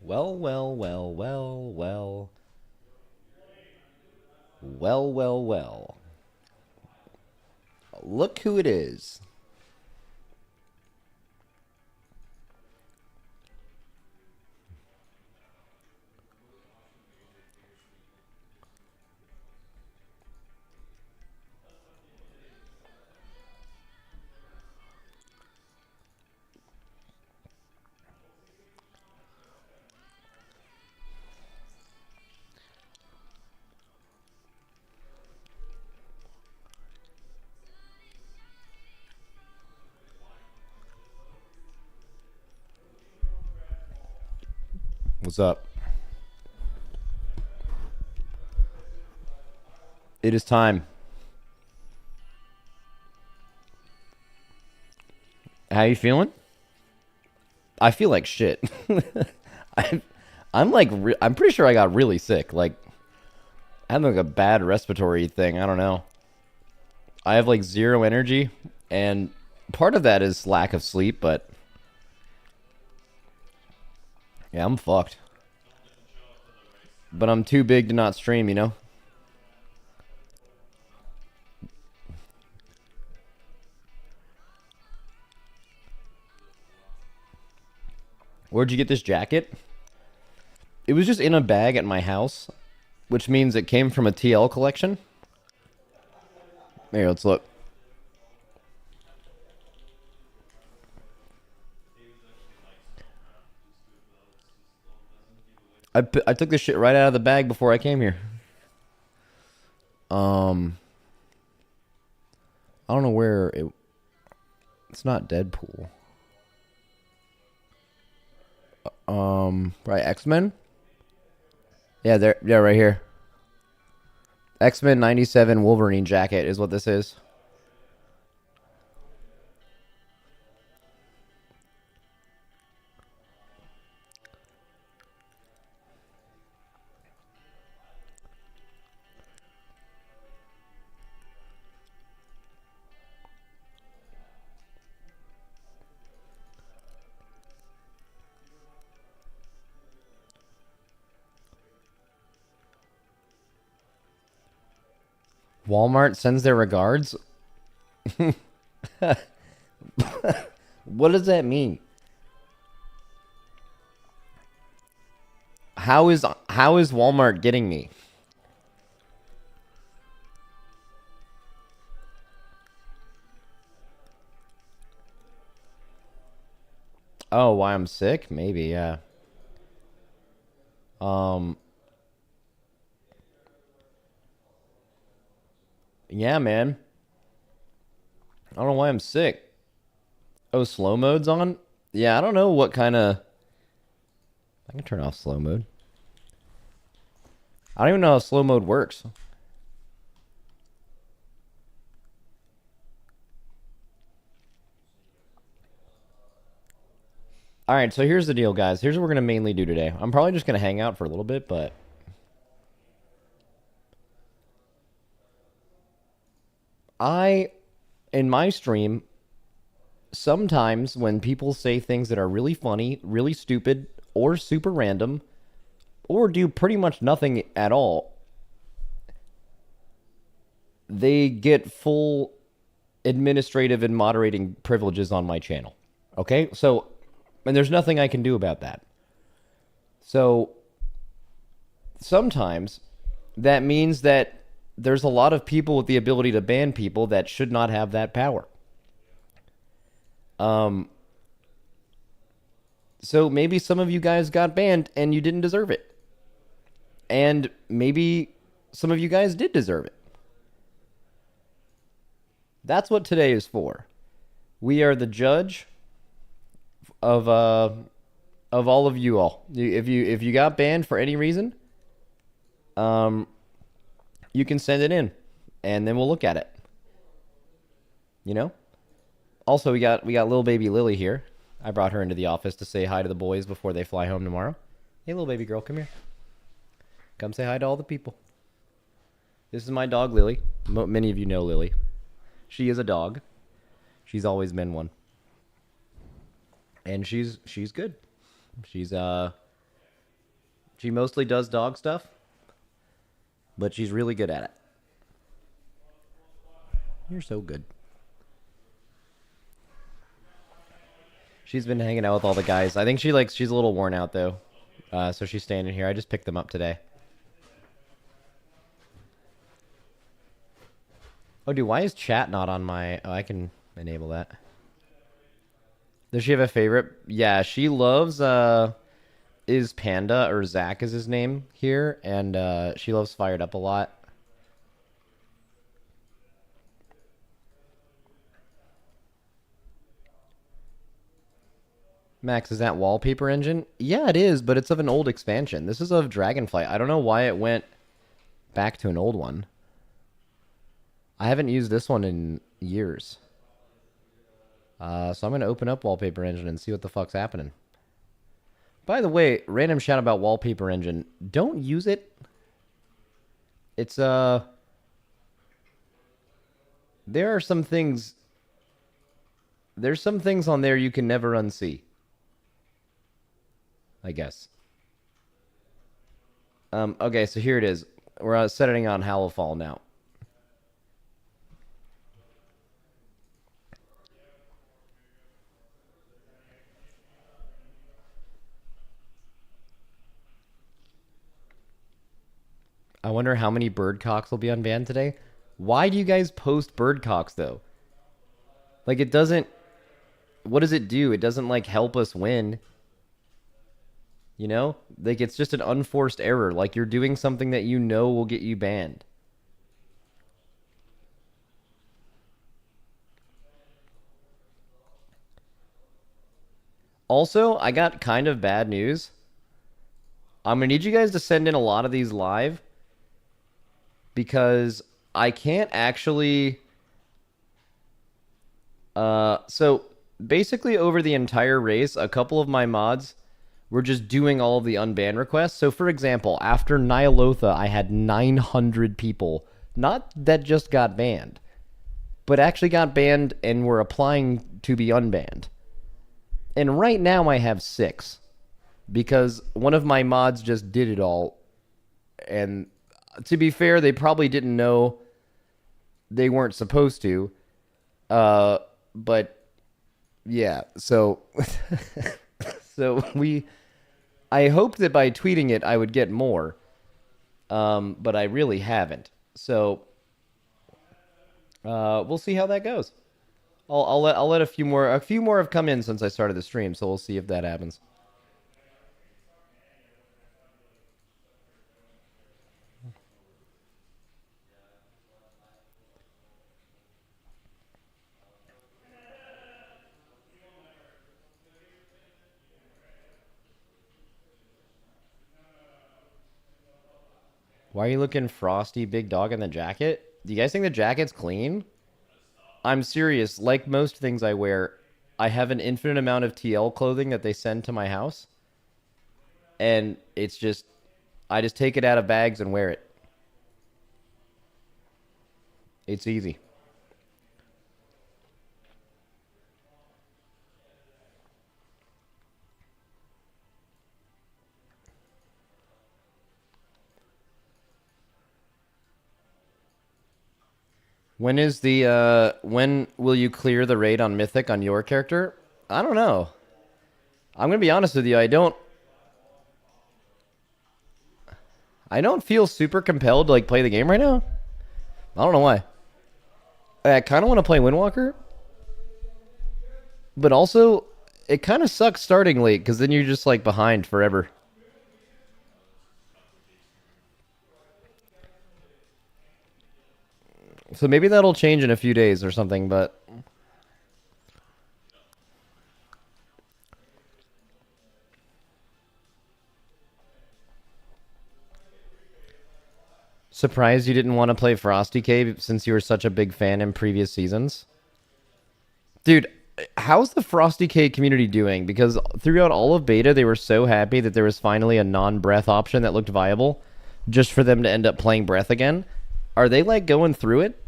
Well, well, well, well, well. Well, well, well. Look who it is. What's up? It is time. How you feeling? I feel like shit. I'm, I'm like, I'm pretty sure I got really sick. Like, I had like a bad respiratory thing. I don't know. I have like zero energy, and part of that is lack of sleep. But yeah, I'm fucked. But I'm too big to not stream. Where'd you get this jacket? It was just in a bag at my house, which means it came from a TL collection. Here, let's look. I took this shit right out of the bag before I came here. Um, I don't know where it. It's not Deadpool. Right, X-Men. Yeah, there. Yeah, right here. X-Men '97 Wolverine jacket is what this is. Walmart sends their regards. What does that mean? How is Walmart getting me? Oh, why I'm sick? Maybe, yeah. Um, yeah, man. I don't know why I'm sick. Oh, slow mode's on? Yeah, I don't know what kind of. I can turn off slow mode. I don't even know how slow mode works. All right, so here's the deal, guys. Here's what we're going to mainly do today. I'm probably just going to hang out for a little bit, but I, in my stream, sometimes when people say things that are really funny, really stupid, or super random, or do pretty much nothing at all, they get full administrative and moderating privileges on my channel. Okay? So, and there's nothing I can do about that. So, sometimes that means that there's a lot of people with the ability to ban people that should not have that power. Um, so maybe some of you guys got banned and you didn't deserve it. And maybe some of you guys did deserve it. That's what today is for. We are the judge of all of you all. If you got banned for any reason, um you can send it in and then we'll look at it. You know? Also, we got little baby Lily here. I brought her into the office to say hi to the boys before they fly home tomorrow. Hey, little baby girl, come here. Come say hi to all the people. This is my dog, Lily. Many of you know Lily. She is a dog. She's always been one. And she's good. She's She mostly does dog stuff, but she's really good at it. You're so good. She's been hanging out with all the guys. I think she's a little worn out though. So she's staying in here. I just picked them up today. Oh, dude, why is chat not on my... Oh, I can enable that. Does she have a favorite? Yeah, she loves, is Panda, or Zach is his name here, and she loves Fired Up a lot. Max, is that Wallpaper Engine? Yeah, it is, but it's of an old expansion. This is of Dragonflight. I don't know why it went back to an old one. I haven't used this one in years. So I'm going to open up Wallpaper Engine and see what the fuck's happening. By the way, random shout about Wallpaper Engine. Don't use it. It's, there are some things... There's some things on there you can never unsee. I guess. Okay, so here it is. We're setting on Hallowfall now. I wonder how many birdcocks will be unbanned today. Why do you guys post birdcocks, though? Like, it doesn't... What does it do? It doesn't, like, help us win. You know? Like, it's just an unforced error. Like, you're doing something that you know will get you banned. Also, I got kind of bad news. I'm going to need you guys to send in a lot of these live, because I can't actually... So basically over the entire race, a couple of my mods were just doing all of the unban requests. So for example, after Nyalotha, I had 900 people, not that just got banned, but actually got banned and were applying to be unbanned. And right now I have 6, because one of my mods just did it all. And to be fair, they probably didn't know they weren't supposed to. But yeah, so I hoped that by tweeting it I would get more, but I really haven't. So we'll see how that goes. I'll let a few more have come in since I started the stream, so we'll see if that happens. Why are you looking frosty, big dog in the jacket? Do you guys think the jacket's clean? I'm serious. Like most things I wear, I have an infinite amount of TL clothing that they send to my house. And it's just, I just take it out of bags and wear it. It's easy. When will you clear the raid on Mythic on your character? I don't know. I'm gonna be honest with you, I don't feel super compelled to like play the game right now. I don't know why. I kind of want to play Windwalker, but also it kind of sucks starting late because then you're just like behind forever. So maybe that'll change in a few days or something, but surprised you didn't want to play Frosty Cave since you were such a big fan in previous seasons? Dude, how's the Frosty Cave community doing? Because throughout all of beta, they were so happy that there was finally a non-breath option that looked viable just for them to end up playing breath again. Are they like going through it?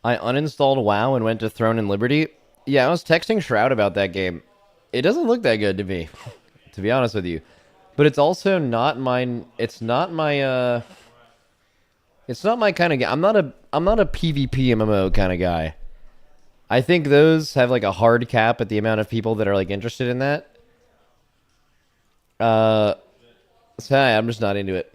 I uninstalled WoW and went to Throne and Liberty. Yeah, I was texting Shroud about that game. It doesn't look that good to me, to be honest with you. But it's also not mine. It's not my kind of game. I'm not a PvP MMO kind of guy. I think those have like a hard cap at the amount of people that are like interested in that. Uh, so I'm just not into it.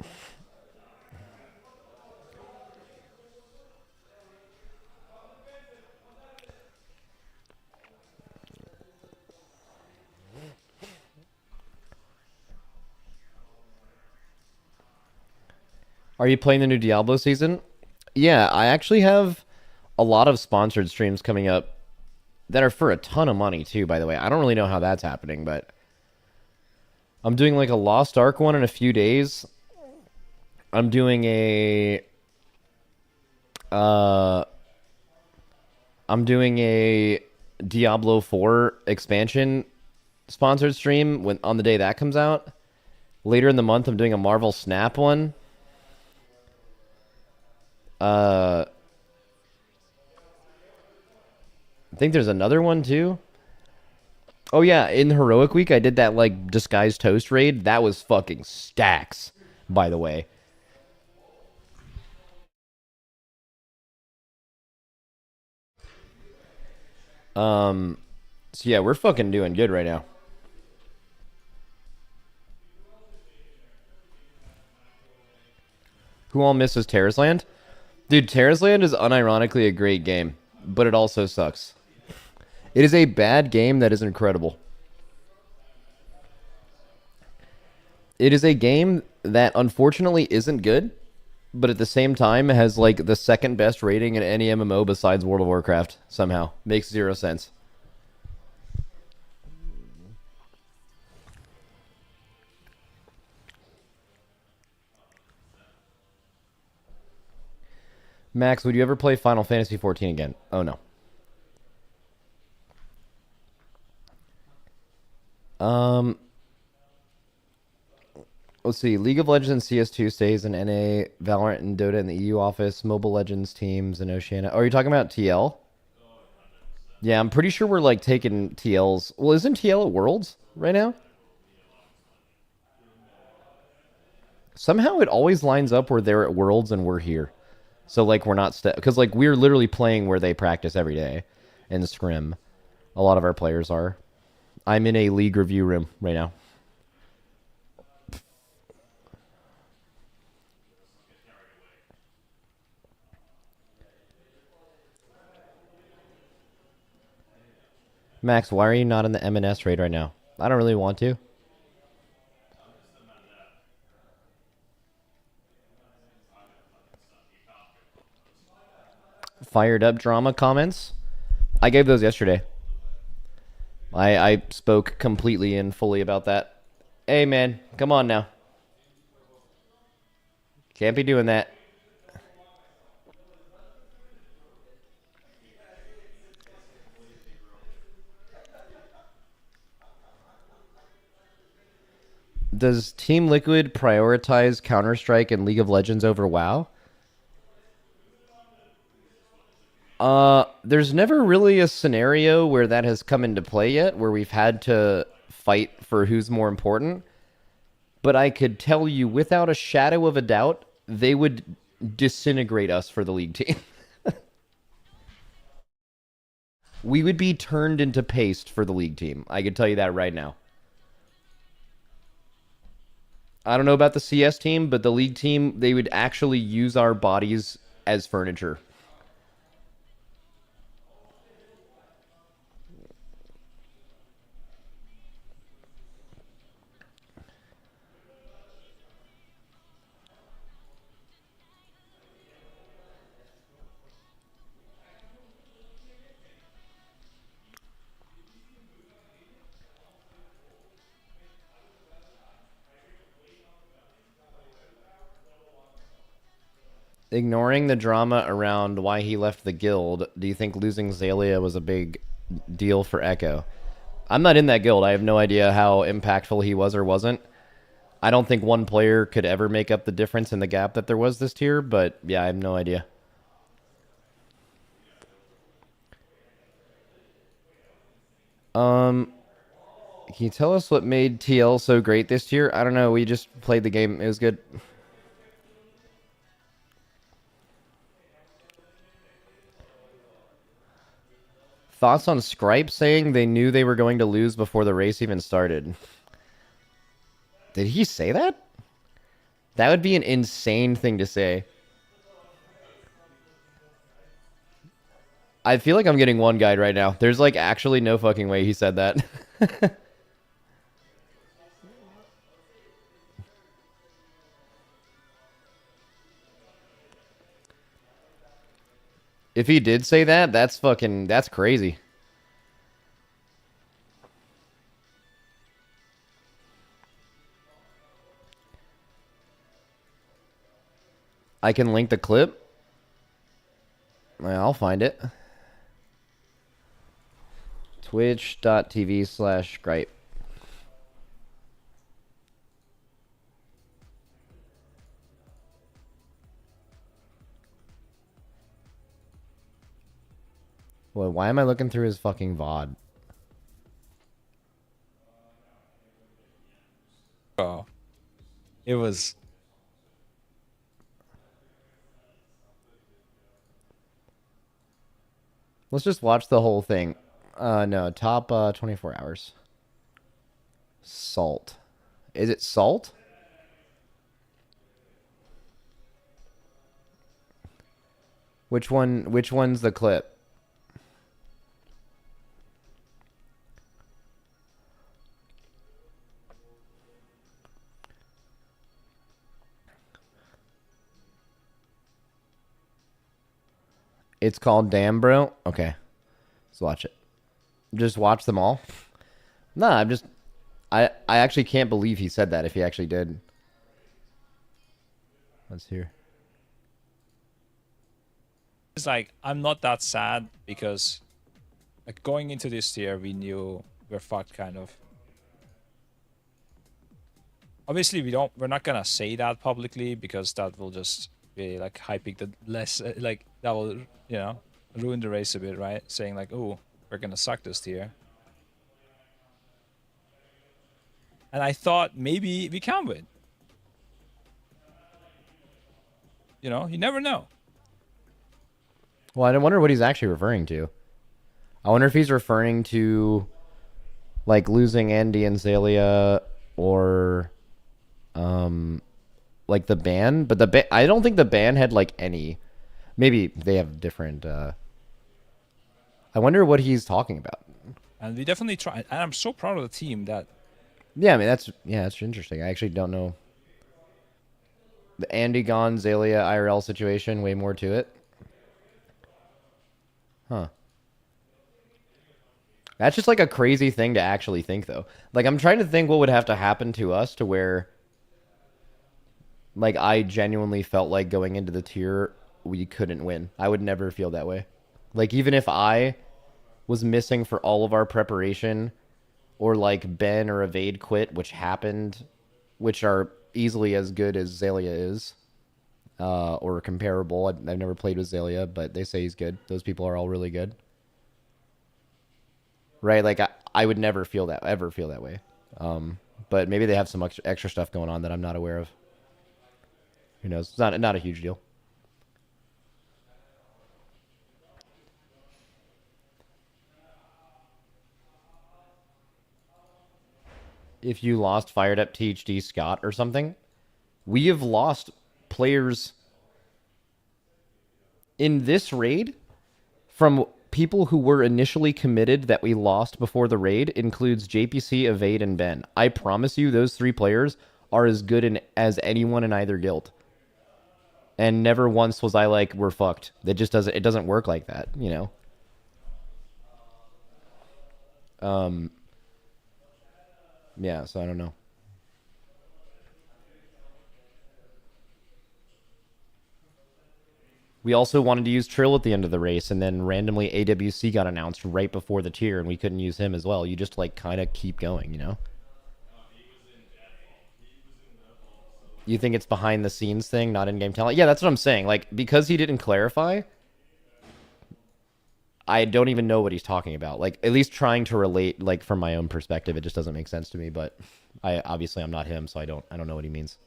Are you playing the new Diablo season? Yeah, I actually have a lot of sponsored streams coming up that are for a ton of money too, by the way. I don't really know how that's happening, but I'm doing like a Lost Ark one in a few days. I'm doing a uh I'm doing a Diablo 4 expansion sponsored stream when on the day that comes out. Later in the month I'm doing a Marvel Snap one. Uh I think there's another one too. Oh yeah, in Heroic Week I did that like disguised toast raid. That was fucking stacks, by the way. Um so yeah, we're fucking doing good right now. Who all misses Terrace Land? Dude, Terrace Land is unironically a great game, but it also sucks. It is a bad game that is incredible. It is a game that unfortunately isn't good, but at the same time has like the second best rating in any MMO besides World of Warcraft somehow. Makes zero sense. Max, would you ever play Final Fantasy 14 again? Oh no. Um, let's see. League of Legends and CS2 stays in NA, Valorant and Dota in the EU office, Mobile Legends teams in Oceania. Oh, are you talking about TL? Yeah, I'm pretty sure we're like taking TL's. Well, isn't TL at Worlds right now? Somehow it always lines up where they're at Worlds and we're here. So like we're not because like we're literally playing where they practice every day in Scrim. A lot of our players are. I'm in a league review room right now. Max, why are you not in the M&S raid right now? I don't really want to. Fired up drama comments. I gave those yesterday. I spoke completely and fully about that. Hey man, come on now. Can't be doing that. Does Team Liquid prioritize Counter-Strike and League of Legends over WoW? There's never really a scenario where that has come into play yet, where we've had to fight for who's more important. But I could tell you without a shadow of a doubt, they would disintegrate us for the league team. We would be turned into paste for the league team. I could tell you that right now. I don't know about the CS team, but the league team, they would actually use our bodies as furniture. Ignoring the drama around why he left the guild, do you think losing Zalia was a big deal for Echo? I'm not in that guild. I have no idea how impactful he was or wasn't. I don't think one player could ever make up the difference in the gap that there was this tier, but yeah, I have no idea. Um, can you tell us what made TL so great this year? I don't know. We just played the game. It was good. Thoughts on Scripe saying they knew they were going to lose before the race even started? Did he say that? That would be an insane thing to say. I feel like I'm getting one guide right now. There's like actually no fucking way he said that. If he did say that, that's crazy. I can link the clip. I'll find it. Twitch.tv/gripe. Well, why am I looking through his fucking VOD? Oh, it was. Let's just watch the whole thing. No, top 24 hours. Salt. Is it salt? Which one's the clip? It's called Damn Bro? Okay. Let's watch it. Just watch them all? Nah, I actually can't believe he said that if he actually did. Let's hear. It's like I'm not that sad because, like, going into this year, we knew we're fucked, kind of. Obviously, we're not gonna say that publicly because that will just be like hyping the less, like that will, ruin the race a bit, right? Saying like, oh, we're gonna suck this year. And I thought maybe we can win. You never know. Well, I wonder what he's actually referring to. I wonder if he's referring to like losing Andy and Zalia or like the ban, but I don't think the ban had like any. Maybe they have different I wonder what he's talking about. And we definitely try, and I'm so proud of the team that. Yeah, I mean that's interesting. I actually don't know. The Andy gone Zalia IRL situation, way more to it. Huh. That's just like a crazy thing to actually think though. Like I'm trying to think what would have to happen to us to where like I genuinely felt like going into the tier we couldn't win. I would never feel that way. Like even if I was missing for all of our preparation or like Ben or Evade quit, which happened, which are easily as good as Zalia is, or comparable. I've never played with Zalia, but they say he's good. Those people are all really good. Right? Like I would never ever feel that way. But maybe they have some extra stuff going on that I'm not aware of. Who knows? It's not a huge deal. If you lost Fired Up THD Scott or something, we have lost players in this raid from people who were initially committed that we lost before the raid includes JPC, Evade, and Ben. I promise you those three players are as good as anyone in either guild. And never once was I like, we're fucked. It doesn't work like that, you know? Yeah, so I don't know. We also wanted to use Trill at the end of the race, and then randomly AWC got announced right before the tier, and we couldn't use him as well. You just, like, kind of keep going, you know? You think it's behind the scenes thing, not in-game talent? Yeah, that's what I'm saying. Like, because he didn't clarify, I don't even know what he's talking about. Like, at least trying to relate, like, from my own perspective, it just doesn't make sense to me. But I'm not him, so I don't know what he means.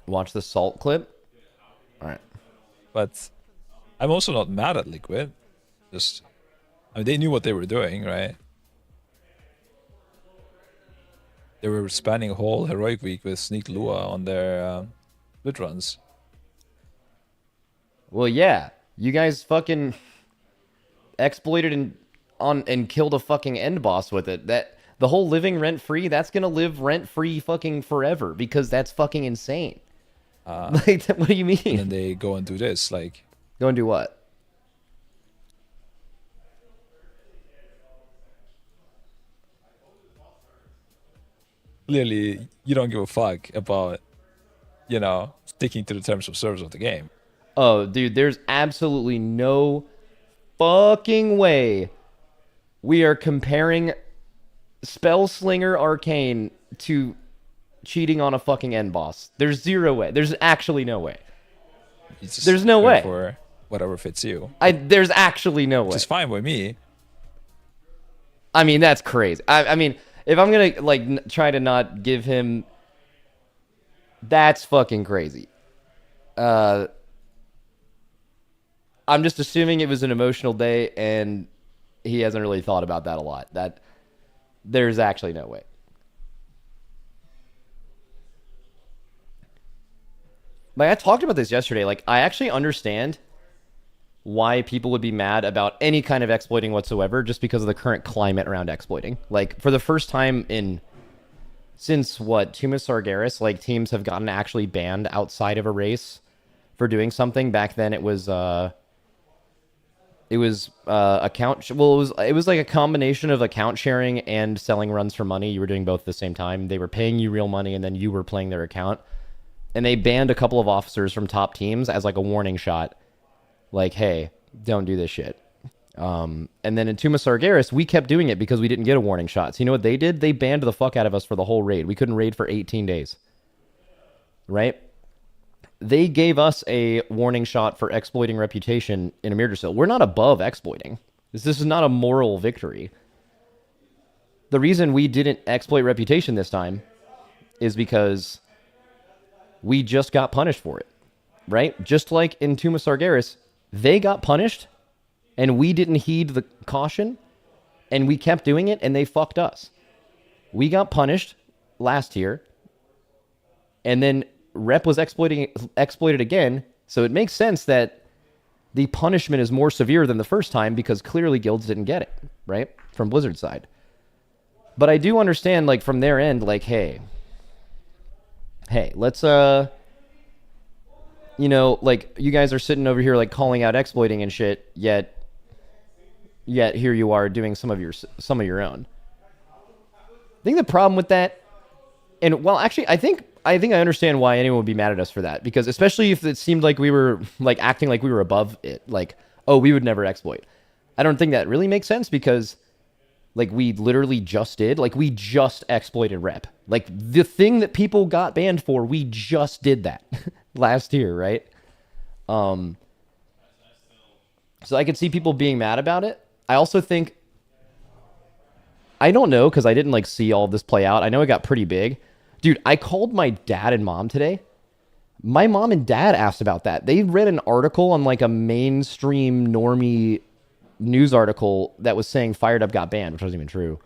Watch the salt clip. All right. But I'm also not mad at Liquid. Just, I mean, they knew what they were doing, right? They were spanning a whole heroic week with Sneak Lua on their split runs. Well, yeah, you guys fucking exploited and killed a fucking end boss with it. That the whole living rent free, that's gonna live rent free fucking forever because that's fucking insane. Like, what do you mean? And then they go and do this, like. Go and do what? Clearly, you don't give a fuck about, sticking to the terms of service of the game. Oh, dude, there's absolutely no fucking way we are comparing Spellslinger Arcane to cheating on a fucking end boss. There's zero way. There's actually no way. There's no way. For whatever fits you. There's actually no way. Which is fine with me. I mean, that's crazy. I mean, if I'm gonna like try to not give him, that's fucking crazy. I'm just assuming it was an emotional day, and he hasn't really thought about that a lot. That there's actually no way. Like, I talked about this yesterday. Like, I actually understand why people would be mad about any kind of exploiting whatsoever just because of the current climate around exploiting. Like, for the first time since what, Tumas Sargeras, like, teams have gotten actually banned outside of a race for doing something. Back then it was account, well, it was like a combination of account sharing and selling runs for money. You were doing both at the same time. They were paying you real money and then you were playing their account. And they banned a couple of officers from top teams as like a warning shot. Like, hey, don't do this shit. And then in Tumas Sargeras, we kept doing it because we didn't get a warning shot. So you know what they did? They banned the fuck out of us for the whole raid. We couldn't raid for 18 days. Right? They gave us a warning shot for exploiting reputation in Amirdrasil. We're not above exploiting. This is not a moral victory. The reason we didn't exploit reputation this time is because we just got punished for it. Right? Just like in Tumas Sargeras, they got punished and we didn't heed the caution and we kept doing it and they fucked us. We got punished last year and then Rep was exploited again, so it makes sense that the punishment is more severe than the first time because clearly guilds didn't get it, right? From Blizzard's side. But I do understand, like, from their end, like, hey, let's, like, you guys are sitting over here, like, calling out exploiting and shit, yet here you are doing some of your own. I think the problem with that, and, well, actually, I think I understand why anyone would be mad at us for that, because especially if it seemed like we were like acting like we were above it, like, oh, we would never exploit. I don't think that really makes sense because like we literally just did, like we just exploited rep. Like the thing that people got banned for, we just did that last year, right? So I could see people being mad about it. I also think, I don't know, because I didn't like see all of this play out. I know it got pretty big. Dude, I called my dad and mom today. My mom and dad asked about that. They read an article on like a mainstream normie news article that was saying Fired Up got banned, which wasn't even true.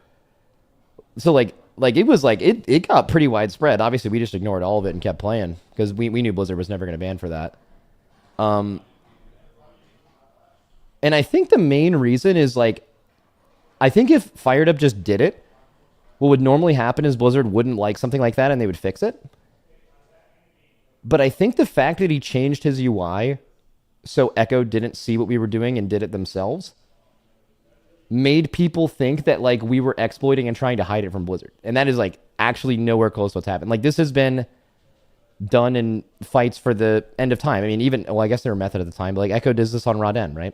So like it was like, it got pretty widespread. Obviously, we just ignored all of it and kept playing because we knew Blizzard was never going to ban for that. And I think the main reason is like, I think if Fired Up just did it, what would normally happen is Blizzard wouldn't like something like that and they would fix it. But I think the fact that he changed his UI so Echo didn't see what we were doing and did it themselves made people think that like we were exploiting and trying to hide it from Blizzard. And that is like actually nowhere close to what's happened. Like this has been done in fights for the end of time. I mean, even, well, I guess they were method at the time, but like Echo does this on Raden, right?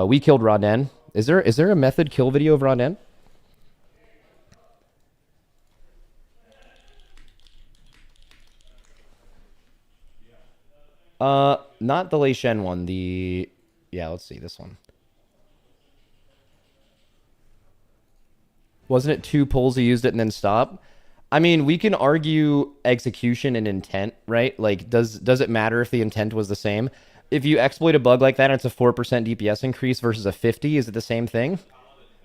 We killed Raden. Is there a method kill video of Raden? Not the Lei Shen one. Yeah, let's see this one. Wasn't it 2 pulls he used it and then stopped? I mean, we can argue execution and intent, right? Like, does it matter if the intent was the same? If you exploit a bug like that and it's a 4% DPS increase versus a 50, is it the same thing?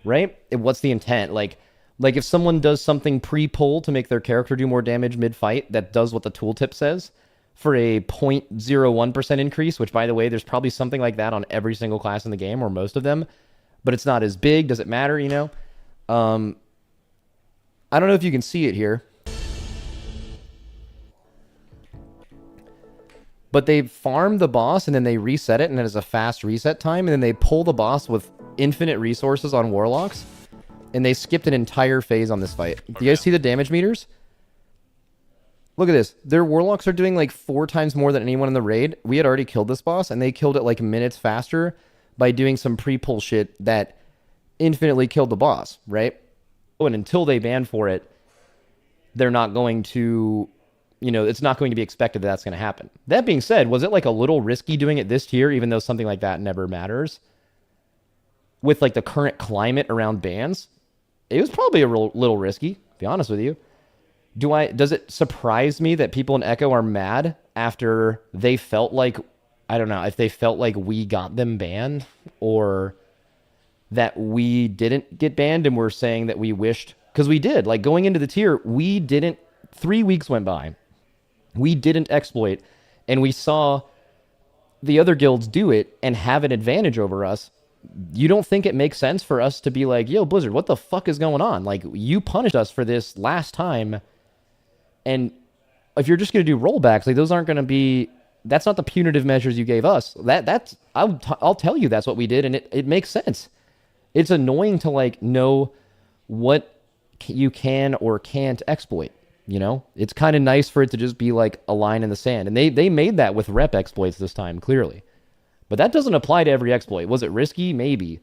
Right? What's the intent? Like if someone does something pre-pull to make their character do more damage mid-fight that does what the tooltip says for a 0.01% increase, which by the way, there's probably something like that on every single class in the game or most of them, but it's not as big. Does it matter, you know? I don't know if you can see it here, but they farm the boss and then they reset it and it has a fast reset time and then they pull the boss with infinite resources on warlocks and they skipped an entire phase on this fight. Do you guys see the damage meters? Look at this. Their warlocks are doing like 4 times more than anyone in the raid. We had already killed this boss and they killed it like minutes faster by doing some pre-pull shit that infinitely killed the boss, right? And until they ban for it, they're not going to, you know, it's not going to be expected that that's going to happen. That being said, was it like a little risky doing it this tier, even though something like that never matters? With like the current climate around bans, it was probably a little risky, to be honest with you. Does it surprise me that people in Echo are mad after they felt like, I don't know, if they felt like we got them banned or that we didn't get banned and we're saying that we wished, because we did. Like going into the tier, we didn't, 3 weeks went by. We didn't exploit and we saw the other guilds do it and have an advantage over us. You don't think it makes sense for us to be like, yo, Blizzard, what the fuck is going on? Like, you punished us for this last time. And if you're just going to do rollbacks, like those aren't going to be, that's not the punitive measures you gave us. I'll tell you that's what we did. And it makes sense. It's annoying to like know what you can or can't exploit. You know, it's kind of nice for it to just be like a line in the sand. And they made that with rep exploits this time, clearly. But that doesn't apply to every exploit. Was it risky? Maybe.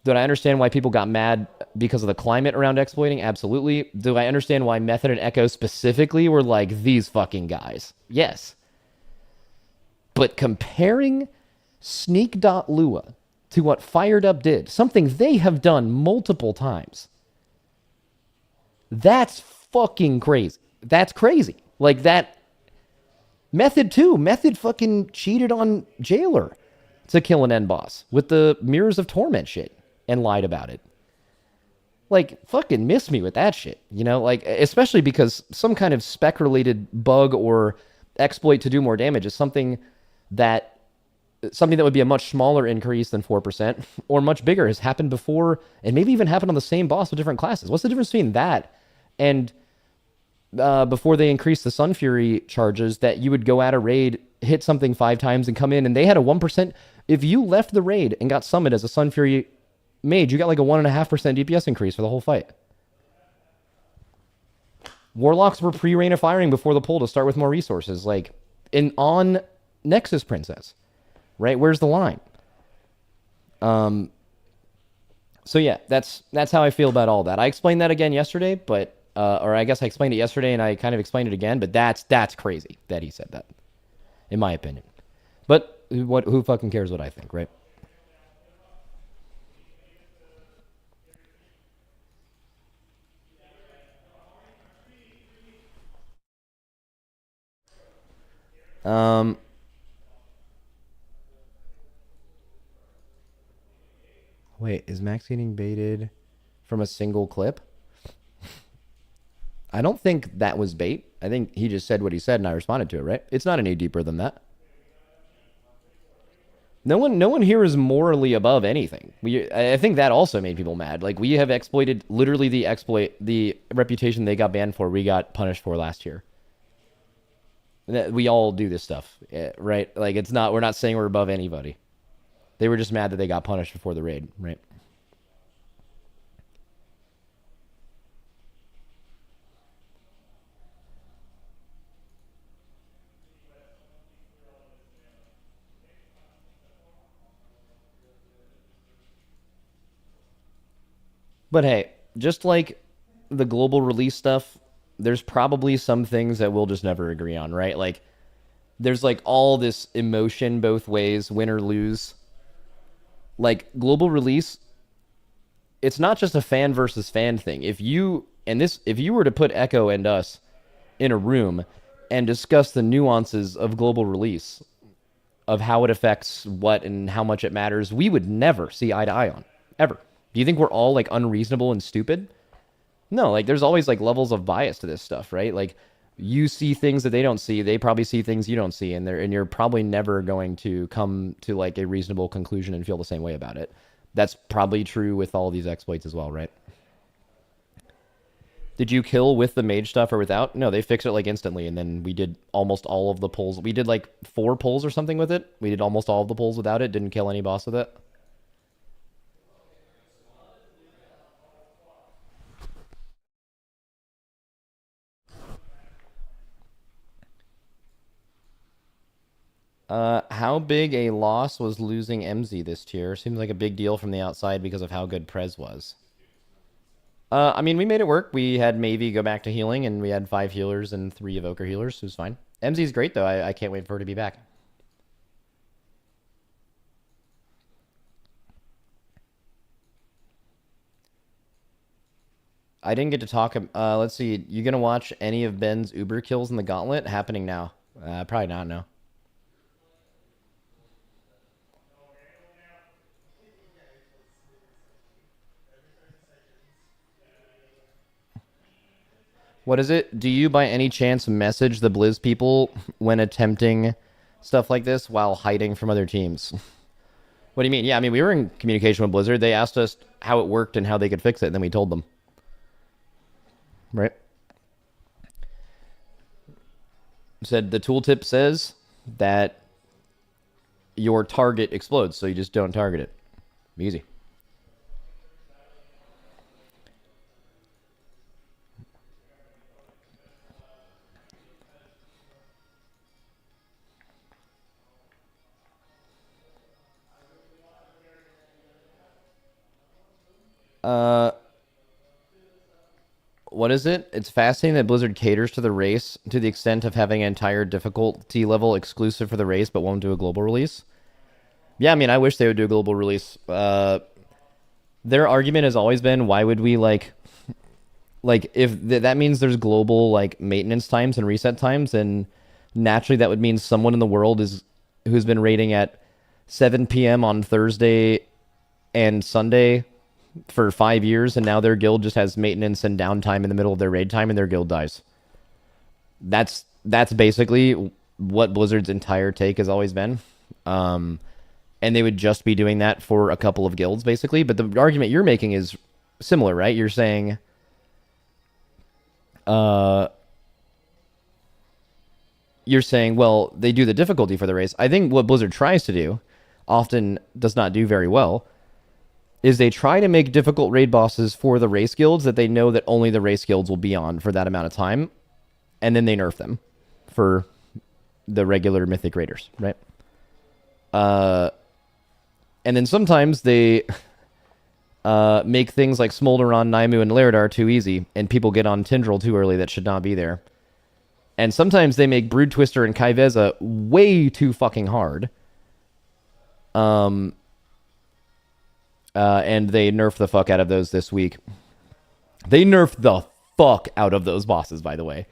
Did I understand why people got mad because of the climate around exploiting? Absolutely. Do I understand why Method and Echo specifically were like, these fucking guys? Yes. But comparing Sneak.Lua to what Fired Up did, something they have done multiple times, that's fucking crazy. That's crazy. Like that. Method too. Method fucking cheated on Jailer to kill an end boss with the Mirrors of Torment shit and lied about it. Like, fucking miss me with that shit, you know? Like, especially because some kind of spec-related bug or exploit to do more damage is something that would be a much smaller increase than 4% or much bigger has happened before and maybe even happened on the same boss with different classes. What's the difference between that and before they increased the Sun Fury charges that you would go at a raid, hit something 5 times and come in and they had a 1%. If you left the raid and got summoned as a Sun Fury mage, you got like a 1.5% DPS increase for the whole fight. Warlocks were pre-rain of firing before the pull to start with more resources. Like, on Nexus Princess, right? Where's the line? So yeah, that's how I feel about all that. I explained that again yesterday, but or I guess I explained it yesterday and I kind of explained it again, but that's crazy that he said that, in my opinion. But who fucking cares what I think, right? Wait, is Max getting baited from a single clip? I don't think that was bait. I think he just said what he said and I responded to it, right? It's not any deeper than that. No one here is morally above anything. I think that also made people mad. Like, we have exploited literally the reputation they got banned for, we got punished for last year. We all do this stuff, right? Like, we're not saying we're above anybody. They were just mad that they got punished before the raid, right? But hey, just like the global release stuff, there's probably some things that we'll just never agree on, right? Like, there's like all this emotion both ways, win or lose. Like global release, it's not just a fan versus fan thing. If you were to put Echo and us in a room and discuss the nuances of global release, of how it affects what and how much it matters, we would never see eye to eye on, ever. Do you think we're all like unreasonable and stupid? No, like there's always like levels of bias to this stuff, right? Like you see things that they don't see, they probably see things you don't see, and you're probably never going to come to like a reasonable conclusion and feel the same way about it. That's probably true with all these exploits as well, right? Did you kill with the mage stuff or without? No, they fixed it like instantly, and then we did almost all of the pulls. We did like 4 pulls or something with it. We did almost all of the pulls without it. Didn't kill any boss with it. How big a loss was losing MZ this tier? Seems like a big deal from the outside because of how good Prez was. I mean, we made it work. We had Mavie go back to healing, and we had 5 healers and 3 evoker healers, so it was fine. MZ's great, though. I can't wait for her to be back. I didn't get to talk. Let's see. You gonna watch any of Ben's Uber kills in the Gauntlet? Happening now. Probably not, no. What is it? Do you by any chance message the Blizz people when attempting stuff like this while hiding from other teams? What do you mean? Yeah, I mean, we were in communication with Blizzard. They asked us how it worked and how they could fix it, and then we told them. Right? Said the tooltip says that your target explodes, so you just don't target it. Easy. What is it? It's fascinating that Blizzard caters to the race to the extent of having an entire difficulty level exclusive for the race, but won't do a global release. Yeah, I mean, I wish they would do a global release. Their argument has always been, why would we like if that means there's global like maintenance times and reset times, and naturally that would mean someone in the world who's been raiding at 7 p.m. on Thursday and Sunday for 5 years, and now their guild just has maintenance and downtime in the middle of their raid time, and their guild dies. That's basically what Blizzard's entire take has always been. And they would just be doing that for a couple of guilds, basically. But the argument you're making is similar, right? You're saying, well, they do the difficulty for the race. I think what Blizzard tries to do, often does not do very well, is they try to make difficult raid bosses for the race guilds that they know that only the race guilds will be on for that amount of time, and then they nerf them for the regular mythic raiders, right? And then sometimes they make things like Smolderon, Naimu, and Lairdar too easy, and people get on Tindral too early that should not be there. And sometimes they make Brood Twister and Kai'Veza way too fucking hard. And they nerfed the fuck out of those this week. They nerfed the fuck out of those bosses, by the way.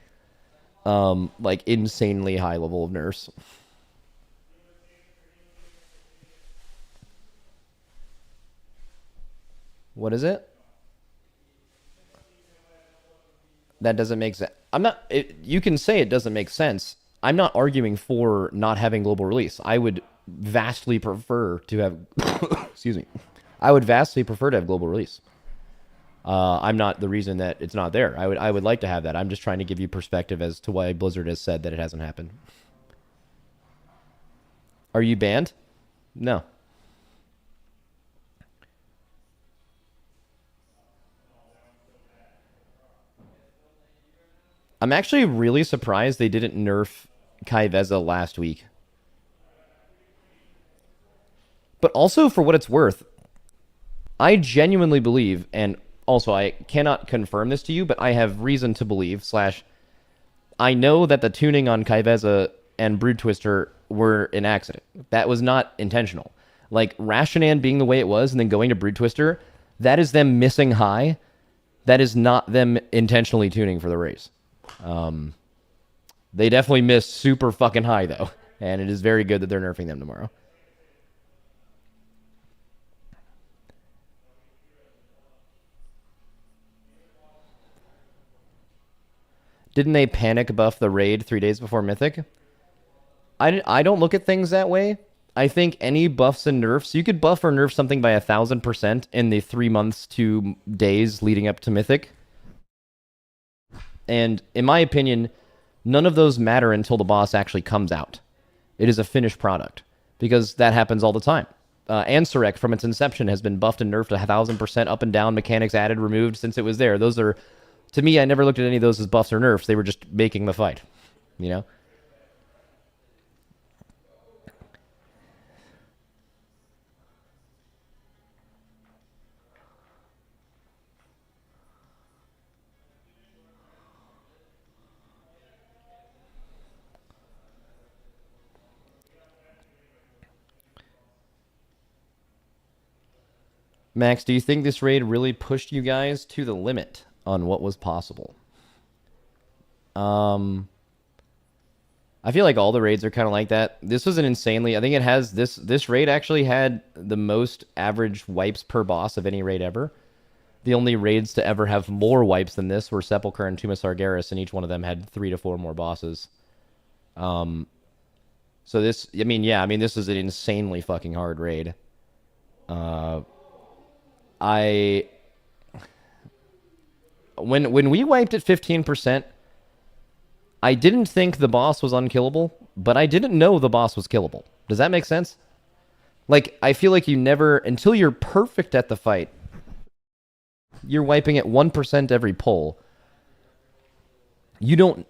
Like insanely high level of nerfs. What is it? That doesn't make sense. You can say it doesn't make sense. I'm not arguing for not having global release. I would vastly prefer to have excuse me. I would vastly prefer to have global release. I'm not the reason that it's not there. I would like to have that. I'm just trying to give you perspective as to why Blizzard has said that it hasn't happened. Are you banned? No. I'm actually really surprised they didn't nerf Kai'Veza last week. But also, for what it's worth, I genuinely believe, and also I cannot confirm this to you, but I have reason to believe, / I know that the tuning on Kai'Veza and Brood Twister were an accident. That was not intentional. Like Rashinan being the way it was and then going to Brood Twister, that is them missing high. That is not them intentionally tuning for the race. They definitely missed super fucking high though, and it is very good that they're nerfing them tomorrow. Didn't they panic buff the raid 3 days before Mythic? I don't look at things that way. I think any buffs and nerfs, you could buff or nerf something by 1,000% in the 3 months to days leading up to Mythic. And in my opinion, none of those matter until the boss actually comes out. It is a finished product because that happens all the time. Ansurek from its inception has been buffed and nerfed 1,000% up and down, mechanics added, removed since it was there. Those are, to me, I never looked at any of those as buffs or nerfs. They were just making the fight, you know? Max, do you think this raid really pushed you guys to the limit on what was possible? I feel like all the raids are kind of like that. This was an insanely, I think it has, this raid actually had the most average wipes per boss of any raid ever. The only raids to ever have more wipes than this were Sepulchre and Tomb of Sargeras, and each one of them had 3 to 4 more bosses. So this, I mean, yeah, I mean, this is an insanely fucking hard raid. When we wiped at 15%, I didn't think the boss was unkillable, but I didn't know the boss was killable. Does that make sense? Like, I feel like you never, until you're perfect at the fight, you're wiping at 1% every pull. You don't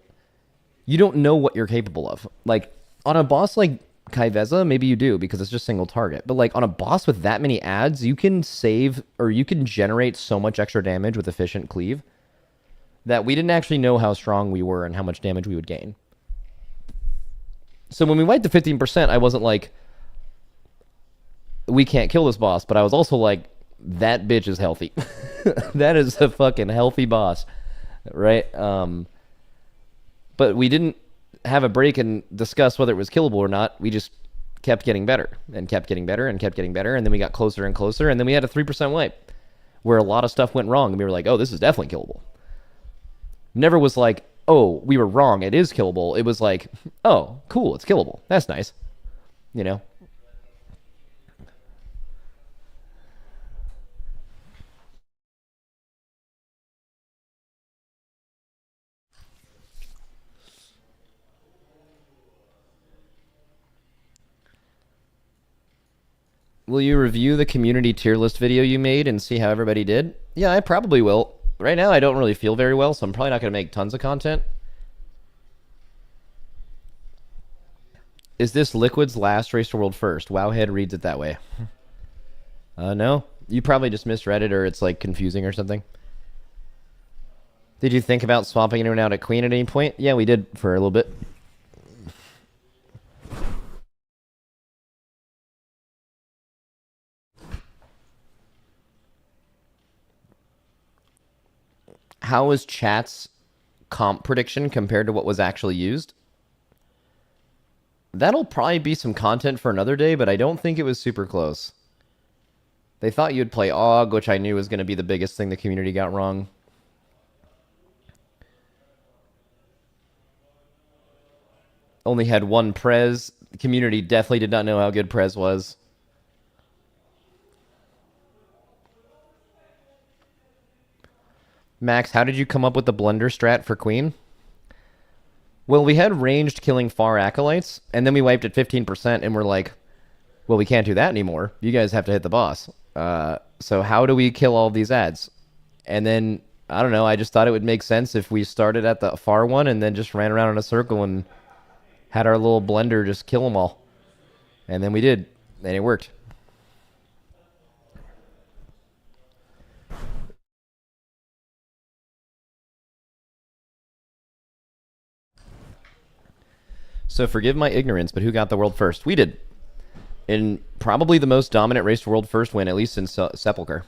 know what you're capable of. Like, on a boss like Kaiveza, maybe you do because it's just single target. But like on a boss with that many adds, you can save or you can generate so much extra damage with efficient cleave that we didn't actually know how strong we were and how much damage we would gain. So when we wiped to 15%, I wasn't like, we can't kill this boss, but I was also like, that bitch is healthy. That is a fucking healthy boss, right? But we didn't have a break and discuss whether it was killable or not. We just kept getting better and kept getting better and kept getting better, and then we got closer and closer, and then we had a 3% wipe where a lot of stuff went wrong, and we were like, oh, this is definitely killable. Never was like, oh, we were wrong, it is killable. It was like, oh, cool, it's killable. That's nice. You know? Will you review the community tier list video you made and see how everybody did? Yeah, I probably will. Right now, I don't really feel very well, so I'm probably not going to make tons of content. Is this Liquid's last Race to World first? Wowhead reads it that way. No. You probably just misread it, or it's like confusing or something. Did you think about swapping anyone out at Queen at any point? Yeah, we did for a little bit. How was chat's comp prediction compared to what was actually used? That'll probably be some content for another day, but I don't think it was super close. They thought you'd play AUG, which I knew was going to be the biggest thing the community got wrong. Only had one Prez. The community definitely did not know how good Prez was. Max, how did you come up with the blender strat for Queen? Well, we had ranged killing far acolytes, and then we wiped at 15%, and we're like, well, we can't do that anymore. You guys have to hit the boss. So how do we kill all these ads? And then, I don't know, I just thought it would make sense if we started at the far one and then just ran around in a circle and had our little blender just kill them all. And then we did, and it worked. So forgive my ignorance, but who got the world first? We did. In probably the most dominant race to world first win, at least since Sepulcher.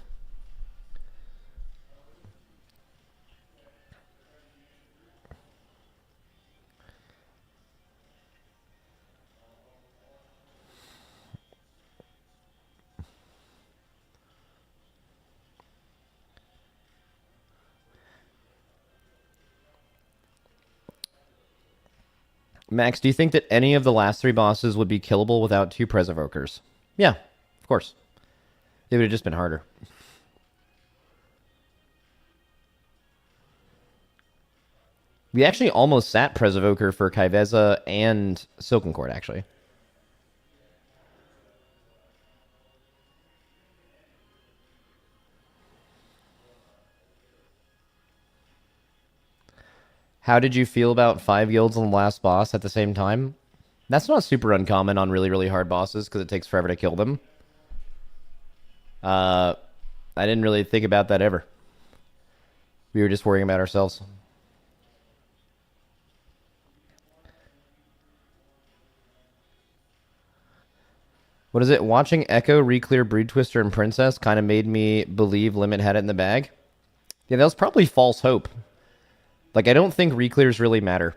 Max, do you think that any of the last 3 bosses would be killable without 2 Presevokers? Yeah, of course. It would have just been harder. We actually almost sat Presevoker for Kaiveza and Silken Cord, actually. How did you feel about 5 guilds on the last boss at the same time? That's not super uncommon on really, really hard bosses because it takes forever to kill them. I didn't really think about that ever. We were just worrying about ourselves. What is it? Watching Echo reclear Brood Twister and Princess kind of made me believe Limit had it in the bag. Yeah, that was probably false hope. Like, I don't think reclears really matter.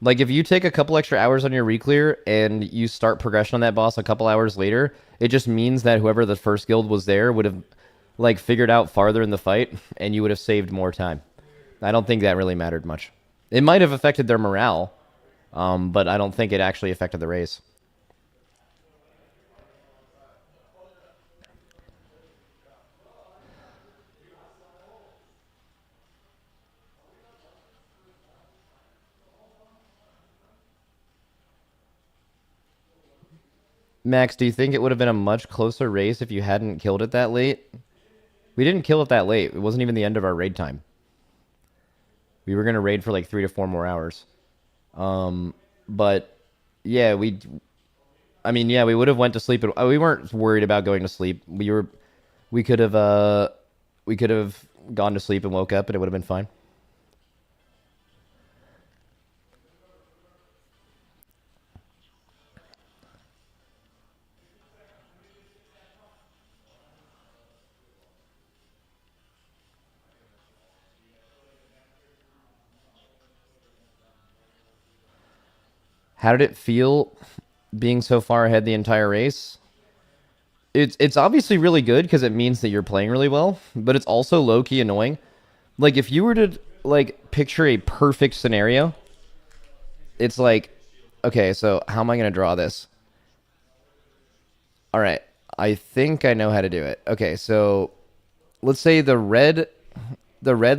Like, if you take a couple extra hours on your reclear and you start progression on that boss a couple hours later, it just means that whoever the first guild was there would have, like, figured out farther in the fight, and you would have saved more time. I don't think that really mattered much. It might have affected their morale, but I don't think it actually affected the race. Max, do you think it would have been a much closer race if you hadn't killed it that late? We didn't kill it that late. It wasn't even the end of our raid time. We were going to raid for like 3 to 4 more hours. But yeah, I mean, yeah, we would have went to sleep. We weren't worried about going to sleep. We could have gone to sleep and woke up and it would have been fine. How did it feel being so far ahead the entire race? It's obviously really good because it means that you're playing really well, but it's also low key annoying. Like if you were to like picture a perfect scenario, it's like, okay, so how am I going to draw this? All right, I think I know how to do it. Okay, so let's say the red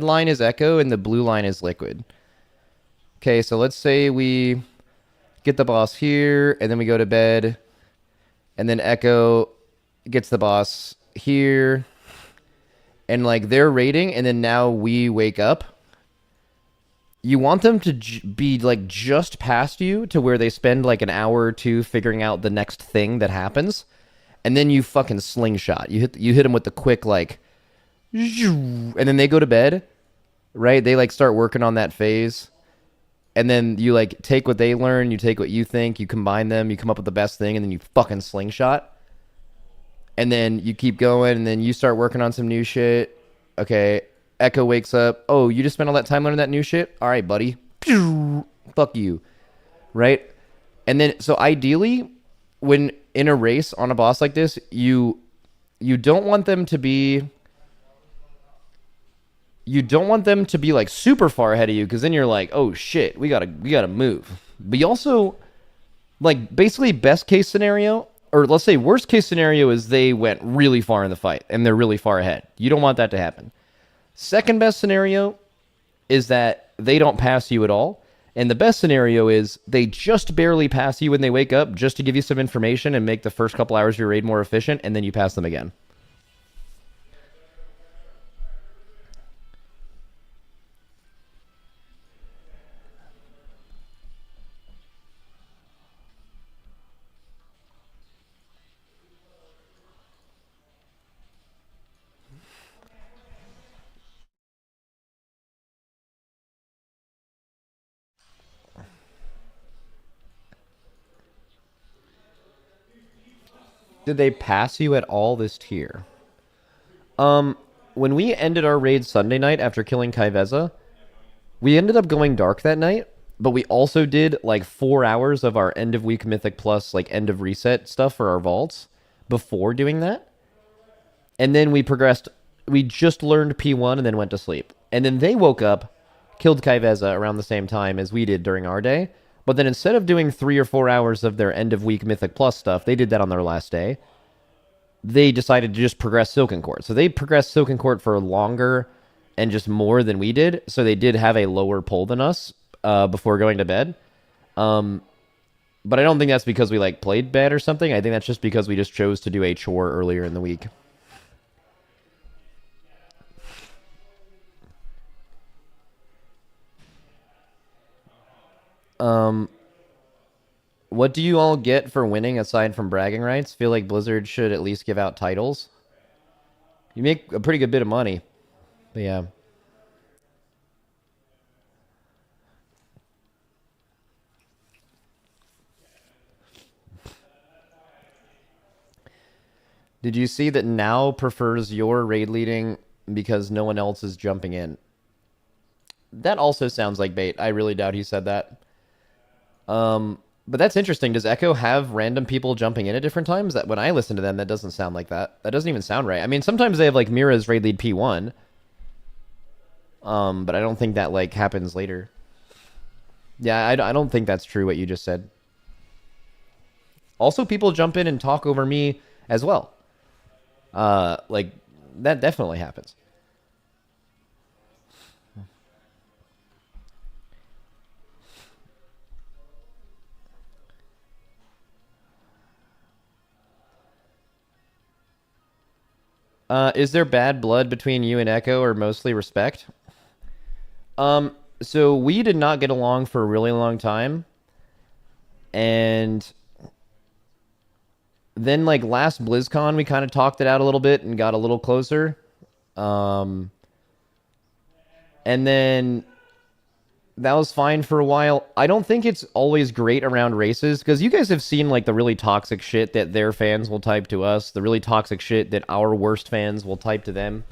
line is Echo and the blue line is Liquid. Okay, so let's say we get the boss here and then we go to bed and then Echo gets the boss here and like they're raiding and then now we wake up. You want them to be like just past you to where they spend like an hour or two figuring out the next thing that happens, and then you fucking slingshot. You hit them with the quick like, and then they go to bed, right? They like start working on that phase, and then you like take what they learn, you take what you think, you combine them, you come up with the best thing, and then you fucking slingshot. And then you keep going, and then you start working on some new shit. Okay, Echo wakes up. Oh, you just spent all that time learning that new shit? All right, buddy. Fuck you. Right? And then, so ideally, when in a race on a boss like this, you don't want them to be... You don't want them to be like super far ahead of you, because then you're like, oh shit, we gotta move. But you also, like, basically best case scenario, or let's say worst case scenario is they went really far in the fight and they're really far ahead. You don't want that to happen. Second best scenario is that they don't pass you at all. And the best scenario is they just barely pass you when they wake up, just to give you some information and make the first couple hours of your raid more efficient, and then you pass them again. Did they pass you at all this tier? When we ended our raid Sunday night after killing Kaiveza, we ended up going dark that night, but we also did like 4 hours of our end of week Mythic Plus, like end of reset stuff for our vaults before doing that. And then we progressed. We just learned P1 and then went to sleep. And then they woke up, killed Kaiveza around the same time as we did during our day. But then instead of doing 3 or 4 hours of their end of week Mythic Plus stuff, they did that on their last day. They decided to just progress Silken Court. So they progressed Silken Court for longer and just more than we did. So they did have a lower pull than us before going to bed. But I don't think that's because we like played bad or something. I think that's just because we just chose to do a chore earlier in the week. What do you all get for winning aside from bragging rights? Feel like Blizzard should at least give out titles. You make a pretty good bit of money. But yeah. Did you see that Now prefers your raid leading because no one else is jumping in? That also sounds like bait. I really doubt he said that. But that's interesting. Does Echo have random people jumping in at different times? That when I listen to them, that doesn't sound like that. That doesn't even sound right. I mean, sometimes they have like Mira's raid lead P1. But I don't think that like happens later. Yeah, I don't think that's true what you just said. Also, people jump in and talk over me as well. Like that definitely happens. Is there bad blood between you and Echo, or mostly respect? So we did not get along for a really long time, and then like last BlizzCon, we kind of talked it out a little bit and got a little closer. And then that was fine for a while. I don't think it's always great around races because you guys have seen like the really toxic shit that their fans will type to us, the really toxic shit that our worst fans will type to them.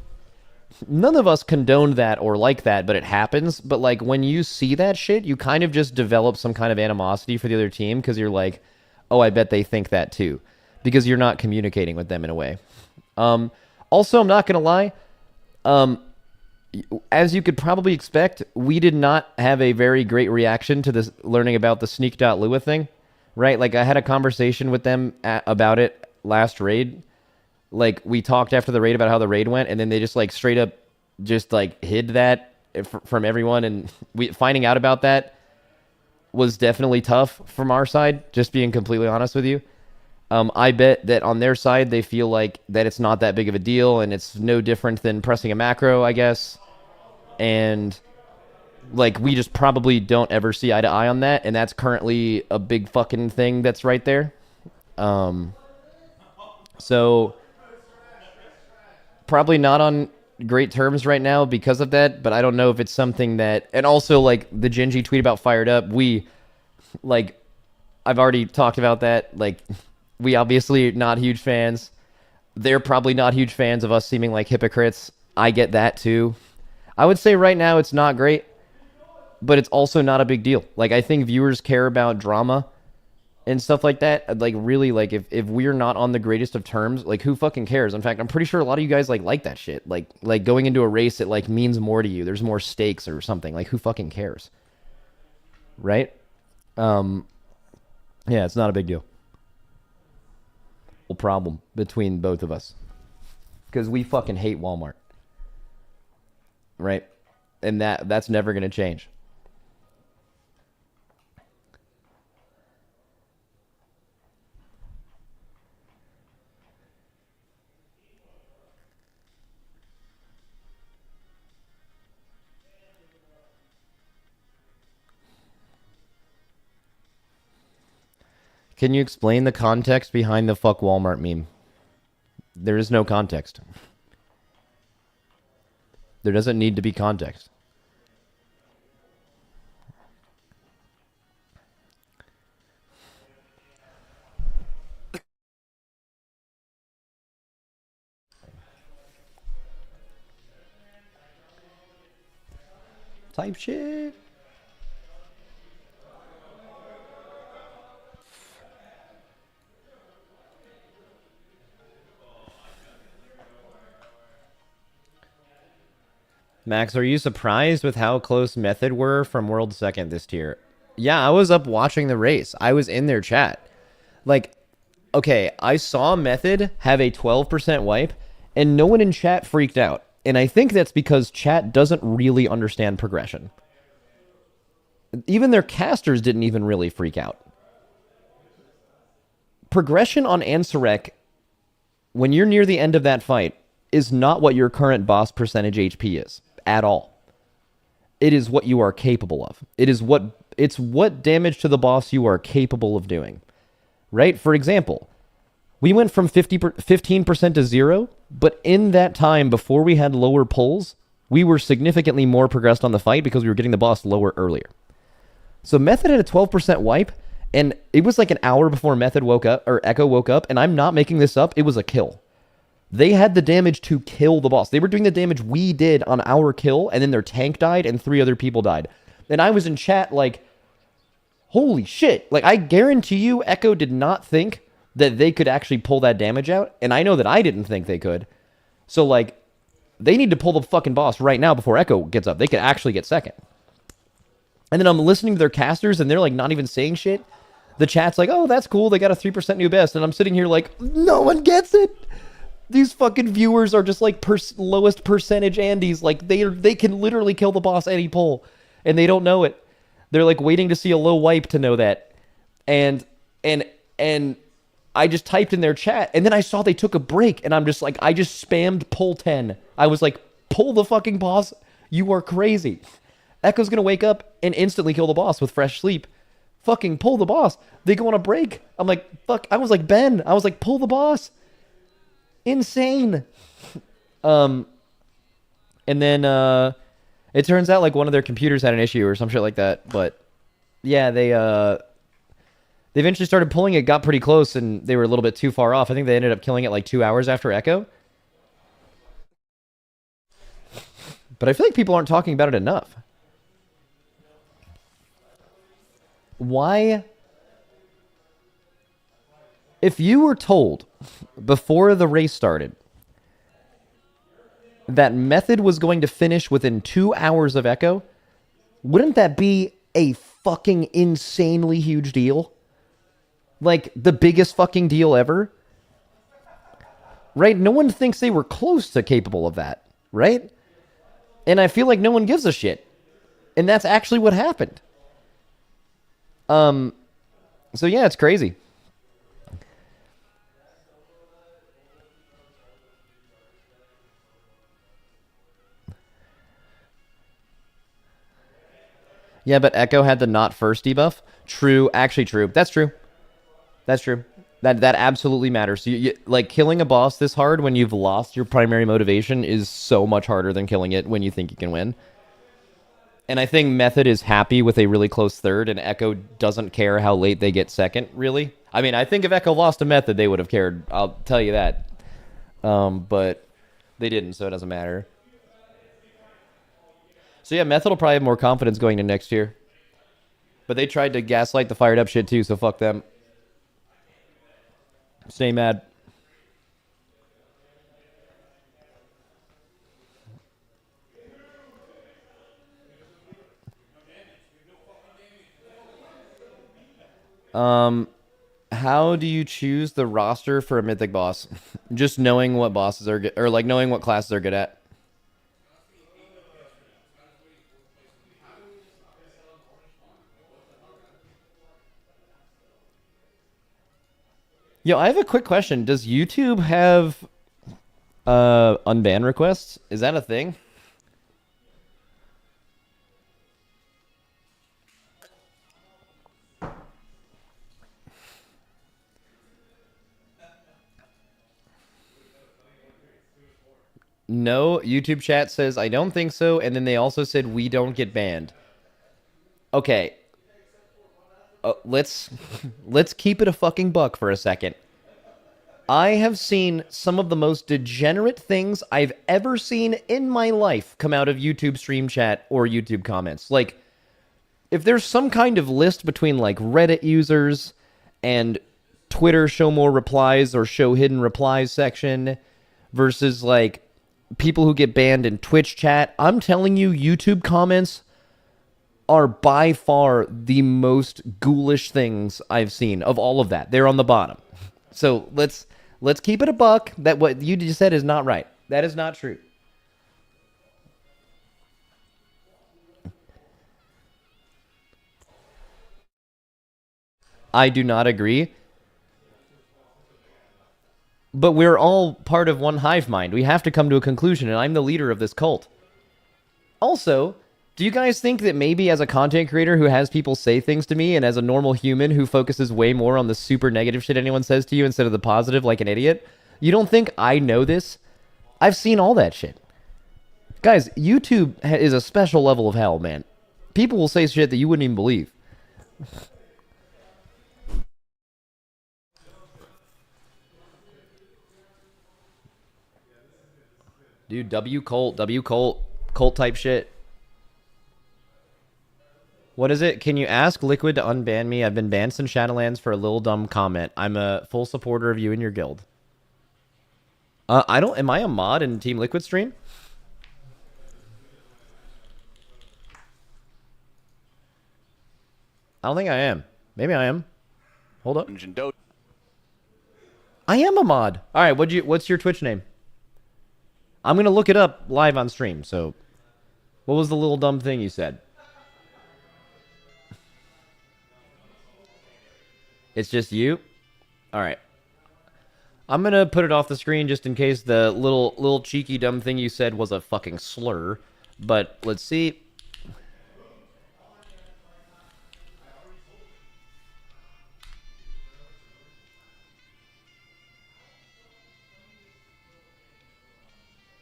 None of us condoned that or like that, but it happens. But like when you see that shit, you kind of just develop some kind of animosity for the other team because you're like, oh, I bet they think that too, because you're not communicating with them in a way. Also, I'm not gonna lie. As you could probably expect, we did not have a very great reaction to this learning about the sneak.lua thing, right? Like I had a conversation with them about it last raid. Like we talked after the raid about how the raid went, and then they just like straight up just like hid that from everyone, and we finding out about that was definitely tough from our side, just being completely honest with you. I bet that on their side, they feel like that it's not that big of a deal, and it's no different than pressing a macro, I guess. And like we just probably don't ever see eye to eye on that, and that's currently a big fucking thing that's right there. So probably not on great terms right now because of that, but I don't know if it's something that, and also like the Genji tweet about Fired Up, we like I've already talked about that. Like we obviously not huge fans. They're probably not huge fans of us seeming like hypocrites. I get that too. I would say right now it's not great, but it's also not a big deal. Like I think viewers care about drama and stuff like that. Like really, like if we're not on the greatest of terms, like who fucking cares? In fact, I'm pretty sure a lot of you guys like that shit. Like going into a race, it like means more to you. There's more stakes or something. Like who fucking cares? Right? Yeah, it's not a big deal. Problem between both of us because we fucking hate Walmart, right? And that's never gonna change. Can you explain the context behind the fuck Walmart meme? There is no context. There doesn't need to be context. type shit. Max, are you surprised with how close Method were from world second this tier? Yeah, I was up watching the race. I was in their chat. Like, okay, I saw Method have a 12% wipe, and no one in chat freaked out. And I think that's because chat doesn't really understand progression. Even their casters didn't even really freak out. Progression on Ansurek, when you're near the end of that fight, is not what your current boss percentage HP is at all. It is what you are capable of. It's what damage to the boss you are capable of doing. Right? For example, we went from 15% to 0, but in that time before we had lower pulls, we were significantly more progressed on the fight because we were getting the boss lower earlier. So Method had a 12% wipe, and it was like an hour before Method woke up, or Echo woke up, and I'm not making this up, it was a kill. They had the damage to kill the boss. They were doing the damage we did on our kill, and then their tank died, and 3 other people died. And I was in chat like, holy shit. Like, I guarantee you Echo did not think that they could actually pull that damage out, and I know that I didn't think they could. So, like, they need to pull the fucking boss right now before Echo gets up. They could actually get second. And then I'm listening to their casters, and they're, like, not even saying shit. The chat's like, oh, that's cool. They got a 3% new best. And I'm sitting here like, no one gets it. These fucking viewers are just like lowest percentage Andes. Like they can literally kill the boss any pull, and they don't know it. They're like waiting to see a low wipe to know that. And I just typed in their chat, and then I saw they took a break, and I'm just like, I just spammed pull 10. I was like, pull the fucking boss. You are crazy. Echo's gonna wake up and instantly kill the boss with fresh sleep. Fucking pull the boss. They go on a break. I'm like, fuck. I was like Ben. I was like, pull the boss. Insane. And then it turns out like one of their computers had an issue or some shit like that. But yeah, they eventually started pulling it, got pretty close, and they were a little bit too far off. I think they ended up killing it like 2 hours after Echo. But I feel like people aren't talking about it enough. Why? If you were told before the race started that Method was going to finish within 2 hours of Echo, wouldn't that be a fucking insanely huge deal? Like, the biggest fucking deal ever? Right? No one thinks they were close to capable of that, right? And I feel like no one gives a shit. And that's actually what happened. So yeah, it's crazy. Yeah, but Echo had the not first debuff. True, actually true. That's true. That's true. That absolutely matters. You, like, killing a boss this hard when you've lost your primary motivation is so much harder than killing it when you think you can win. And I think Method is happy with a really close third, and Echo doesn't care how late they get second, really. I mean, I think if Echo lost to Method, they would have cared. I'll tell you that. But they didn't, so it doesn't matter. So yeah, Method will probably have more confidence going to next year. But they tried to gaslight the fired up shit too, so fuck them. Stay mad. How do you choose the roster for a mythic boss? Just knowing what bosses are good, or like knowing what classes are good at. Yo, I have a quick question. Does YouTube have unban requests? Is that a thing? No, YouTube chat says I don't think so, and then they also said we don't get banned. Okay. Let's keep it a fucking buck for a second. I have seen some of the most degenerate things I've ever seen in my life come out of YouTube stream chat or YouTube comments. Like, if there's some kind of list between like Reddit users and Twitter show more replies or show hidden replies section versus like people who get banned in Twitch chat, I'm telling you, YouTube comments are by far the most ghoulish things I've seen of all of that. They're on the bottom. So let's keep it a buck that what you just said is not right. That is not true. I do not agree. But we're all part of one hive mind. We have to come to a conclusion, and I'm the leader of this cult. Also, do you guys think that maybe as a content creator who has people say things to me, and as a normal human who focuses way more on the super negative shit anyone says to you instead of the positive like an idiot, you don't think I know this? I've seen all that shit. Guys, YouTube is a special level of hell, man. People will say shit that you wouldn't even believe. Dude, W cult type shit. What is it? Can you ask Liquid to unban me? I've been banned since Shadowlands for a little dumb comment. I'm a full supporter of you and your guild. Am I a mod in Team Liquid stream? I don't think I am. Maybe I am. Hold up. I am a mod. All right, what's your Twitch name? I'm going to look it up live on stream. So, what was the little dumb thing you said? It's just you? All right. I'm going to put it off the screen just in case the little cheeky dumb thing you said was a fucking slur. But let's see.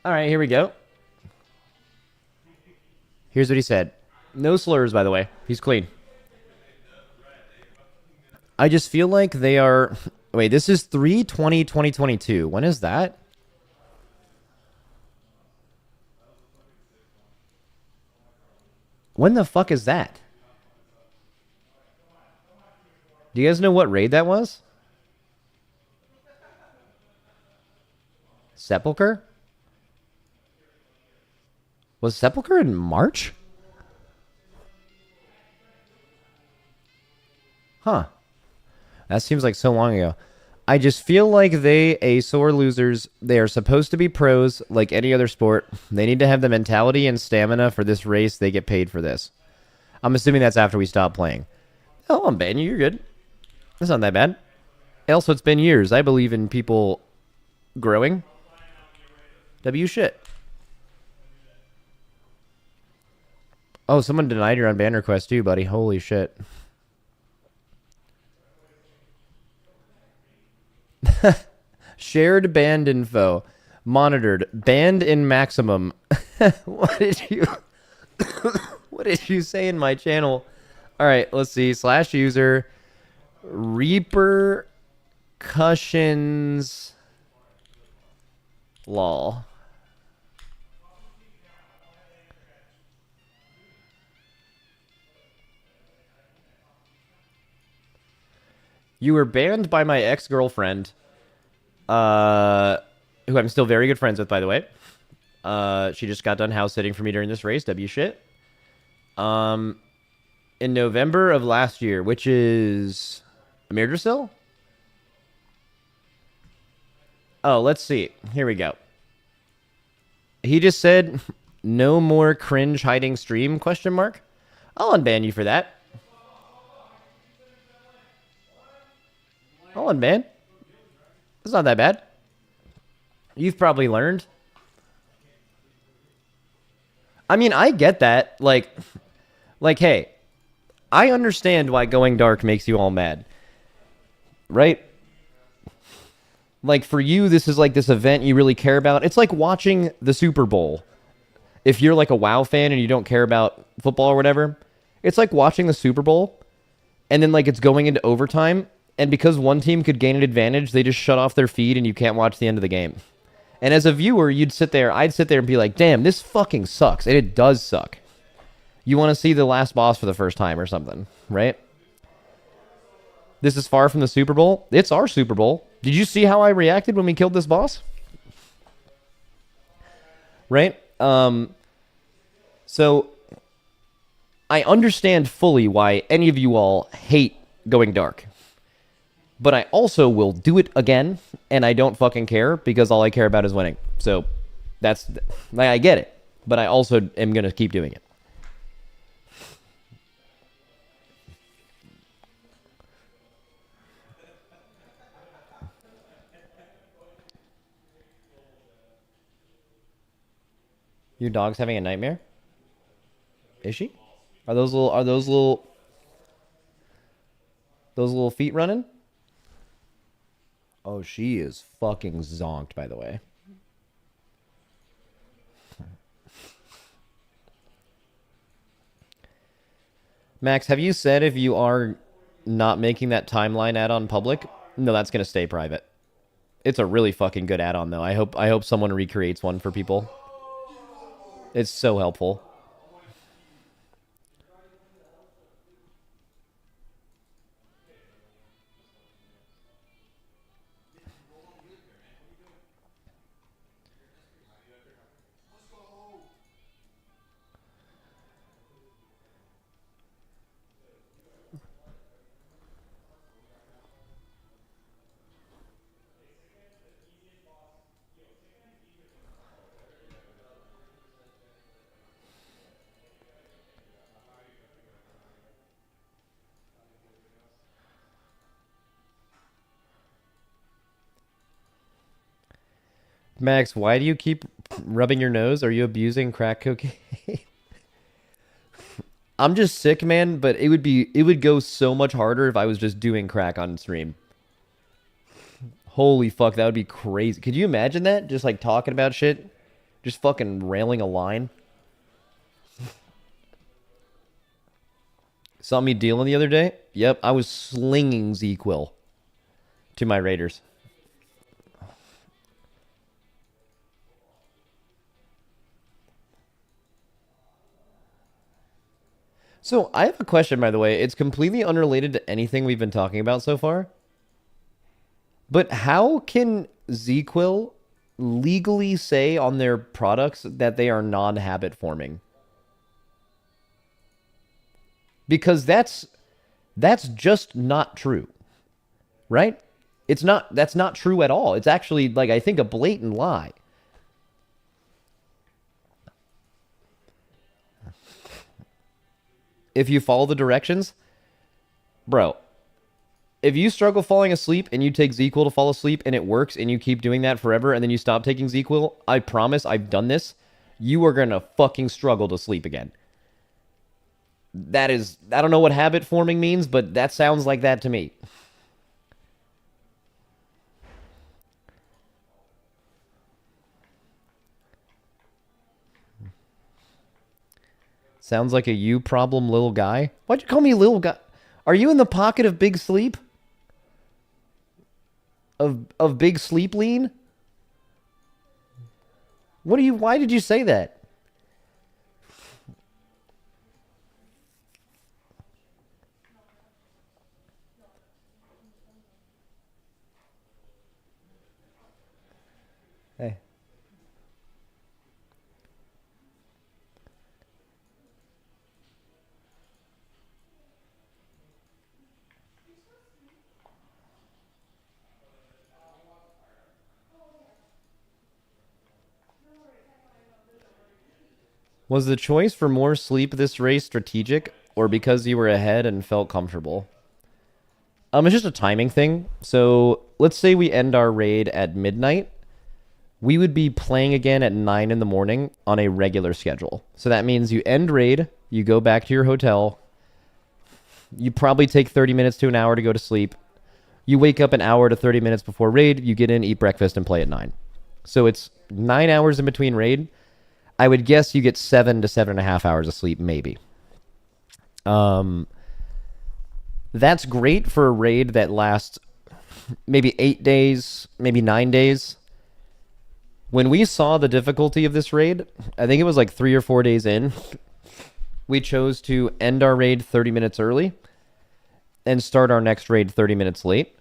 All right, here we go. Here's what he said. No slurs, by the way. He's clean. I just feel like they are... Wait, this is 3/20/2022. When is that? When the fuck is that? Do you guys know what raid that was? Sepulcher? Was Sepulcher in March? Huh. That seems like so long ago. I just feel like they sore losers. They are supposed to be pros like any other sport. They need to have the mentality and stamina for this race. They get paid for this. I'm assuming that's after we stop playing. Oh, I'm banning you. You're good. That's not that bad. Also, it's been years. I believe in people growing. W shit. Oh, someone denied your unban request too, buddy. Holy shit. Shared banned info. Monitored. Banned in maximum. What did you... what did you say in my channel? All right, let's see. /user. Repercussions. Lol. You were banned by my ex-girlfriend, who I'm still very good friends with, by the way. She just got done house sitting for me during this race. W shit. In November of last year, which is Amirdrasil? Oh, let's see. Here we go. He just said, no more cringe hiding stream, question mark. I'll unban you for that. I'll unban. It's not that bad. You've probably learned. I mean, I get that. Like, hey, I understand why going dark makes you all mad. Right? Like, for you, this is like this event you really care about. It's like watching the Super Bowl. If you're like a WoW fan and you don't care about football or whatever, it's like watching the Super Bowl and then like it's going into overtime And because one team could gain an advantage, they just shut off their feed and you can't watch the end of the game. And as a viewer, I'd sit there and be like, damn, this fucking sucks. And it does suck. You want to see the last boss for the first time or something, right? This is far from the Super Bowl. It's our Super Bowl. Did you see how I reacted when we killed this boss? Right? So I understand fully why any of you all hate going dark. But I also will do it again, and I don't fucking care because all I care about is winning. So that's, I get it, but I also am going to keep doing it. Your dog's having a nightmare? Is she? Are those little feet running? Oh, she is fucking zonked, by the way. Max, have you said if you are not making that timeline add-on public? No, that's gonna stay private. It's a really fucking good add-on though. I hope someone recreates one for people. It's so helpful. Max, why do you keep rubbing your nose? Are you abusing crack cocaine? I'm just sick, man, but it would go so much harder if I was just doing crack on stream. Holy fuck, that would be crazy. Could you imagine that? Just like talking about shit? Just fucking railing a line? Saw me dealing the other day? Yep, I was slinging Z-Quill to my raiders. So I have a question, by the way. It's completely unrelated to anything we've been talking about so far. But how can Z-Quill legally say on their products that they are non-habit forming? Because that's just not true. Right? That's not true at all. It's actually, like, I think a blatant lie. If you follow the directions, bro, if you struggle falling asleep and you take Z-Quill to fall asleep and it works and you keep doing that forever and then you stop taking Z-Quill, I promise I've done this, you are going to fucking struggle to sleep again. That is, I don't know what habit forming means, but that sounds like that to me. Sounds like a you problem, little guy. Why'd you call me little guy? Are you in the pocket of big sleep? Of big sleep lean? Why did you say that? Hey. Was the choice for more sleep this race strategic or because you were ahead and felt comfortable? It's just a timing thing. So let's say we end our raid at midnight. We would be playing again at 9 in the morning on a regular schedule. So that means you end raid, you go back to your hotel, you probably take 30 minutes to an hour to go to sleep. You wake up an hour to 30 minutes before raid, you get in, eat breakfast, and play at 9. So it's 9 hours in between raid. I would guess you get 7 to 7.5 hours of sleep, maybe. That's great for a raid that lasts maybe 8 days, maybe 9 days. When we saw the difficulty of this raid, I think it was like 3 or 4 days in, we chose to end our raid 30 minutes early and start our next raid 30 minutes late.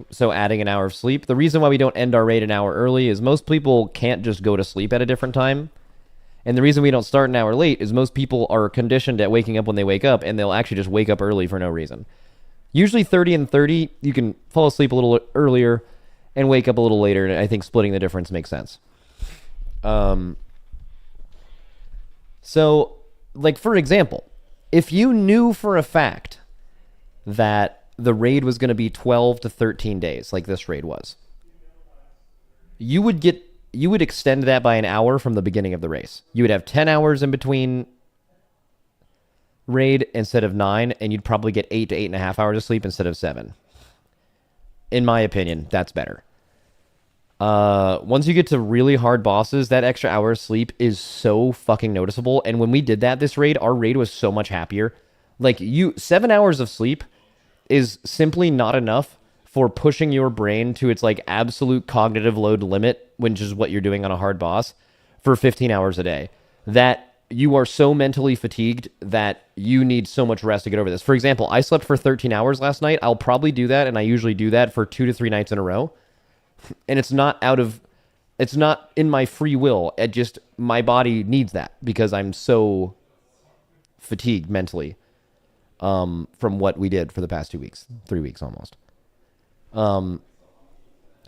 So adding an hour of sleep. The reason why we don't end our raid an hour early is most people can't just go to sleep at a different time. And the reason we don't start an hour late is most people are conditioned at waking up when they wake up, and they'll actually just wake up early for no reason. Usually 30 and 30, you can fall asleep a little earlier and wake up a little later, and I think splitting the difference makes sense. So, like, for example, if you knew for a fact that the raid was going to be 12 to 13 days, like this raid was, you would extend that by an hour from the beginning of the race. You would have 10 hours in between raid instead of 9, and you'd probably get 8 to 8.5 hours of sleep instead of 7. In my opinion, that's better. Once you get to really hard bosses, that extra hour of sleep is so fucking noticeable. And when we did that this raid, our raid was so much happier. Like, 7 hours of sleep is simply not enough for pushing your brain to its like absolute cognitive load limit, which is what you're doing on a hard boss, for 15 hours a day. That you are so mentally fatigued that you need so much rest to get over this. For example, I slept for 13 hours last night. I'll probably do that, and I usually do that for 2 to 3 nights in a row. And it's not in my free will. It just, my body needs that because I'm so fatigued mentally from what we did for the past 2 weeks, 3 weeks almost.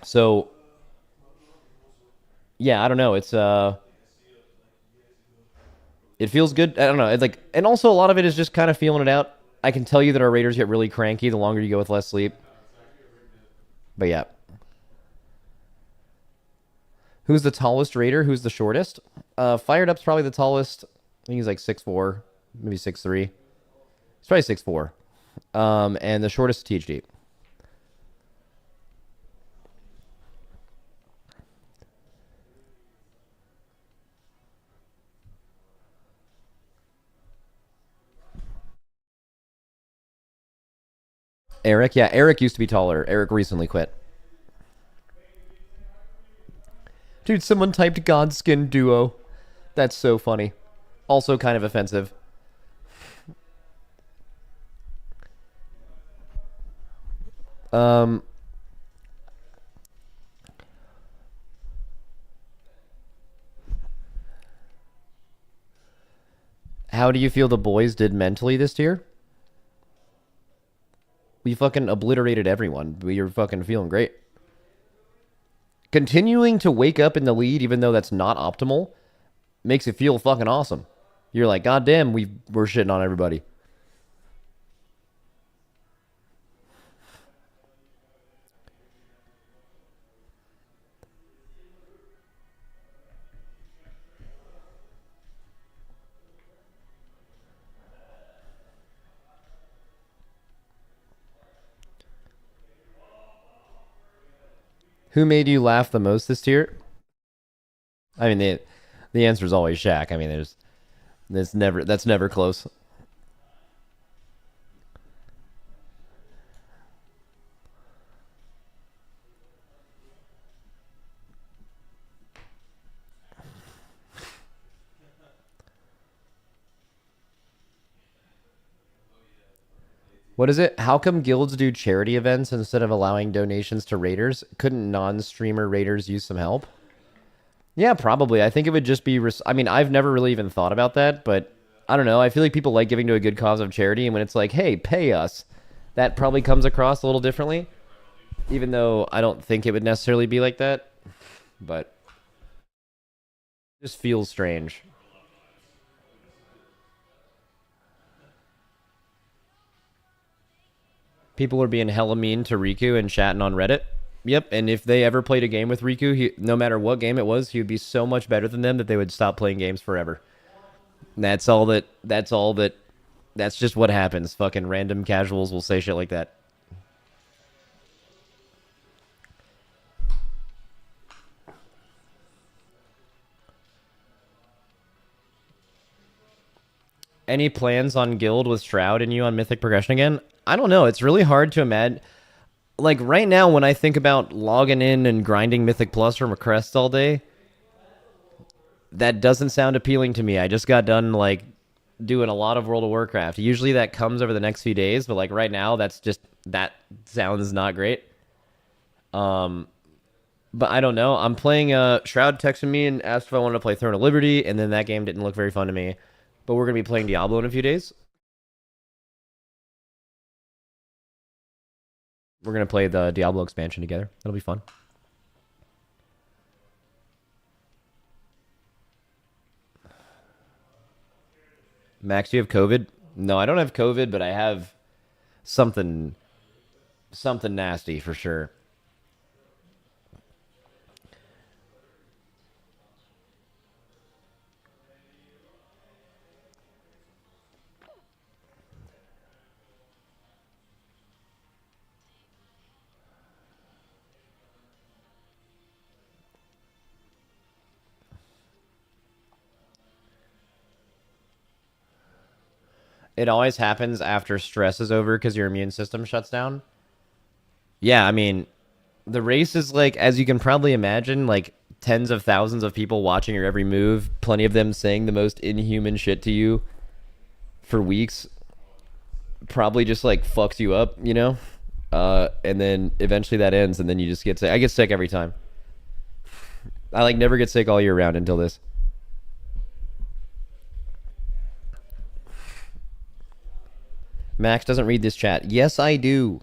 So yeah, I don't know. It feels good. I don't know. It's like, and also a lot of it is just kind of feeling it out. I can tell you that our raiders get really cranky the longer you go with less sleep. But yeah. Who's the tallest raider? Who's the shortest? Fired Up's probably the tallest. I think he's like 6'4", maybe 6'3". He's probably 6'4". And the shortest is THD. Eric? Yeah, Eric used to be taller. Eric recently quit. Dude, someone typed Godskin Duo. That's so funny. Also kind of offensive. How do you feel the boys did mentally this year? We fucking obliterated everyone. We are fucking feeling great. Continuing to wake up in the lead, even though that's not optimal, makes it feel fucking awesome. You're like, God damn, we're shitting on everybody. Who made you laugh the most this year? I mean, the answer is always Shaq. I mean, that's never close. What is it? How come guilds do charity events instead of allowing donations to raiders? Couldn't non-streamer raiders use some help? Yeah, probably. I think it would just be... I mean, I've never really even thought about that, but I don't know. I feel like people like giving to a good cause of charity, and when it's like, hey, pay us, that probably comes across a little differently, even though I don't think it would necessarily be like that, but it just feels strange. People were being hella mean to Riku and chatting on Reddit. Yep, and if they ever played a game with Riku, no matter what game it was, he would be so much better than them that they would stop playing games forever. And that's just what happens. Fucking random casuals will say shit like that. Any plans on guild with Shroud and you on Mythic Progression again? I don't know. It's really hard to imagine. Like right now, when I think about logging in and grinding Mythic Plus from a crest all day, that doesn't sound appealing to me. I just got done like doing a lot of World of Warcraft. Usually that comes over the next few days, but like right now, that sounds not great. But I don't know. I'm playing. Shroud texted me and asked if I wanted to play Throne of Liberty, and then that game didn't look very fun to me. But we're gonna be playing Diablo in a few days. We're gonna play the Diablo expansion together. That'll be fun. Max, do you have COVID? No, I don't have COVID, but I have something nasty for sure. It always happens after stress is over because your immune system shuts down. Yeah, I mean, the race is like, as you can probably imagine, like tens of thousands of people watching your every move, plenty of them saying the most inhuman shit to you for weeks, probably just like fucks you up, you know? And then eventually that ends, and then you just get sick. I get sick every time. I like never get sick all year round until this. Max doesn't read this chat. Yes, I do.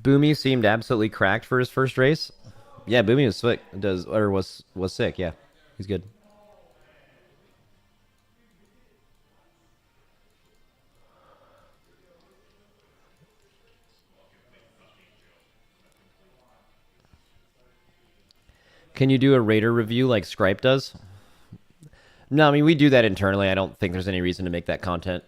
Boomy seemed absolutely cracked for his first race. Yeah, Boomy was sick. Was sick. Yeah, he's good. Can you do a Raider review like Scripe does? No, I mean we do that internally. I don't think there's any reason to make that content.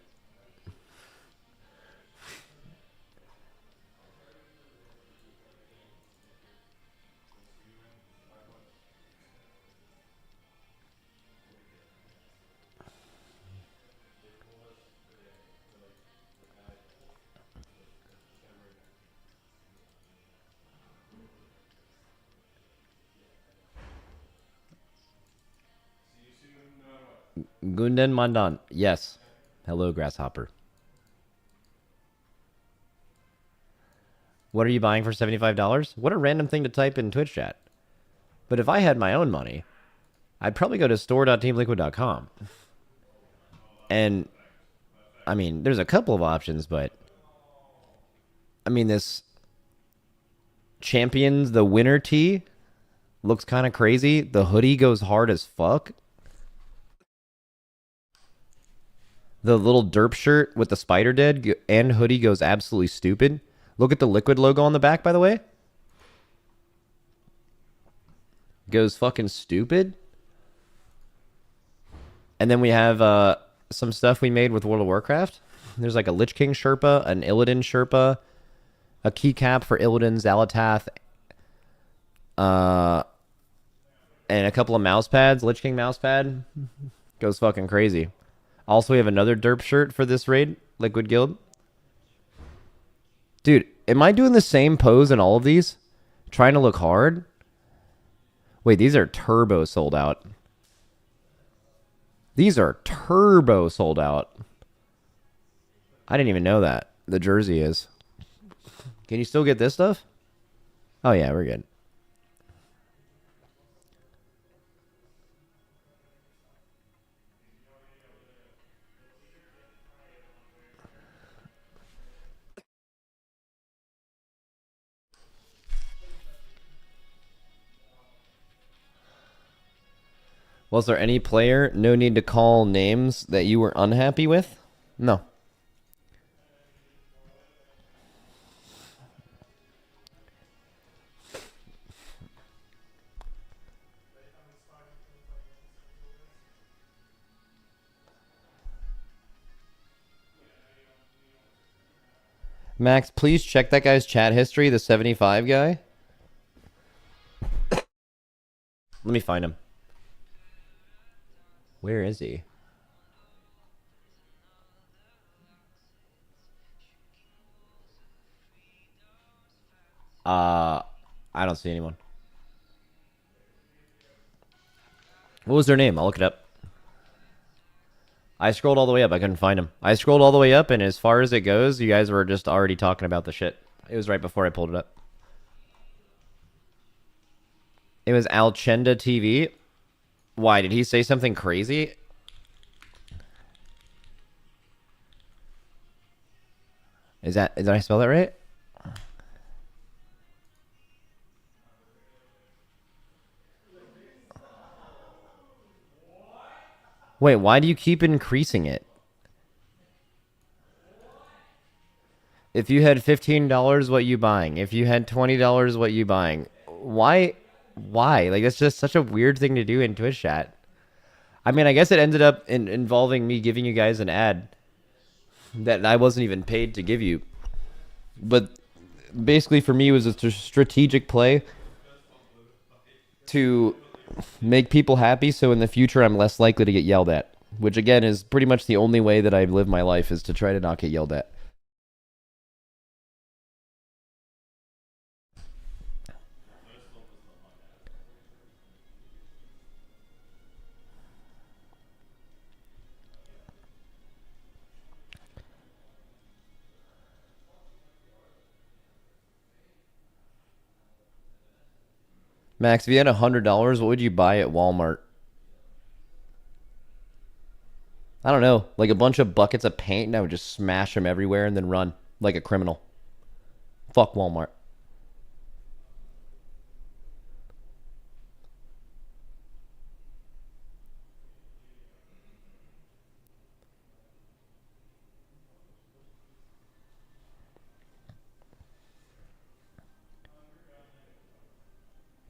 Gundan Mandan. Yes. Hello, Grasshopper. What are you buying for $75? What a random thing to type in Twitch chat. But if I had my own money, I'd probably go to store.teamliquid.com. And I mean, there's a couple of options, but I mean, this Champions, the winter tee looks kind of crazy. The hoodie goes hard as fuck. The little derp shirt with the spider dead and hoodie goes absolutely stupid. Look at the Liquid logo on the back, by the way. Goes fucking stupid. And then we have some stuff we made with World of Warcraft. There's like a Lich King Sherpa, an Illidan Sherpa, a keycap for Illidan, Xalatath, and a couple of mouse pads. Lich King mouse pad goes fucking crazy. Also, we have another derp shirt for this raid, Liquid Guild. Dude, am I doing the same pose in all of these? Trying to look hard? Wait, these are turbo sold out. These are turbo sold out. I didn't even know that. The jersey is. Can you still get this stuff? Oh, yeah, we're good. Was there any player, no need to call names, that you were unhappy with? No. Max, please check that guy's chat history, the 75 guy. Let me find him. Where is he? I don't see anyone. What was their name? I'll look it up. I scrolled all the way up. I couldn't find him. I scrolled all the way up, and as far as it goes, you guys were just already talking about the shit. It was right before I pulled it up. It was Alchenda TV. Why? Did he say something crazy? Did I spell that right? Wait, why do you keep increasing it? If you had $15, what you buying? If you had $20, what you buying? Why? Why? Like, that's just such a weird thing to do in Twitch chat. I mean, I guess it ended up involving me giving you guys an ad that I wasn't even paid to give you. But basically, for me, it was a strategic play to make people happy, so in the future I'm less likely to get yelled at. Which, again, is pretty much the only way that I live my life, is to try to not get yelled at. Max, if you had $100, what would you buy at Walmart? I don't know, like a bunch of buckets of paint, and I would just smash them everywhere and then run like a criminal. Fuck Walmart.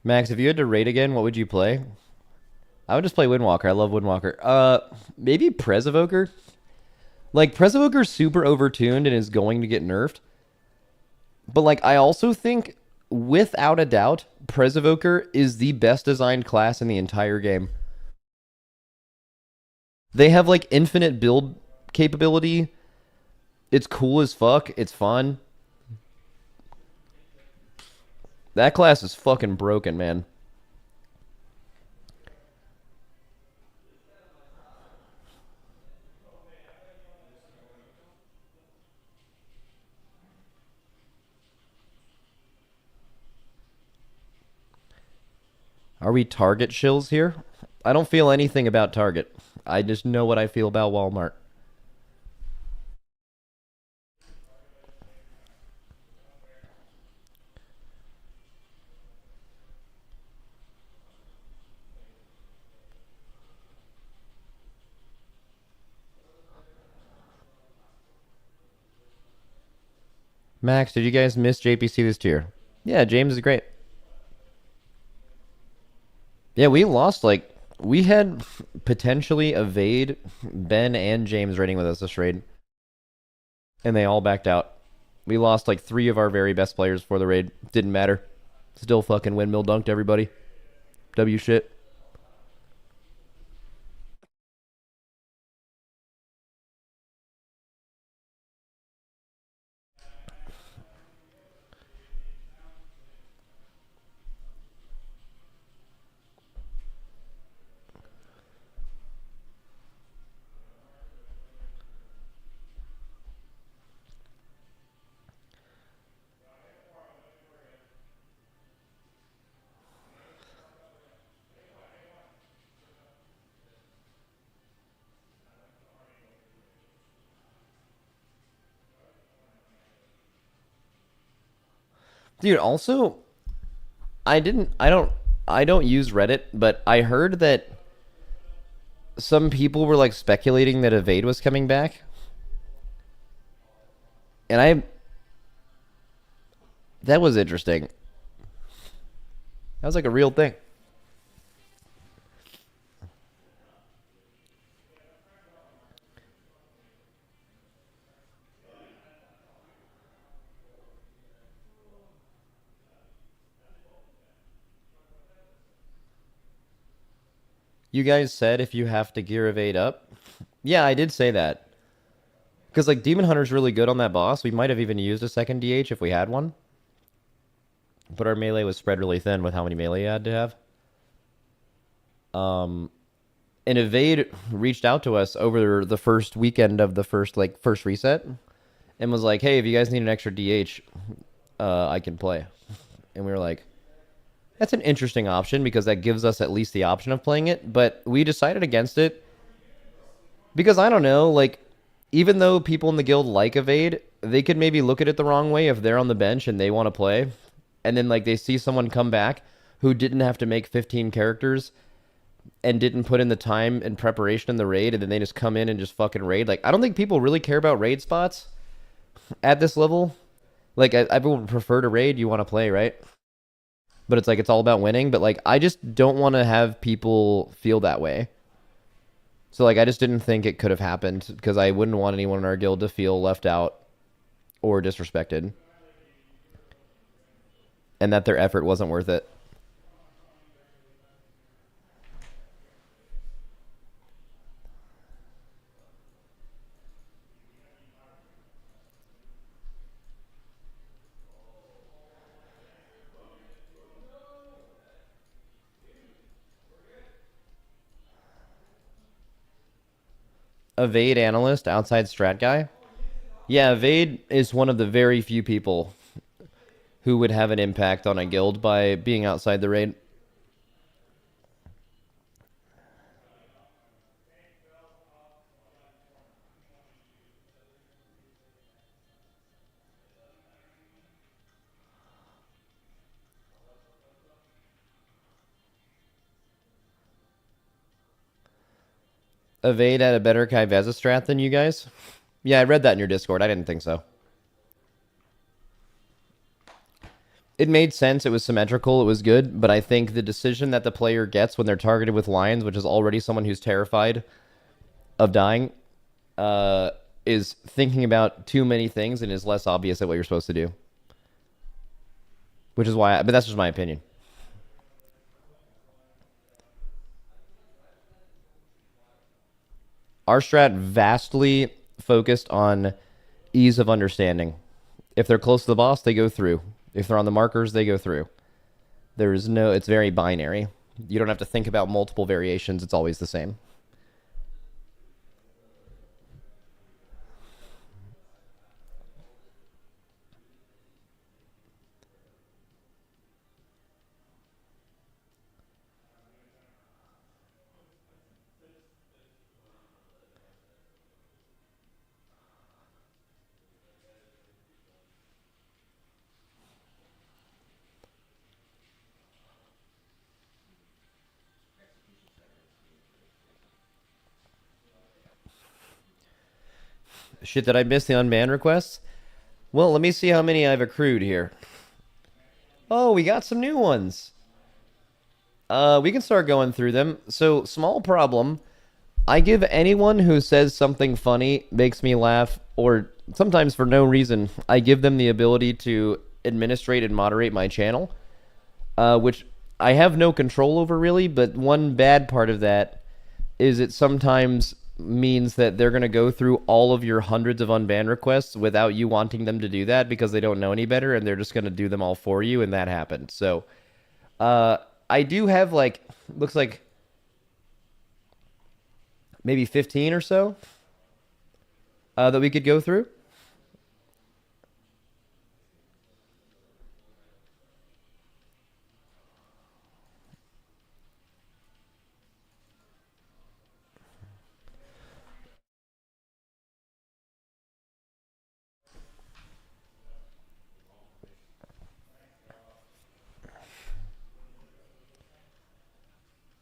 Max, if you had to rate again, what would you play? I would just play Windwalker. I love Windwalker. Maybe Presevoker? Like, Presevoker's super overtuned and is going to get nerfed. But, like, I also think, without a doubt, Presevoker is the best designed class in the entire game. They have, like, infinite build capability. It's cool as fuck. It's fun. That class is fucking broken, man. Are we Target shills here? I don't feel anything about Target. I just know what I feel about Walmart. Max, did you guys miss JPC this tier? Yeah, James is great. Yeah, we lost, like, we had potentially Evade, Ben, and James raiding with us this raid. And they all backed out. We lost, like, 3 of our very best players for the raid. Didn't matter. Still fucking windmill dunked everybody. W shit. Dude, also, I don't use Reddit, but I heard that some people were, like, speculating that Evade was coming back. And that was interesting. That was like a real thing. you guys said if you have to gear evade up. Yeah, I did say that. Because, like, Demon Hunter's really good on that boss. We might have even used a second DH if we had one. But our melee was spread really thin with how many melee you had to have. And Evade reached out to us over the first weekend of the first reset and was like, hey, if you guys need an extra DH, I can play. And we were like, that's an interesting option because that gives us at least the option of playing it. But we decided against it because, I don't know, like, even though people in the guild like Evade, they could maybe look at it the wrong way if they're on the bench and they want to play. And then, like, they see someone come back who didn't have to make 15 characters and didn't put in the time and preparation in the raid, and then they just come in and just fucking raid. Like, I don't think people really care about raid spots at this level. Like, I would prefer to raid. You want to play, right? But it's like, it's all about winning. But, like, I just don't want to have people feel that way. So, like, I just didn't think it could have happened because I wouldn't want anyone in our guild to feel left out or disrespected. And that their effort wasn't worth it. Evade analyst, outside strat guy. Yeah, Evade is one of the very few people who would have an impact on a guild by being outside the raid. Evade had a better Kaiveza strat than you guys? Yeah, I read that in your Discord. I didn't think so. It made sense. It was symmetrical. It was good. But I think the decision that the player gets when they're targeted with lions, which is already someone who's terrified of dying, is thinking about too many things and is less obvious at what you're supposed to do. Which is why, but that's just my opinion. Our strat vastly focused on ease of understanding. If they're close to the boss, they go through. If they're on the markers, they go through. There is no, it's very binary. You don't have to think about multiple variations. It's always the same. Shit, did I miss the unban requests? Well, let me see how many I've accrued here. Oh, we got some new ones. We can start going through them. So, small problem. I give anyone who says something funny, makes me laugh, or sometimes for no reason, I give them the ability to administrate and moderate my channel, which I have no control over really, but one bad part of that is it sometimes means that they're going to go through all of your hundreds of unban requests without you wanting them to do that because they don't know any better and they're just going to do them all for you, and that happened. So, I do have, like, looks like maybe 15 or so that we could go through.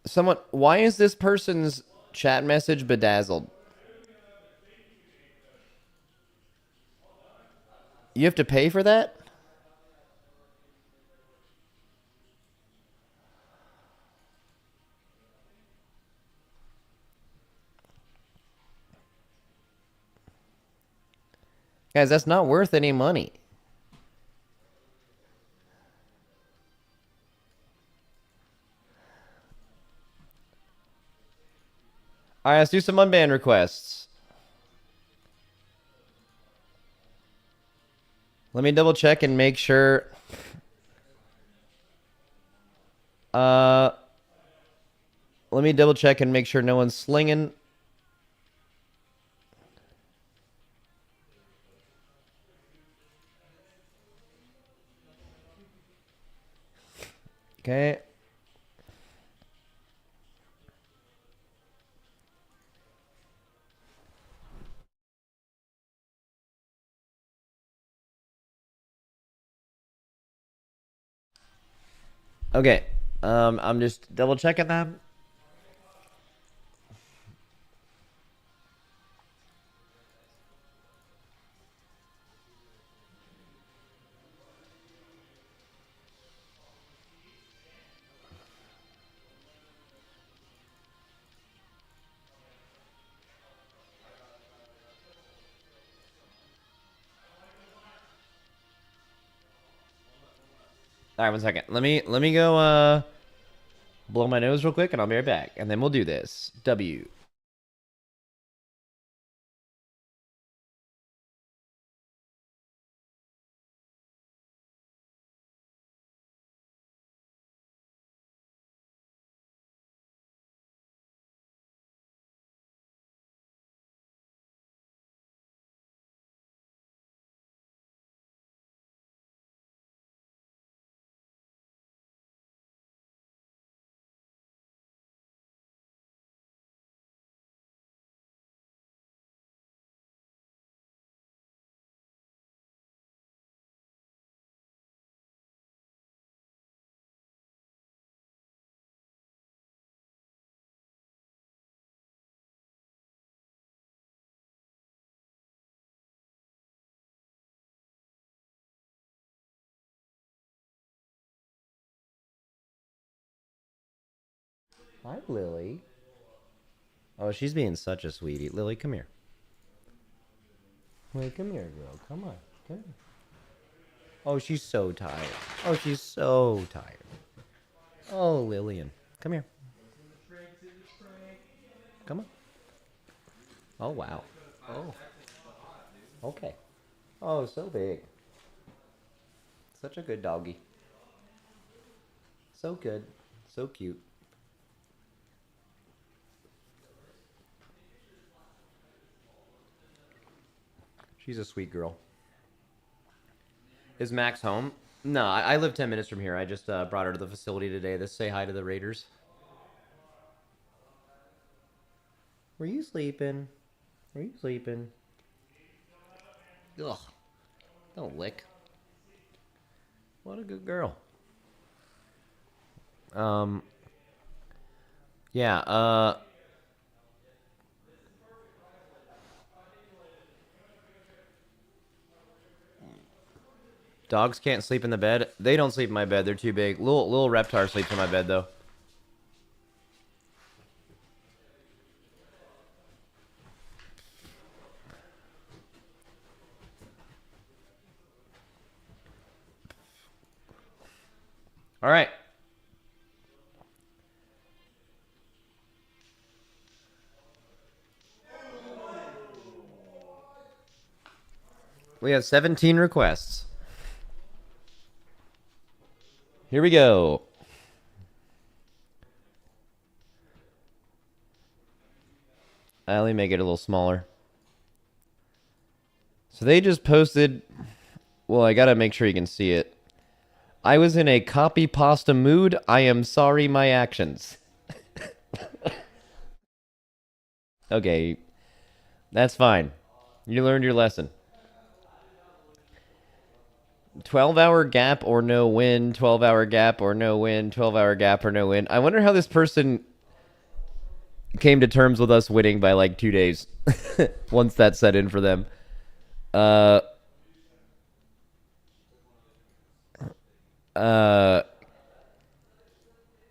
Someone, why is this person's chat message bedazzled? You have to pay for that? Guys, that's not worth any money. All right, let's do some unban requests. Let me double check and make sure. Let me double check and make sure no one's slinging. Okay. Okay. I'm just double checking that. All right, 1 second. Let me go blow my nose real quick, and I'll be right back, and then we'll do this. W. Hi, Lily. Oh, she's being such a sweetie. Lily, come here. Lily, come here, girl. Come on. Come here. Oh, she's so tired. Oh, she's so tired. Oh, Lillian. Come here. Come on. Oh, wow. Oh. Okay. Oh, so big. Such a good doggy. So good. So cute. She's a sweet girl. Is Max home? No, I live 10 minutes from here. I just brought her to the facility today to say hi to the Raiders. Were you sleeping? Were you sleeping? Ugh. Don't lick. What a good girl. Yeah, dogs can't sleep in the bed. They don't sleep in my bed. They're too big. Little Reptar sleeps in my bed, though. All right. We have 17 requests. Here we go. Let me make it a little smaller. So they just posted. Well, I gotta make sure you can see it. I was in a copy pasta mood. I am sorry, my actions. Okay, that's fine. You learned your lesson. 12-hour gap or no win, 12-hour gap or no win, 12-hour gap or no win. I wonder how this person came to terms with us winning by like 2 days once that set in for them.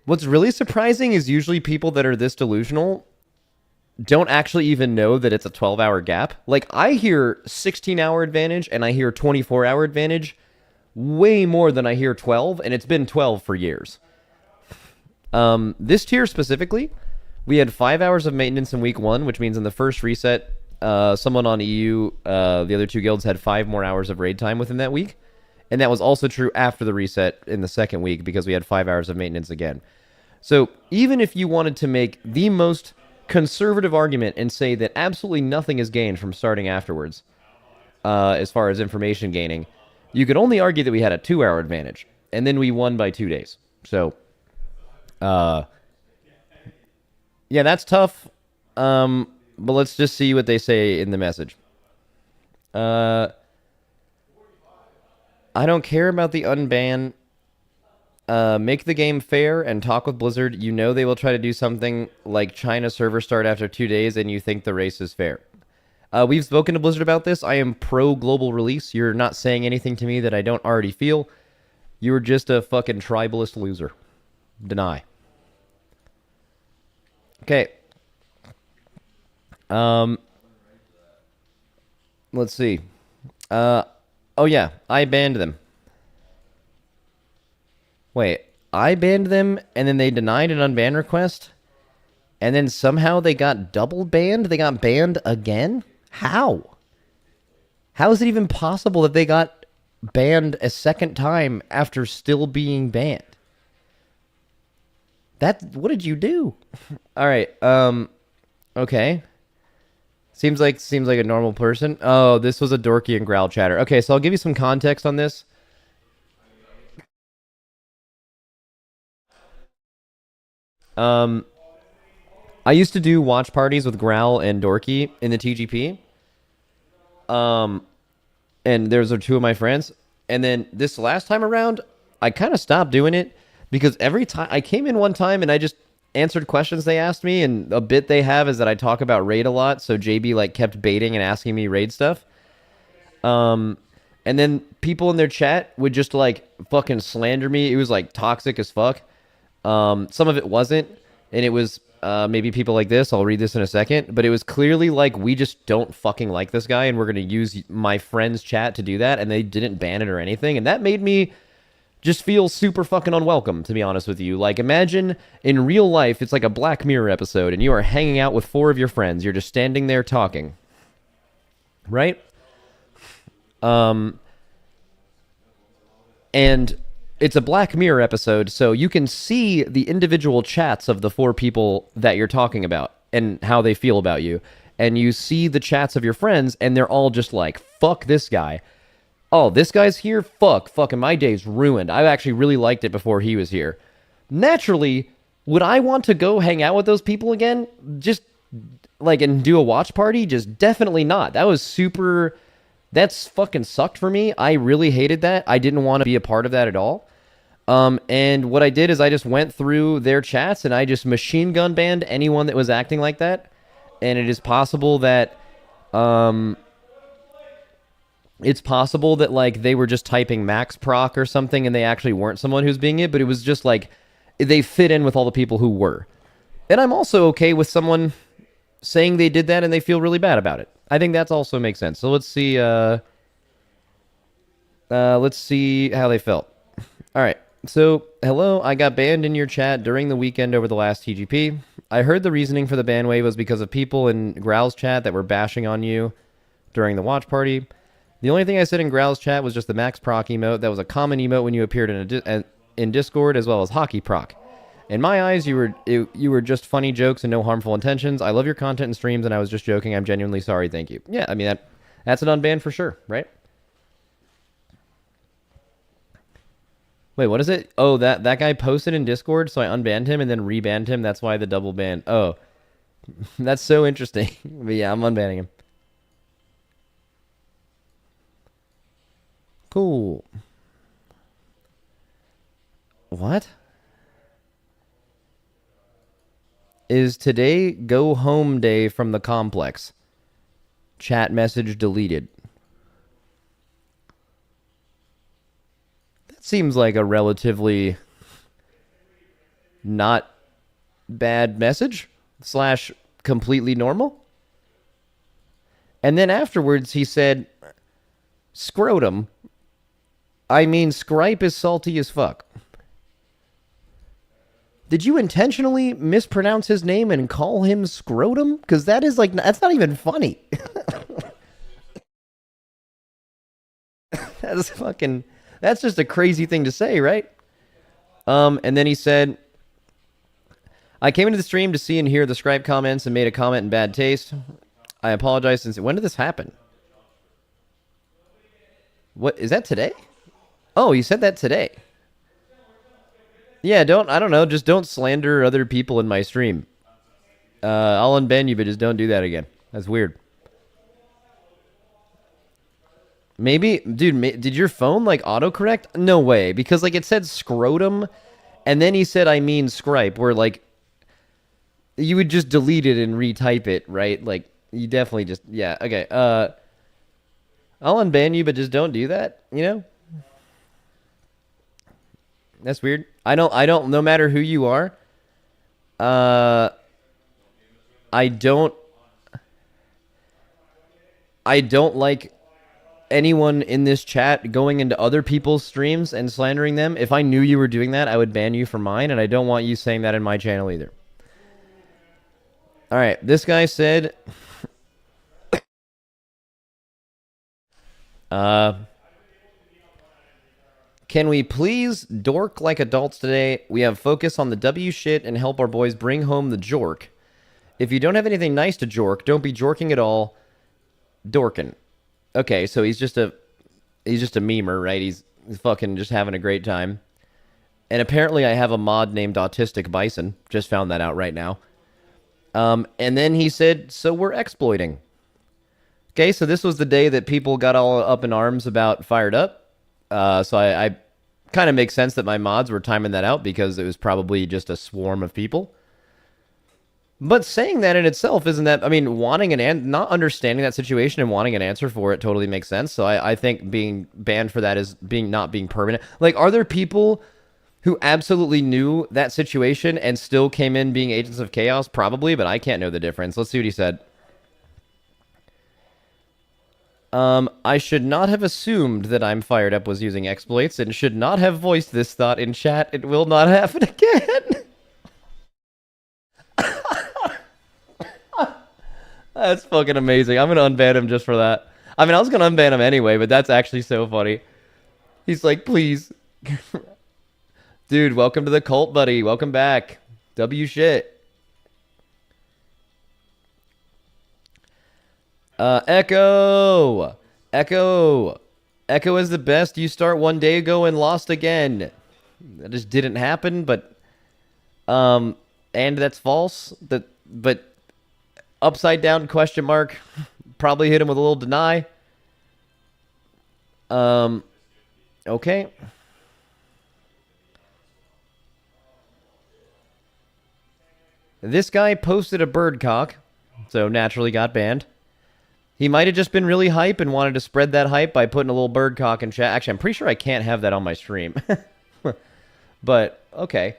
What's really surprising is usually people that are this delusional don't actually even know that it's a 12-hour gap. Like, I hear 16-hour advantage and I hear 24-hour advantage way more than I hear 12, and it's been 12 for years. This tier specifically, We had 5 hours of maintenance in week 1, which means in the first reset, someone on EU, the other 2 guilds had 5 more hours of raid time within that week. And that was also true after the reset in the second week because we had 5 hours of maintenance again. So even if you wanted to make the most conservative argument and say that absolutely nothing is gained from starting afterwards, as far as information gaining, you could only argue that we had a 2-hour advantage. And then we won by 2 days. So, yeah, that's tough. But let's just see what they say in the message. I don't care about the unban. Make the game fair and talk with Blizzard. You know they will try to do something like China server start after 2 days and you think the race is fair. We've spoken to Blizzard about this. I am pro global release. You're not saying anything to me that I don't already feel. You're just a fucking tribalist loser. Deny. Okay. Let's see. Oh yeah, I banned them. Wait, I banned them and then they denied an unban request? And then somehow they got double banned? They got banned again? How? How is it even possible that they got banned a second time after still being banned? What did you do? All right, okay. Seems like a normal person. Oh, this was a dorky and growl chatter. Okay, so I'll give you some context on this. I used to do watch parties with Growl and Dorky in the TGP. And those are 2 of my friends. And then this last time around, I kind of stopped doing it because every time I came in one time and I just answered questions they asked me, and a bit they have is that I talk about raid a lot, so JB like kept baiting and asking me raid stuff. And then people in their chat would just like fucking slander me. It was like toxic as fuck. Some of it wasn't, and it was maybe people like this. I'll read this in a second, but it was clearly like we just don't fucking like this guy, and we're gonna use my friend's chat to do that, and they didn't ban it or anything, and that made me just feel super fucking unwelcome, to be honest with you. Like, imagine in real life, it's like a Black Mirror episode, and you are hanging out with 4 of your friends. You're just standing there talking, right? And it's a Black Mirror episode, so you can see the individual chats of the 4 people that you're talking about and how they feel about you. And you see the chats of your friends, and they're all just like, fuck this guy. Oh, this guy's here? Fucking my day's ruined. I actually really liked it before he was here. Naturally, would I want to go hang out with those people again? Just, like, and do a watch party? Just definitely not. That was super... That's fucking sucked for me. I really hated that. I didn't want to be a part of that at all. And what I did is I just went through their chats and I just machine gun banned anyone that was acting like that. And it is possible that... It's possible that, like, they were just typing max proc or something and they actually weren't someone who's being it, but it was just, like, they fit in with all the people who were. And I'm also okay with someone saying they did that and they feel really bad about it. I think that also makes sense. So let's see how they felt. All right. So, hello, I got banned in your chat during the weekend over the last TGP. I heard the reasoning for the ban wave was because of people in Growl's chat that were bashing on you during the watch party. The only thing I said in Growl's chat was just the max proc emote. That was a common emote when you appeared in Discord, as well as hockey proc. In my eyes, you were just funny jokes and no harmful intentions. I love your content and streams, and I was just joking. I'm genuinely sorry. Thank you. Yeah, I mean, that's an unban for sure, right? Wait, what is it? Oh, that guy posted in Discord, so I unbanned him and then rebanned him. That's why the double ban. Oh, that's so interesting. But yeah, I'm unbanning him. Cool. What? Is today go home day from the complex? Chat message deleted. That seems like a relatively not bad message / completely normal. And then afterwards he said, scrotum. I mean, Scripe is salty as fuck. Did you intentionally mispronounce his name and call him Scrotum? Because that is like, that's not even funny. That's fucking, that's just a crazy thing to say, right? And then he said, I came into the stream to see and hear the scribe comments and made a comment in bad taste. I apologize since, when did this happen? What, is that today? Oh, you said that today. Yeah, I don't know, just don't slander other people in my stream. I'll unban you, but just don't do that again. That's weird. Maybe, dude, did your phone like autocorrect? No way, because like it said scrotum, and then he said I mean scripe, where like you would just delete it and retype it, right? Like you definitely just, yeah, okay. I'll unban you, but just don't do that, you know? That's weird. I don't, no matter who you are, I don't like anyone in this chat going into other people's streams and slandering them. If I knew you were doing that, I would ban you from mine, and I don't want you saying that in my channel either. All right, this guy said, can we please dork like adults today? We have focus on the W shit and help our boys bring home the jork. If you don't have anything nice to jork, don't be jorking at all. Dorkin'. Okay, so he's just a memer, right? He's fucking just having a great time. And apparently I have a mod named Autistic Bison. Just found that out right now. And then he said, so we're exploiting. Okay, so this was the day that people got all up in arms about Fired Up. So I kind of makes sense that my mods were timing that out because it was probably just a swarm of people. But saying that in itself isn't that, I mean, not understanding that situation and wanting an answer for it totally makes sense. So I think being banned for that is not being permanent. Like, are there people who absolutely knew that situation and still came in being agents of chaos? Probably, but I can't know the difference. Let's see what he said. I should not have assumed that I'm Fired Up was using exploits and should not have voiced this thought in chat. It will not happen again. That's fucking amazing. I'm going to unban him just for that. I mean, I was going to unban him anyway, but that's actually so funny. He's like, please. Dude, welcome to the cult, buddy. Welcome back. W shit. Echo. Echo. Echo is the best. You start one day ago and lost again. That just didn't happen, but... and that's false. But... Upside down question mark. Probably hit him with a little deny. Okay. This guy posted a bird cock, so naturally got banned. He might have just been really hype and wanted to spread that hype by putting a little bird cock in chat. Actually, I'm pretty sure I can't have that on my stream. But, okay.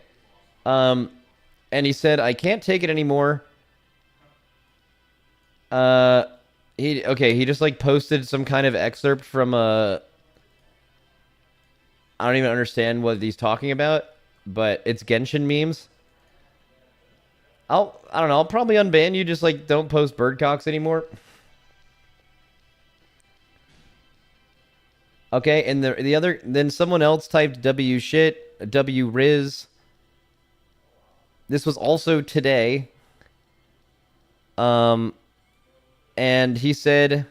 And he said, I can't take it anymore. He just like posted some kind of excerpt from I don't even understand what he's talking about, but it's Genshin memes. I don't know, I'll probably unban you, just like don't post birdcocks anymore. Okay, and then someone else typed W shit, W Riz. This was also today. And he said,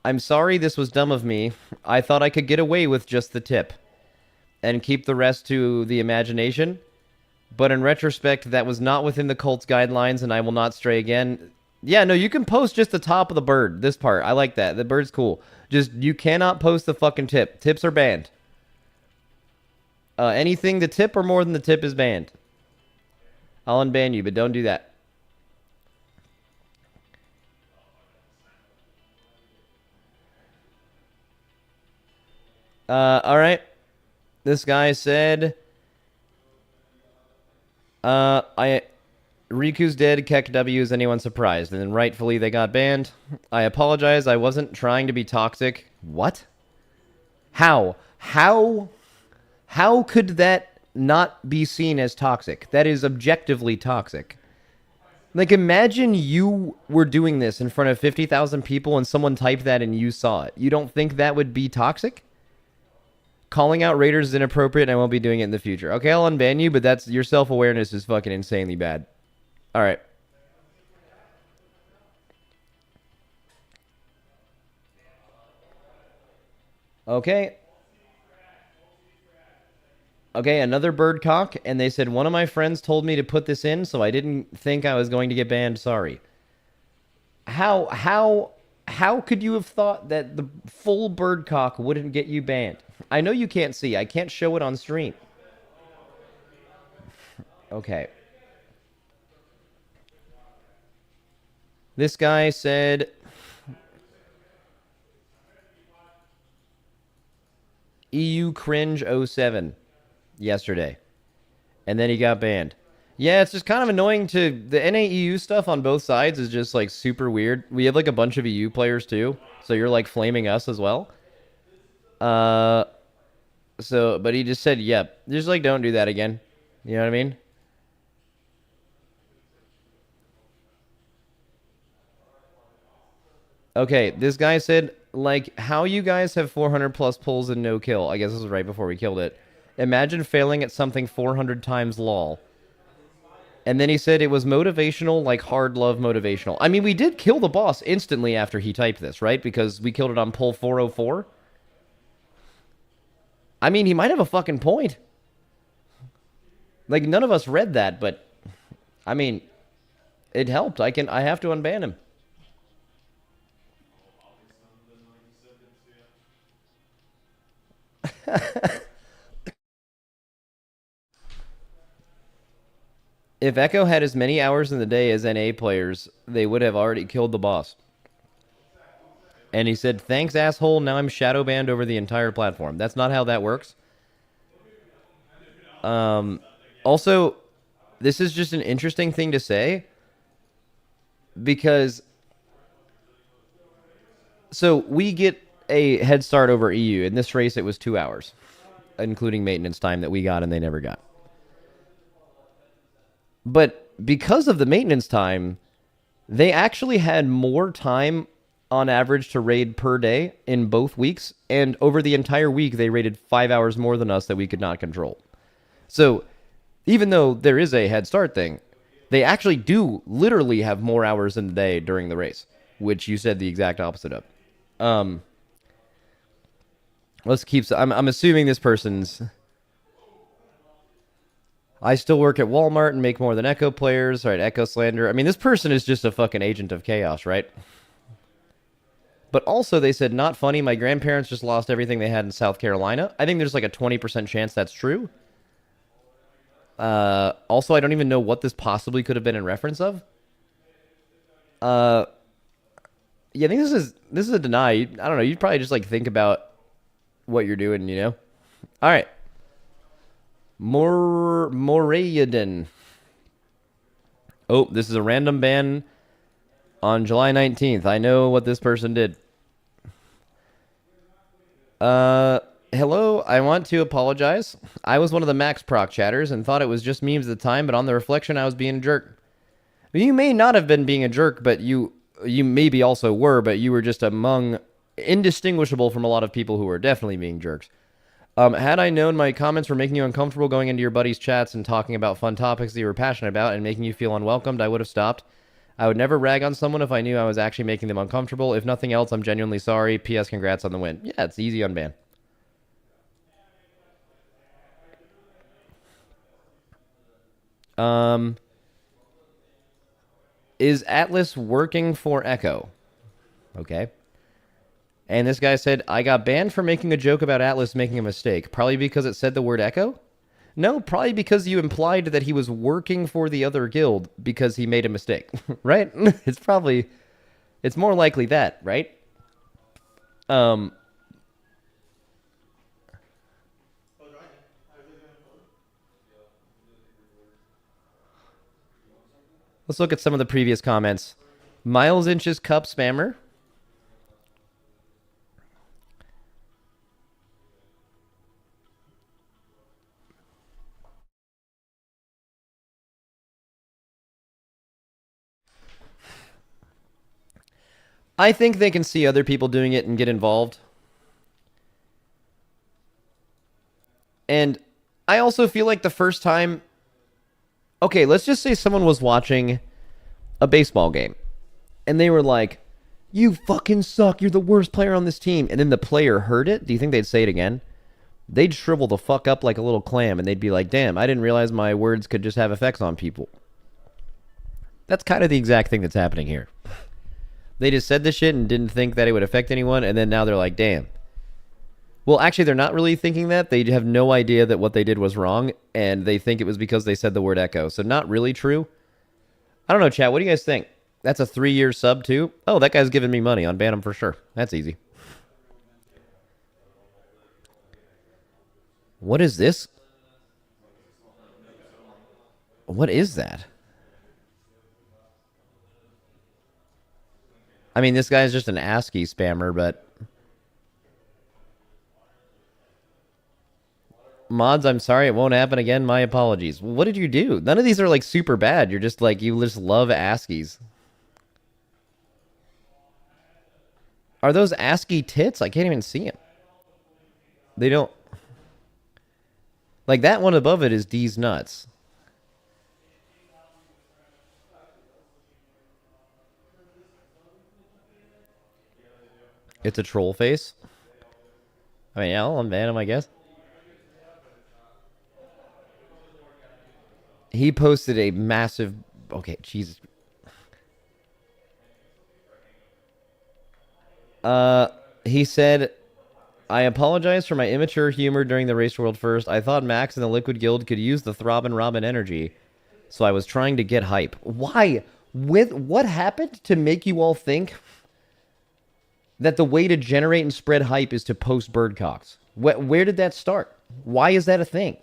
I'm sorry this was dumb of me. I thought I could get away with just the tip and keep the rest to the imagination. But in retrospect, that was not within the cult's guidelines and I will not stray again. Yeah, no, you can post just the top of the bird. This part, I like that. The bird's cool. Just, you cannot post the fucking tip. Tips are banned. Anything the tip or more than the tip is banned. I'll unban you, but don't do that. All right. This guy said, Riku's dead, Kek W, is anyone surprised? And then rightfully they got banned. I apologize, I wasn't trying to be toxic. What? How? How could that not be seen as toxic. That is objectively toxic. Like, imagine you were doing this in front of 50,000 people and someone typed that and you saw it. You don't think that would be toxic? Calling out raiders is inappropriate and I won't be doing it in the future. Okay, I'll unban you, but that's your self-awareness is fucking insanely bad. All right. Okay. Okay, another bird cock, and they said, one of my friends told me to put this in, so I didn't think I was going to get banned. Sorry. How could you have thought that the full bird cock wouldn't get you banned? I know you can't see. I can't show it on stream. Okay. This guy said EU cringe 07 yesterday. And then he got banned. Yeah, it's just kind of annoying to the NAEU stuff on both sides is just like super weird. We have like a bunch of EU players too, so you're like flaming us as well. But he just said, yep. Just like don't do that again. You know what I mean? Okay, this guy said, like, how you guys have 400 plus pulls and no kill. I guess this was right before we killed it. Imagine failing at something 400 times lol. And then he said it was motivational, like hard love motivational. I mean, we did kill the boss instantly after he typed this, right? Because we killed it on pull 404. I mean, he might have a fucking point. Like, none of us read that, but I mean, it helped. I have to unban him. If Echo had as many hours in the day as NA players, they would have already killed the boss. And he said, thanks, asshole. Now I'm shadow banned over the entire platform. That's not how that works. Also, this is just an interesting thing to say. Because... So, we get a head start over EU. In this race, it was 2 hours. Including maintenance time that we got and they never got. But because of the maintenance time, they actually had more time on average to raid per day in both weeks. And over the entire week, they raided 5 hours more than us that we could not control. So even though there is a head start thing, they actually do literally have more hours in the day during the race, which you said the exact opposite of. Let's keep... I'm assuming this person's... I still work at Walmart and make more than Echo players. Right, Echo slander. I mean, this person is just a fucking agent of chaos, right? But also, they said, not funny. My grandparents just lost everything they had in South Carolina. I think there's like a 20% chance that's true. Also, I don't even know what this possibly could have been in reference of. Yeah, I think this is a deny. I don't know. You'd probably just like think about what you're doing, you know? All right. Morayaden. Oh, this is a random ban on July 19th. I know what this person did. Hello, I want to apologize. I was one of the Max Proc chatters and thought it was just memes at the time, but on the reflection, I was being a jerk. You may not have been being a jerk, but you maybe also were, but you were just among indistinguishable from a lot of people who were definitely being jerks. Had I known my comments were making you uncomfortable going into your buddies' chats and talking about fun topics that you were passionate about and making you feel unwelcomed, I would have stopped. I would never rag on someone if I knew I was actually making them uncomfortable. If nothing else, I'm genuinely sorry. P.S. Congrats on the win. Yeah, it's easy unban. Is Atlas working for Echo? Okay. And this guy said, I got banned for making a joke about Atlas making a mistake. Probably because it said the word Echo? No, probably because you implied that he was working for the other guild because he made a mistake, right? It's more likely that, right? Let's look at some of the previous comments. Miles Inches Cup Spammer. I think they can see other people doing it and get involved. And I also feel like the first time, okay, let's just say someone was watching a baseball game and they were like, "You fucking suck. You're the worst player on this team." And then the player heard it. Do you think they'd say it again? They'd shrivel the fuck up like a little clam and they'd be like, "Damn, I didn't realize my words could just have effects on people." That's kind of the exact thing that's happening here. They just said this shit and didn't think that it would affect anyone, and then now they're like, "Damn." Well, actually, they're not really thinking that. They have no idea that what they did was wrong, and they think it was because they said the word echo. So not really true. I don't know, chat. What do you guys think? That's a 3-year sub, too? Oh, that guy's giving me money. Unban him for sure. That's easy. What is this? What is that? I mean, this guy's just an ASCII spammer, but... Mods, I'm sorry, it won't happen again. My apologies. What did you do? None of these are, like, super bad. You're just, like, you just love ASCIIs. Are those ASCII tits? I can't even see them. They don't... Like, that one above it is D's nuts. It's a troll face. I mean, yeah, I'll unban him, I guess. He posted a massive... Okay, Jesus. He said, "I apologize for my immature humor during the Race World First. I thought Max and the Liquid Guild could use the Throbbin' Robin energy, so I was trying to get hype." Why? With what happened to make you all think that the way to generate and spread hype is to post birdcocks? Where did that start? Why is that a thing?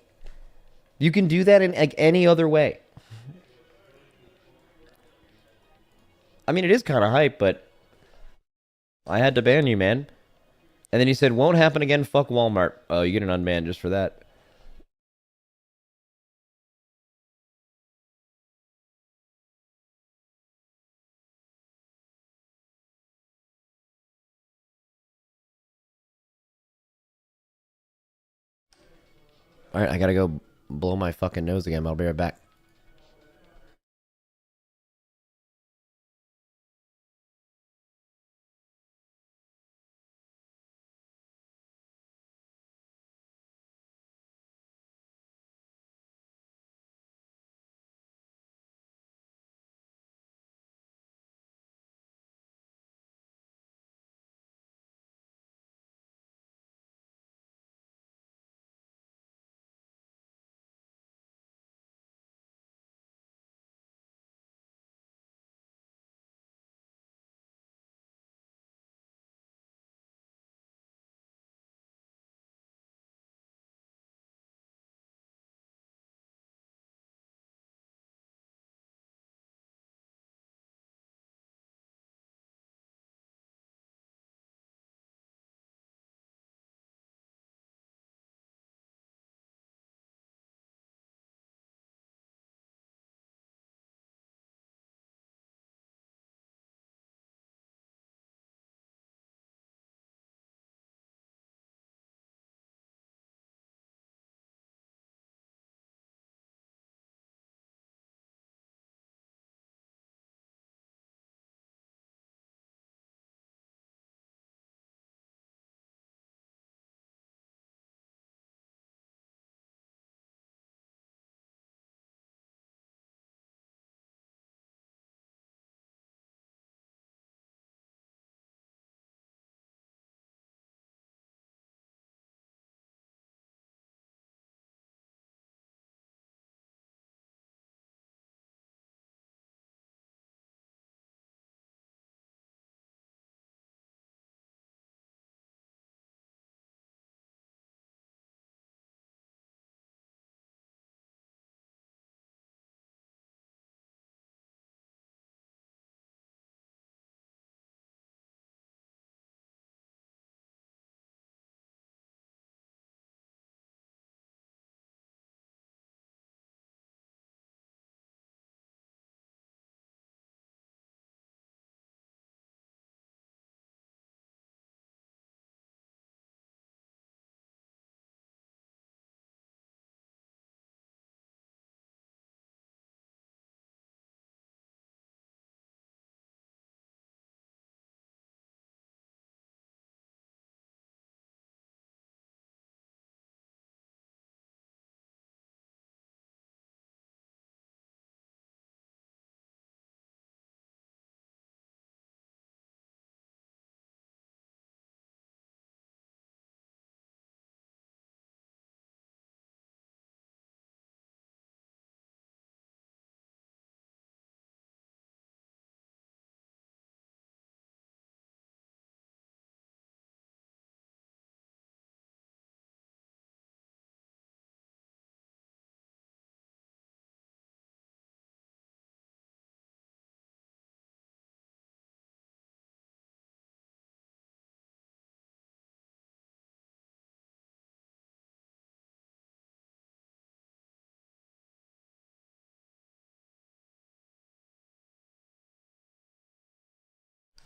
You can do that in like any other way. I mean, it is kind of hype, but I had to ban you, man. And then he said, "Won't happen again. Fuck Walmart." Oh, you get an unban just for that. All right, I gotta go blow my fucking nose again. I'll be right back.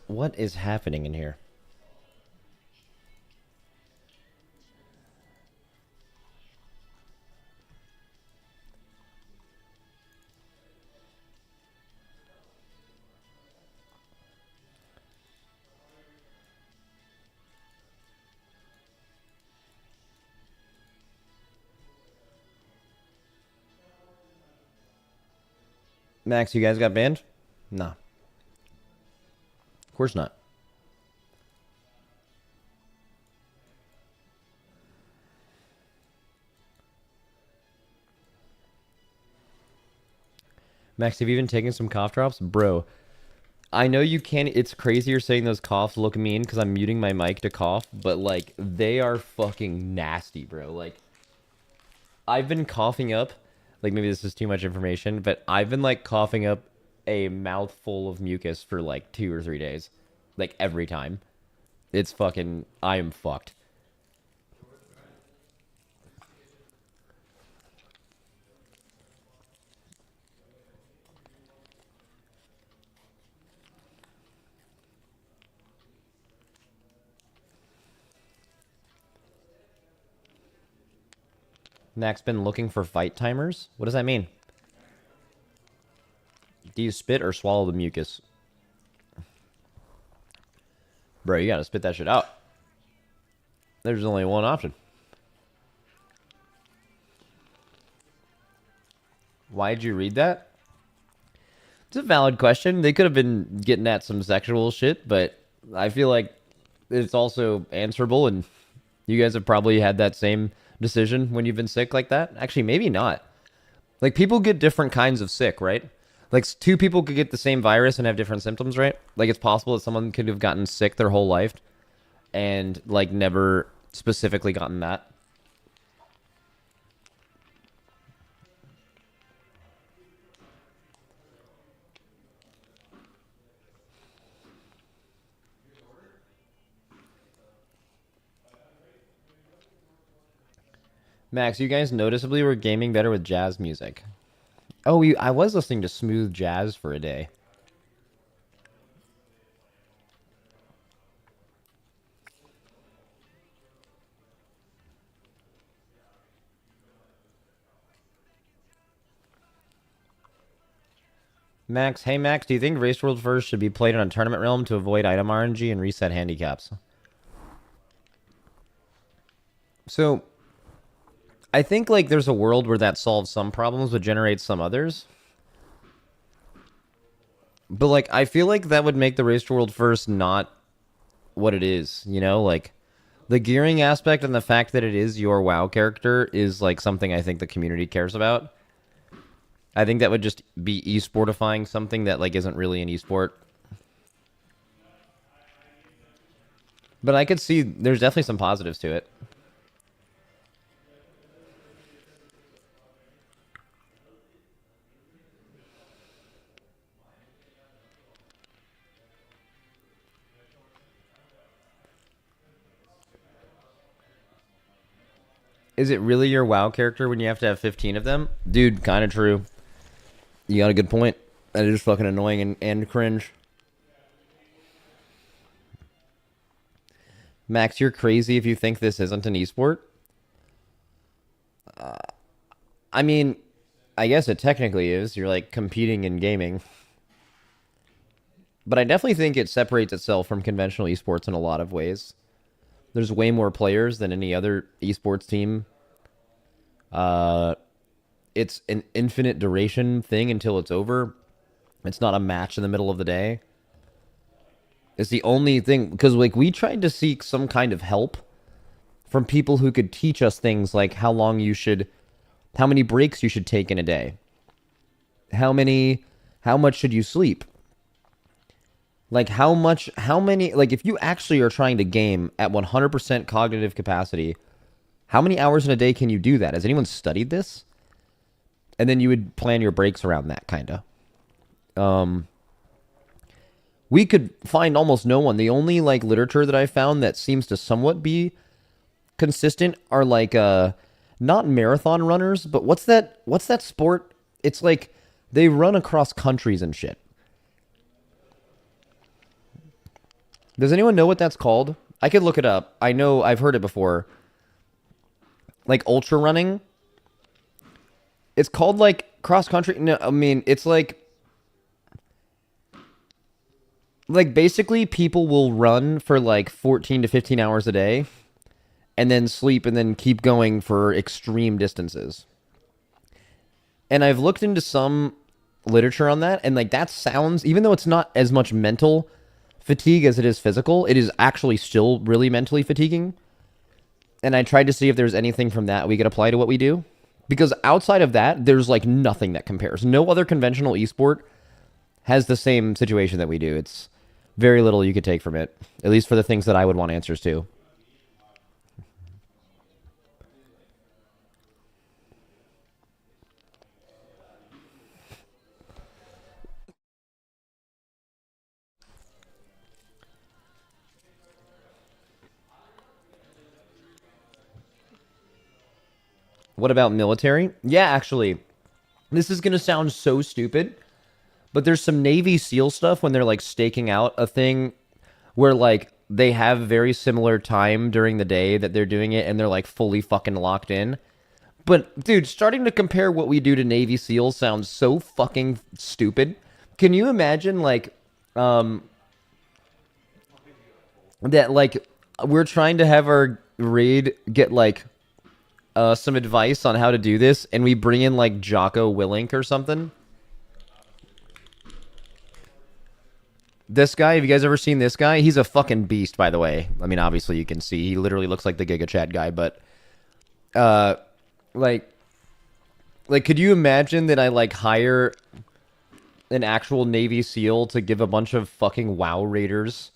What is happening in here? Max, you guys got banned? Nah. Of course not. Max, have you even taken some cough drops? Bro, I know you can't. It's crazy you're saying those coughs look mean because I'm muting my mic to cough, but like they are fucking nasty, bro. Like I've been coughing up, like maybe this is too much information, but I've been like coughing up a mouthful of mucus for like 2 or 3 days. Like every time. It's fucking, I am fucked. Next, been looking for fight timers. What does that mean? Do you spit or swallow the mucus? Bro, you gotta spit that shit out. There's only one option. Why'd you read that? It's a valid question. They could have been getting at some sexual shit, but I feel like it's also answerable, and you guys have probably had that same decision when you've been sick like that. Actually, maybe not. Like, people get different kinds of sick, right? Like, two people could get the same virus and have different symptoms, right? Like, it's possible that someone could have gotten sick their whole life and, like, never specifically gotten that. Max, you guys noticeably were gaming better with jazz music. Oh, I was listening to smooth jazz for a day. Max, hey Max, do you think Race World First should be played on a tournament realm to avoid item RNG and reset handicaps? So, I think like there's a world where that solves some problems but generates some others. But like I feel like that would make the Race World First not what it is, you know? Like the gearing aspect and the fact that it is your WoW character is like something I think the community cares about. I think that would just be esportifying something that like isn't really an esport. But I could see there's definitely some positives to it. Is it really your WoW character when you have to have 15 of them? Dude, kind of true. You got a good point. That is fucking annoying and cringe. Max, you're crazy if you think this isn't an esport. I mean, I guess it technically is. You're like competing in gaming. But I definitely think it separates itself from conventional esports in a lot of ways. There's way more players than any other esports team. Uh, it's an infinite duration thing until it's over. It's not a match in the middle of the day. It's the only thing because like we tried to seek some kind of help from people who could teach us things like how many breaks you should take in a day. How much should you sleep? Like how many, like if you actually are trying to game at 100% cognitive capacity, how many hours in a day can you do that? Has anyone studied this? And then you would plan your breaks around that kind of. We could find almost no one. The only like literature that I found that seems to somewhat be consistent are like not marathon runners, but what's that sport? It's like they run across countries and shit. Does anyone know what that's called? I could look it up. I know I've heard it before. Like ultra running. It's called like cross country. No, I mean it's like basically people will run for like 14 to 15 hours a day and then sleep and then keep going for extreme distances. And I've looked into some literature on that, and like that sounds, even though it's not as much mental fatigue as it is physical, it is actually still really mentally fatiguing. And I tried to see if there's anything from that we could apply to what we do. Because outside of that, there's like nothing that compares. No other conventional esport has the same situation that we do. It's very little you could take from it, at least for the things that I would want answers to. What about military? Yeah, actually, this is going to sound so stupid, but there's some Navy SEAL stuff when they're like staking out a thing where like they have very similar time during the day that they're doing it and they're like fully fucking locked in. But dude, starting to compare what we do to Navy SEALs sounds so fucking stupid. Can you imagine like um that like we're trying to have our raid get like some advice on how to do this and we bring in like Jocko Willink or something? This guy, have you guys ever seen this guy? He's a fucking beast, by the way. I mean, obviously you can see he literally looks like the Giga Chat guy, but uh like could you imagine that I like hire an actual Navy SEAL to give a bunch of fucking WoW raiders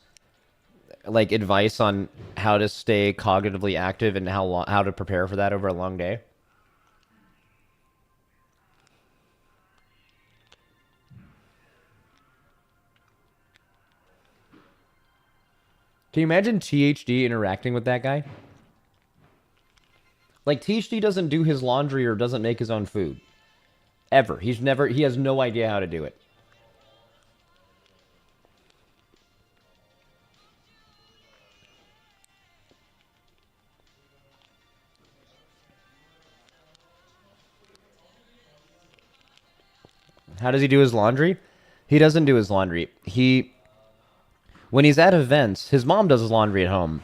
like advice on how to stay cognitively active and how to prepare for that over a long day? Can you imagine THD interacting with that guy? Like THD doesn't do his laundry or doesn't make his own food ever. He has no idea how to do it. How does he do his laundry? He doesn't do his laundry. When he's at events, his mom does his laundry at home.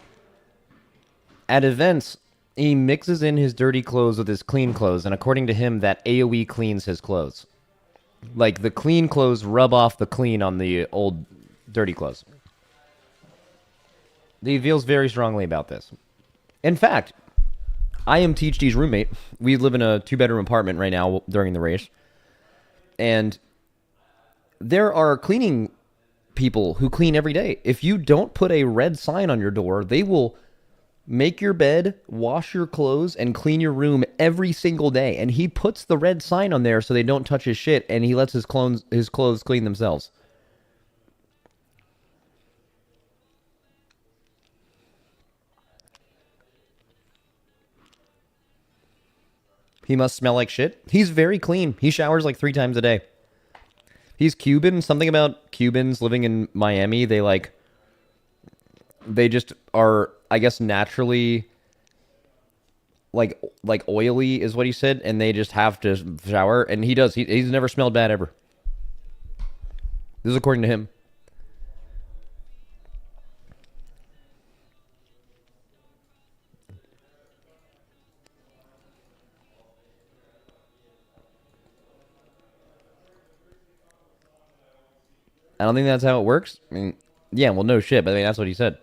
At events, he mixes in his dirty clothes with his clean clothes, and according to him, that AoE cleans his clothes. Like the clean clothes rub off the clean on the old dirty clothes. He feels very strongly about this. In fact, I am THD's roommate. We live in a 2-bedroom apartment right now during the race. And there are cleaning people who clean every day. If you don't put a red sign on your door, they will make your bed, wash your clothes, and clean your room every single day. And he puts the red sign on there so they don't touch his shit, and he lets his clothes clean themselves. He must smell like shit. He's very clean. He showers like 3 times a day. He's Cuban. Something about Cubans living in Miami. They just are, I guess, naturally like oily is what he said, and they just have to shower. And he does. He's never smelled bad ever. This is according to him. I don't think that's how it works. I mean, yeah, well, no shit, but I mean, that's what he said.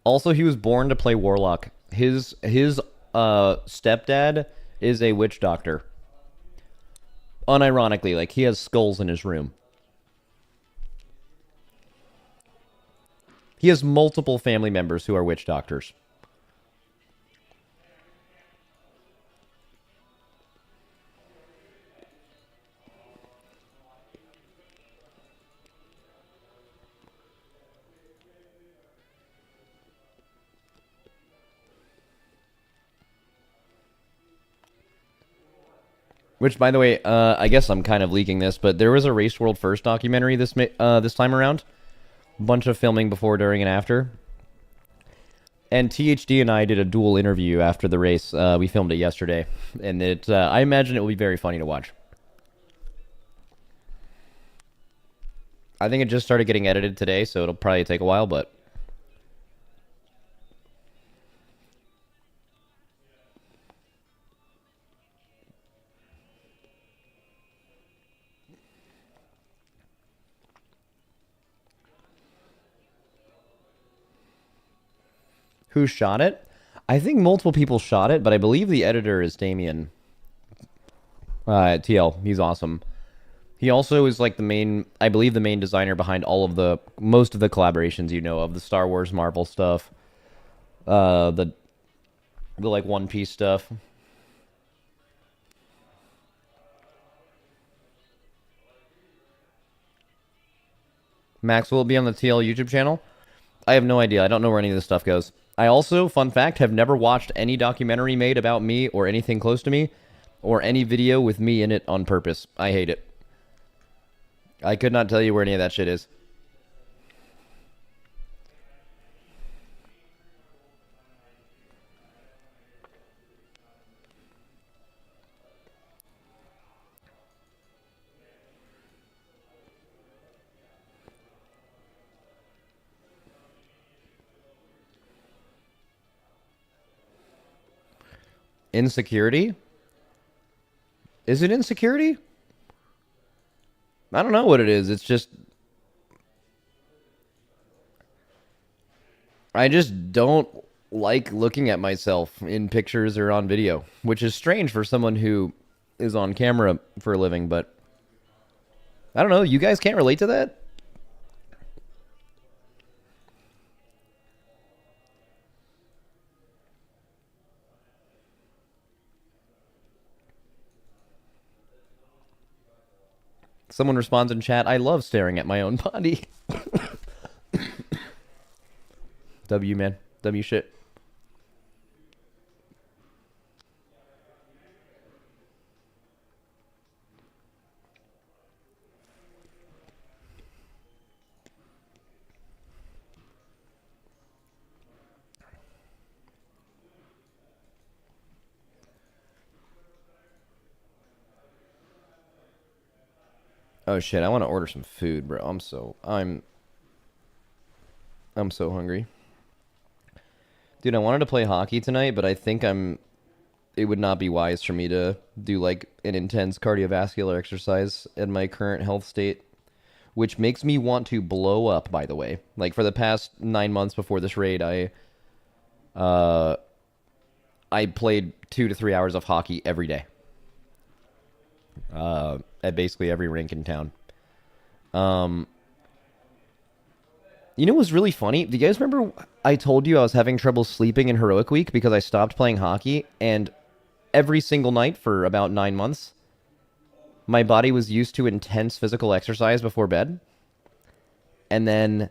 Also, he was born to play Warlock. His stepdad is a witch doctor. Unironically, like he has skulls in his room. He has multiple family members who are witch doctors. Which, by the way, I guess I'm kind of leaking this, but there was a Race World First documentary this time around. Bunch of filming before, during, and after. And THD and I did a dual interview after the race. We filmed it yesterday, and I imagine it will be very funny to watch. I think it just started getting edited today, so it'll probably take a while, but who shot it? I think multiple people shot it, but I believe the editor is Damien at TL. He's awesome. He also is like I believe the main designer behind most of the collaborations of the Star Wars, Marvel stuff, the like One Piece stuff. Max, will it be on the TL YouTube channel? I have no idea. I don't know where any of this stuff goes. I also, fun fact, have never watched any documentary made about me or anything close to me or any video with me in it on purpose. I hate it. I could not tell you where any of that shit is. Insecurity? Is it insecurity? I don't know what it is. It's just I just don't like looking at myself in pictures or on video, which is strange for someone who is on camera for a living, but I don't know. You guys can't relate to that? Someone responds in chat, I love staring at my own body. W, man. W shit. Oh shit, I want to order some food, bro. I'm so hungry. Dude, I wanted to play hockey tonight, but I think it would not be wise for me to do like an intense cardiovascular exercise in my current health state, which makes me want to blow up, by the way. Like for the past 9 months before this raid, I played 2 to 3 hours of hockey every day. At basically every rink in town. You know what was really funny? Do you guys remember I told you I was having trouble sleeping in Heroic Week because I stopped playing hockey, and every single night for about 9 months, my body was used to intense physical exercise before bed, and then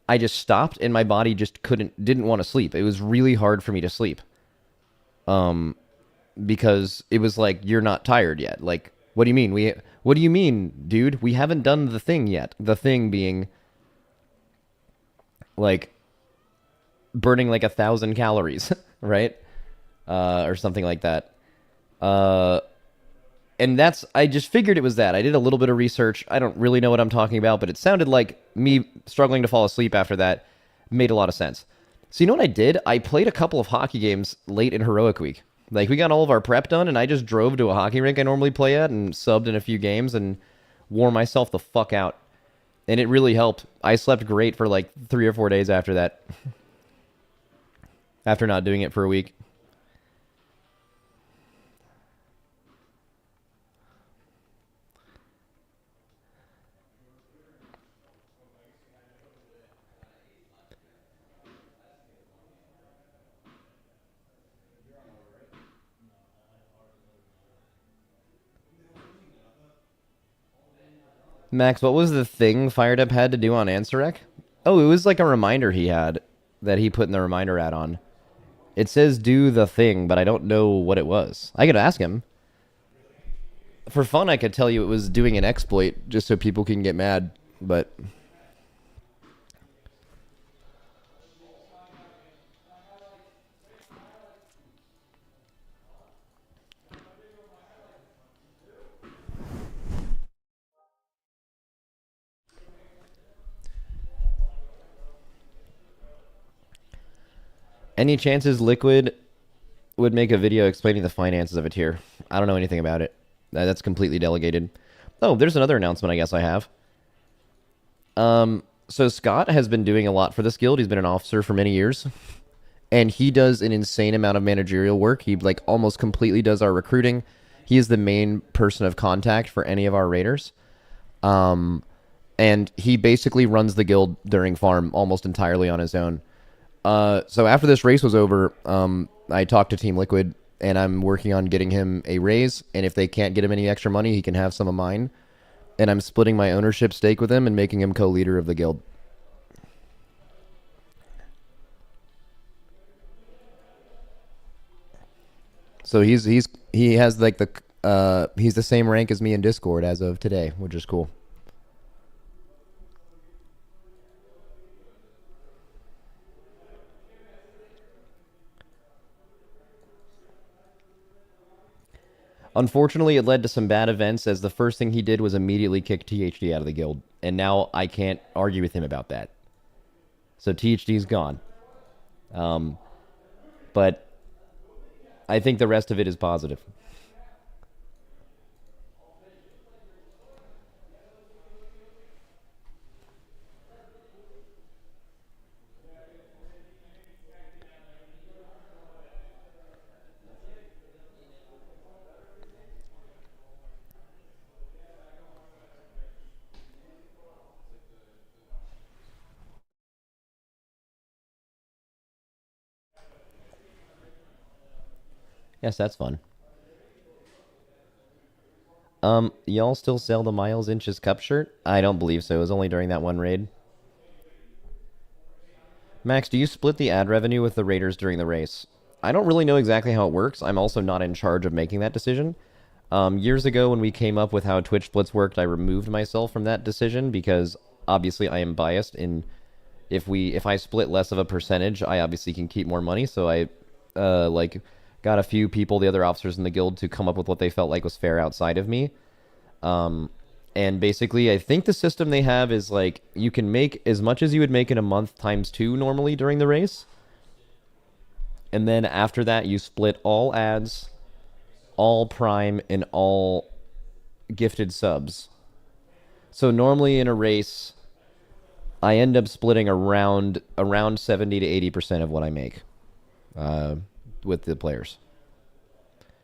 I just stopped, and my body just didn't want to sleep. It was really hard for me to sleep. Because it was like, you're not tired yet. Like, what do you mean? What do you mean, dude? We haven't done the thing yet. The thing being, like, burning like 1,000 calories, right? Or something like that. And I just figured it was that. I did a little bit of research. I don't really know what I'm talking about, but it sounded like me struggling to fall asleep after that made a lot of sense. So you know what I did? I played a couple of hockey games late in Heroic Week. Like, we got all of our prep done, and I just drove to a hockey rink I normally play at and subbed in a few games and wore myself the fuck out. And it really helped. I slept great for like 3 or 4 days after that. After not doing it for a week. Max, what was the thing Fired Up had to do on Ansarek? Oh, it was like a reminder he had that he put in the reminder add-on. It says do the thing, but I don't know what it was. I could ask him. For fun, I could tell you it was doing an exploit just so people can get mad, but any chances Liquid would make a video explaining the finances of a tier? I don't know anything about it. That's completely delegated. Oh, there's another announcement I guess I have. So Scott has been doing a lot for this guild. He's been an officer for many years. And he does an insane amount of managerial work. He like almost completely does our recruiting. He is the main person of contact for any of our raiders. And he basically runs the guild during farm almost entirely on his own. So after this race was over, I talked to Team Liquid, and I'm working on getting him a raise. And if they can't get him any extra money, he can have some of mine. And I'm splitting my ownership stake with him and making him co-leader of the guild. So he has like he's the same rank as me in Discord as of today, which is cool. Unfortunately, it led to some bad events, as the first thing he did was immediately kick THD out of the guild, and now I can't argue with him about that. So THD's gone. But I think the rest of it is positive. Yes, that's fun. Y'all still sell the Miles Inches Cup shirt? I don't believe so. It was only during that one raid. Max, do you split the ad revenue with the raiders during the race? I don't really know exactly how it works. I'm also not in charge of making that decision. Years ago, when we came up with how Twitch splits worked, I removed myself from that decision because obviously I am biased. In if I split less of a percentage, I obviously can keep more money. So I like got a few people, the other officers in the guild, to come up with what they felt like was fair outside of me. And basically, I think the system they have is like you can make as much as you would make in a month times 2 normally during the race. And then after that, you split all ads, all prime, and all gifted subs. So normally in a race, I end up splitting around 70 to 80% of what I make with the players.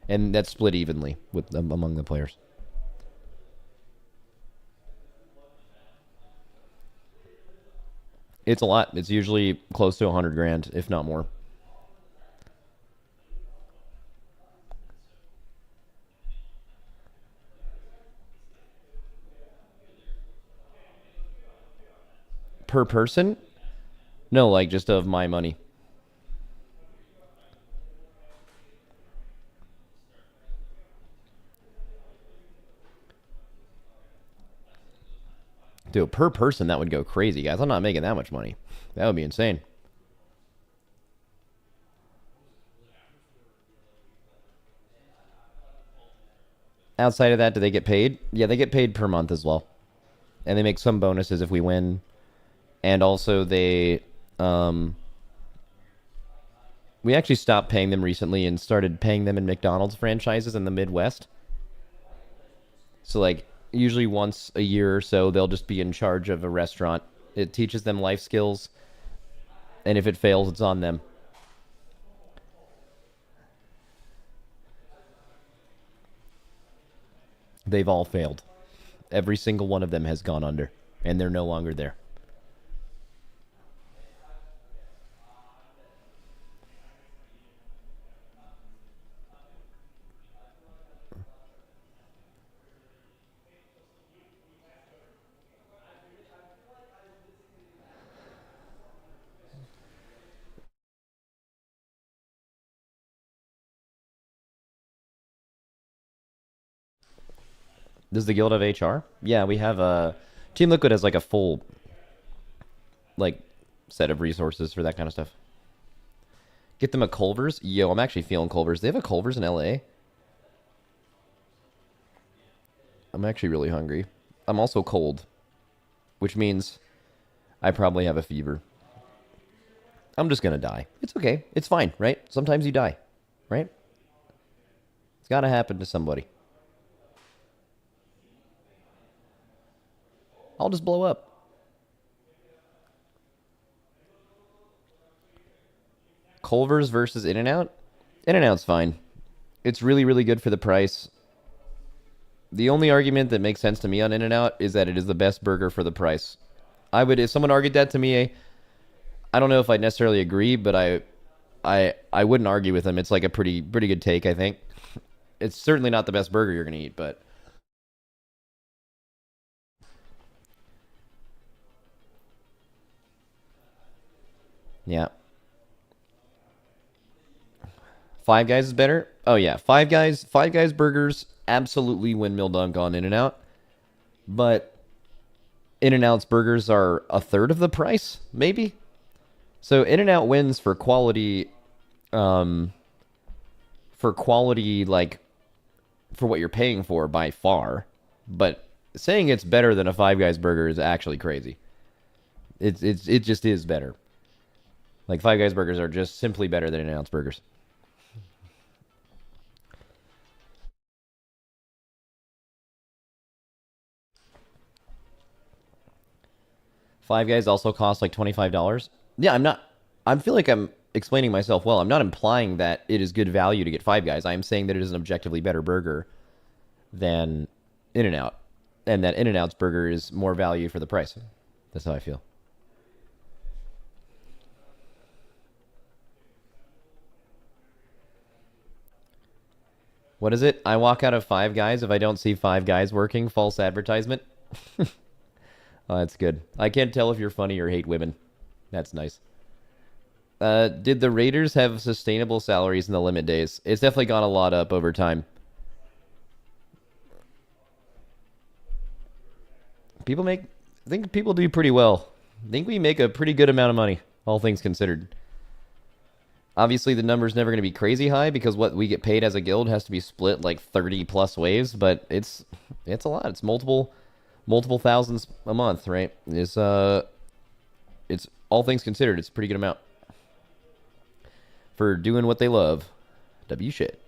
And that's split evenly with among the players. It's a lot. It's usually close to 100 grand, if not more. Per person? No, like just of my money. Dude, per person, that would go crazy, guys. I'm not making that much money. That would be insane. Outside of that, do they get paid? Yeah, they get paid per month as well. And they make some bonuses if we win. And also we actually stopped paying them recently and started paying them in McDonald's franchises in the Midwest. So like usually once a year or so, they'll just be in charge of a restaurant. It teaches them life skills, and if it fails, it's on them. They've all failed. Every single one of them has gone under, and they're no longer there. Does the guild have HR? Yeah, we have a Team Liquid has like a full like set of resources for that kind of stuff. Get them a Culver's. Yo, I'm actually feeling Culver's. They have a Culver's in LA. I'm actually really hungry. I'm also cold, which means I probably have a fever. I'm just gonna die. It's okay. It's fine, right? Sometimes you die, right? It's gotta happen to somebody. I'll just blow up. Culver's versus In-N-Out? In-N-Out's fine. It's really, really good for the price. The only argument that makes sense to me on In-N-Out is that it is the best burger for the price. If someone argued that to me, I don't know if I'd necessarily agree, but I wouldn't argue with them. It's like a pretty good take, I think. It's certainly not the best burger you're gonna eat, but yeah. Five Guys is better. Oh yeah, Five Guys burgers absolutely windmill dunk on In-N-Out, but In-N-Out's burgers are a third of the price, maybe. So In-N-Out wins um, for quality, like for what you're paying for by far. But saying it's better than a Five Guys burger is actually crazy. It just is better. Like Five Guys burgers are just simply better than In-N-Out's burgers. Five Guys also costs like $25. Yeah, I'm not. I feel like I'm explaining myself well. I'm not implying that it is good value to get Five Guys. I am saying that it is an objectively better burger than In-N-Out, and that In-N-Out's burger is more value for the price. That's how I feel. What is it? I walk out of Five Guys if I don't see Five Guys working. False advertisement. Oh, that's good. I can't tell if you're funny or hate women. That's nice. Did the Raiders have sustainable salaries in the limit days? It's definitely gone a lot up over time. I think people do pretty well. I think we make a pretty good amount of money, all things considered. Obviously, the number's never going to be crazy high because what we get paid as a guild has to be split like 30 plus ways, but it's a lot. It's multiple thousands a month, right? It's all things considered, it's a pretty good amount for doing what they love. W shit.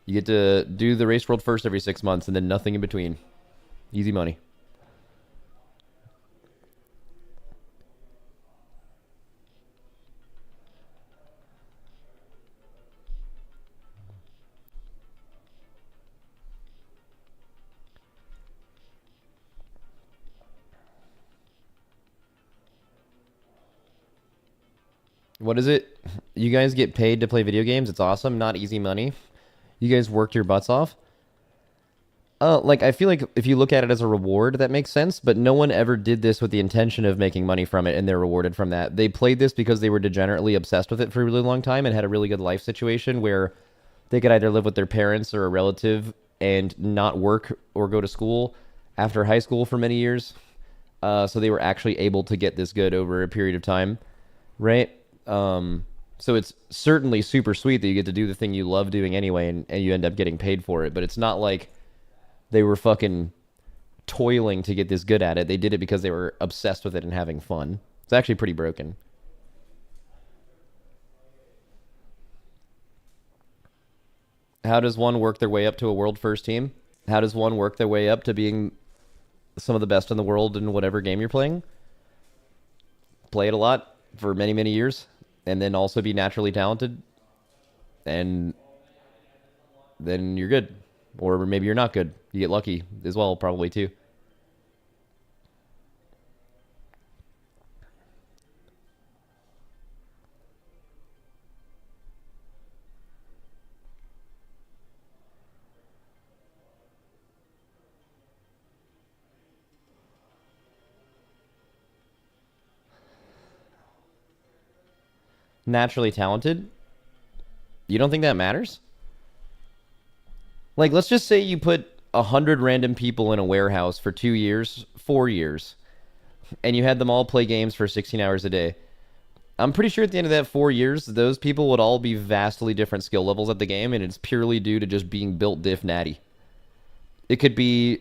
You get to do the race world first every 6 months and then nothing in between. Easy money. What is it? You guys get paid to play video games. It's awesome. Not easy money. You guys worked your butts off. Like I feel like if you look at it as a reward, that makes sense. But no one ever did this with the intention of making money from it, and they're rewarded from that. They played this because they were degenerately obsessed with it for a really long time and had a really good life situation where they could either live with their parents or a relative and not work or go to school after high school for many years. So they were actually able to get this good over a period of time, right? So it's certainly super sweet that you get to do the thing you love doing anyway, and you end up getting paid for it. But it's not like they were fucking toiling to get this good at it. They did it because they were obsessed with it and having fun. It's actually pretty broken. How does one work their way up to a world first team? How does one work their way up to being some of the best in the world in whatever game you're playing? Play it a lot for many, many years, and then also be naturally talented, and then you're good. Or maybe you're not good. You get lucky as well, probably too. Naturally talented? You don't think that matters? Like, let's just say you put 100 random people in a warehouse for 2 years, 4 years, and you had them all play games for 16 hours a day. I'm pretty sure at the end of that 4 years, those people would all be vastly different skill levels at the game, and it's purely due to just being built diff natty. It could be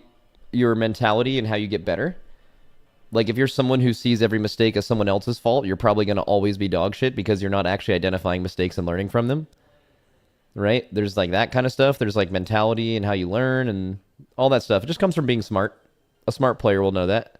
your mentality and how you get better. Like, if you're someone who sees every mistake as someone else's fault, you're probably going to always be dog shit because you're not actually identifying mistakes and learning from them. Right? There's like that kind of stuff. There's like mentality and how you learn and all that stuff. It just comes from being smart. A smart player will know that.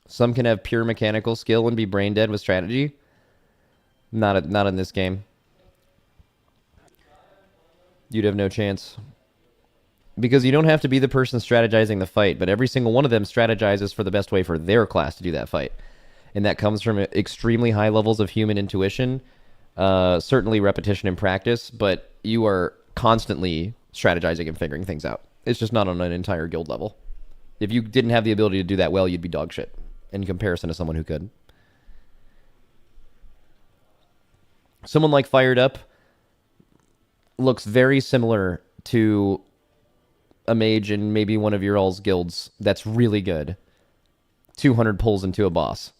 Some can have pure mechanical skill and be brain dead with strategy. Not in this game. You'd have no chance. Because you don't have to be the person strategizing the fight, but every single one of them strategizes for the best way for their class to do that fight. And that comes from extremely high levels of human intuition, certainly repetition and practice, but you are constantly strategizing and figuring things out. It's just not on an entire guild level. If you didn't have the ability to do that well, you'd be dog shit in comparison to someone who could. Someone like Fired Up looks very similar to a mage in maybe one of your all's guilds that's really good. 200 pulls into a boss.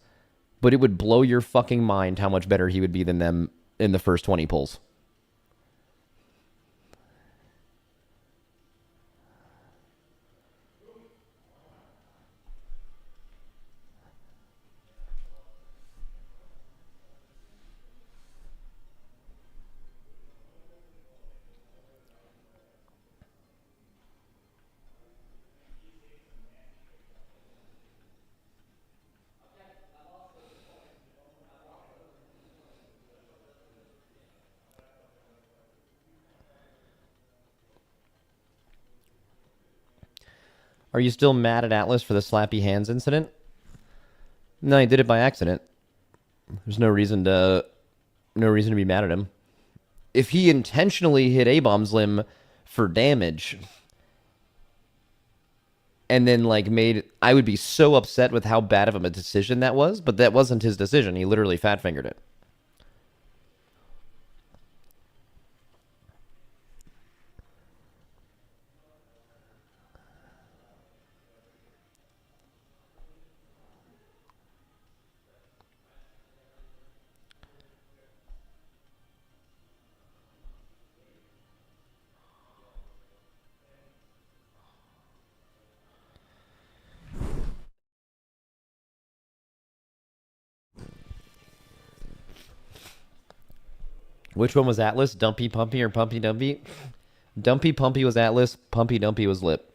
But it would blow your fucking mind how much better he would be than them in the first 20 pulls. Are you still mad at Atlas for the slappy hands incident? No, he did it by accident. There's no reason to be mad at him. If he intentionally hit A-Bomb's limb for damage and then like made, I would be so upset with how bad of a decision that was, but that wasn't his decision. He literally fat fingered it. Which one was Atlas? Dumpy Pumpy or Pumpy Dumpy? Dumpy Pumpy was Atlas. Pumpy Dumpy was Lip.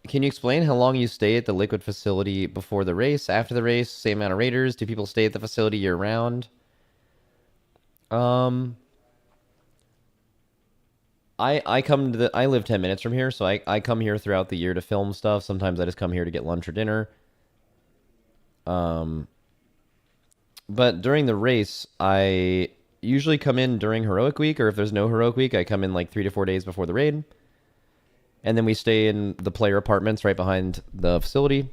Can you explain how long you stay at the liquid facility before the race, after the race, same amount of raiders? Do people stay at the facility year round? Um, I live 10 minutes from here, so I come here throughout the year to film stuff. Sometimes I just come here to get lunch or dinner. Um, but during the race, I usually come in during heroic week, or if there's no heroic week, I come in like 3 to 4 days before the raid. And then we stay in the player apartments right behind the facility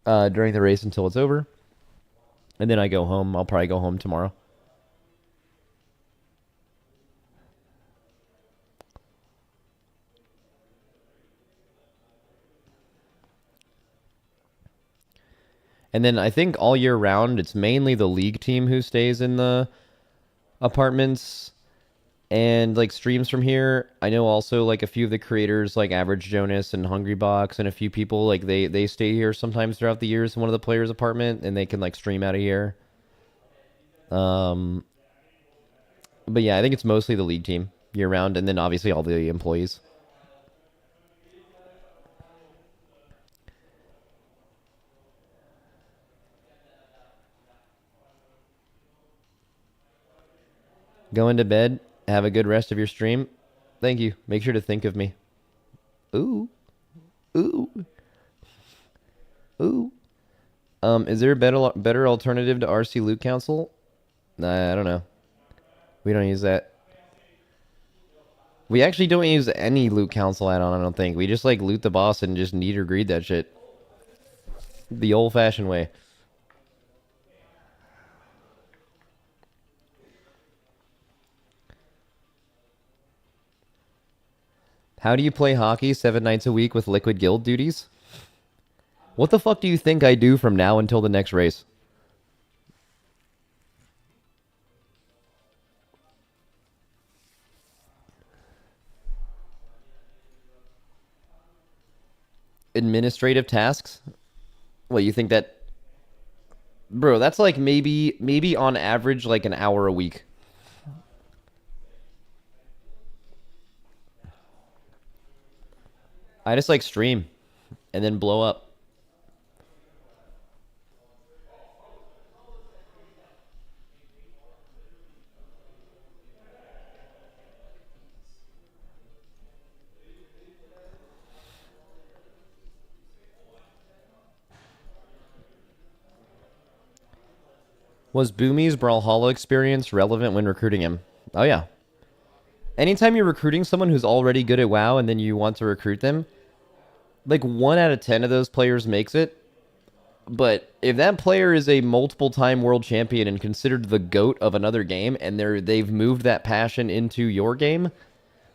during the race until it's over. And then I go home. I'll probably go home tomorrow. And then I think all year round, it's mainly the league team who stays in the apartments and like streams from here. I know also like a few of the creators like Average Jonas and Hungry Box and a few people like they stay here sometimes throughout the years in one of the players' apartment and they can like stream out of here. Um, but yeah, I think it's mostly the league team year round, and then obviously all the employees. Go into bed. Have a good rest of your stream. Thank you. Make sure to think of me. Ooh. Ooh. Ooh. Is there a better alternative to RC Loot Council? Nah, I don't know. We don't use that. We actually don't use any Loot Council add-on, I don't think. We just, like, loot the boss and just need or greed that shit. The old-fashioned way. How do you play hockey 7 nights a week with Liquid Guild duties? What the fuck do you think I do from now until the next race? Administrative tasks? What, you think that... Bro, that's like maybe on average like an hour a week. I just like stream and then blow up. Was Boomy's Brawlhalla experience relevant when recruiting him? Oh yeah. Anytime you're recruiting someone who's already good at WoW and then you want to recruit them, like 1 out of 10 of those players makes it. But if that player is a multiple time world champion and considered the GOAT of another game and they've moved that passion into your game,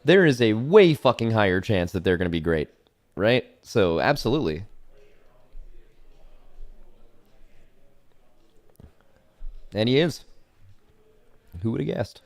there is a way fucking higher chance that they're going to be great. Right? So, absolutely. And he is. Who would have guessed?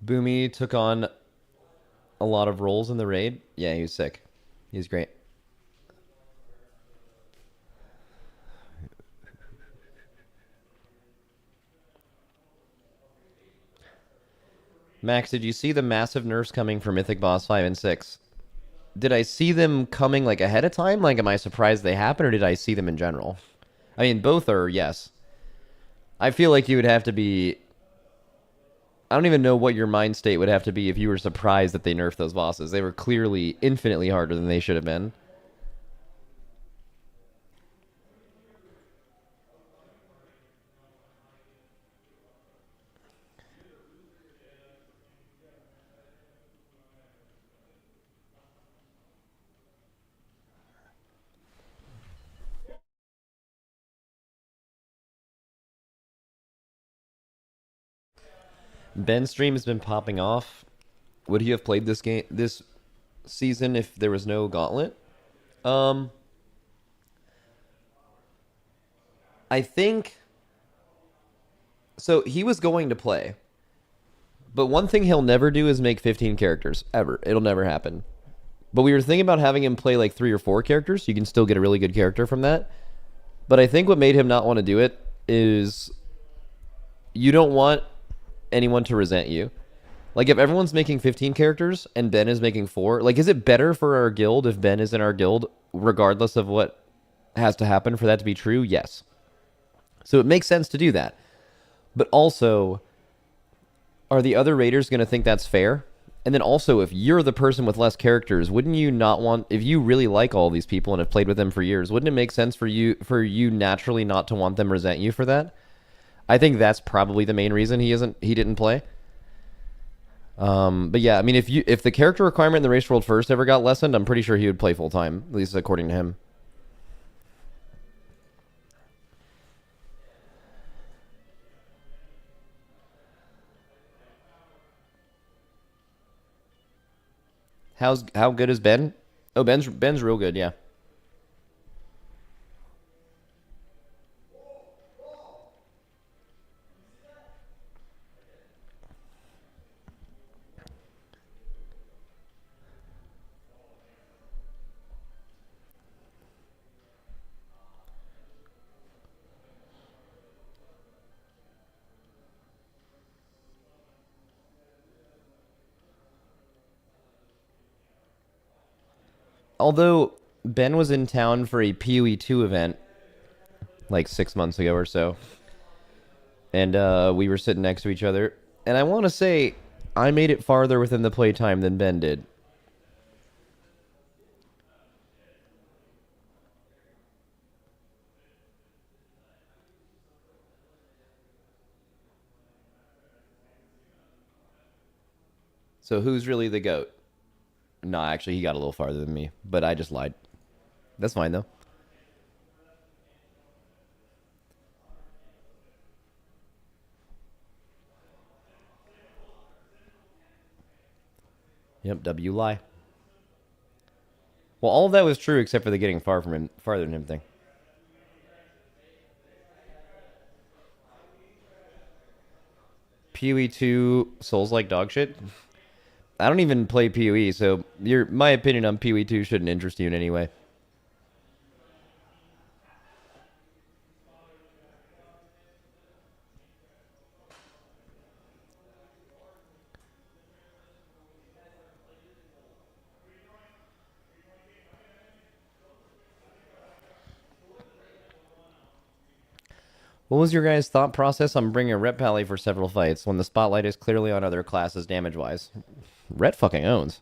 Boomy took on a lot of roles in the raid. Yeah, he was sick. He was great. Max, did you see the massive nerfs coming for Mythic Boss 5 and 6? Did I see them coming like ahead of time? Like, am I surprised they happened, or did I see them in general? I mean, both are yes. I feel like you would have to be... I don't even know what your mind state would have to be if you were surprised that they nerfed those bosses. They were clearly infinitely harder than they should have been. Ben's stream has been popping off. Would he have played this season if there was no gauntlet? I think so. He was going to play, but one thing he'll never do is make 15 characters ever. It'll never happen. But we were thinking about having him play like 3 or 4 characters. So you can still get a really good character from that. But I think what made him not want to do it is you don't want anyone to resent you. Like, if everyone's making 15 characters and Ben is making 4, like, is it better for our guild if Ben is in our guild, regardless of what has to happen for that to be true? Yes. So it makes sense to do that. But also, are the other raiders going to think that's fair? And then also, if you're the person with less characters, wouldn't you not want, if you really like all these people and have played with them for years, wouldn't it make sense for you naturally not to want them resent you for that? I think that's probably the main reason he didn't play. But yeah, I mean, if the character requirement in the Race World First ever got lessened, I'm pretty sure he would play full time, at least according to him. How good is Ben? Oh, Ben's real good, yeah. Although Ben was in town for a PoE 2 event like 6 months ago or so, and we were sitting next to each other, and I want to say I made it farther within the playtime than Ben did. So who's really the GOAT? No, actually, he got a little farther than me, but I just lied. That's fine, though. Yep, W lie. Well, all of that was true except for the getting farther than him thing. PoE 2 Souls like dog shit. I don't even play PoE, so my opinion on PoE 2 shouldn't interest you in any way. What was your guys' thought process on bringing Rhett Pally for several fights when the spotlight is clearly on other classes damage-wise? Rhett fucking owns.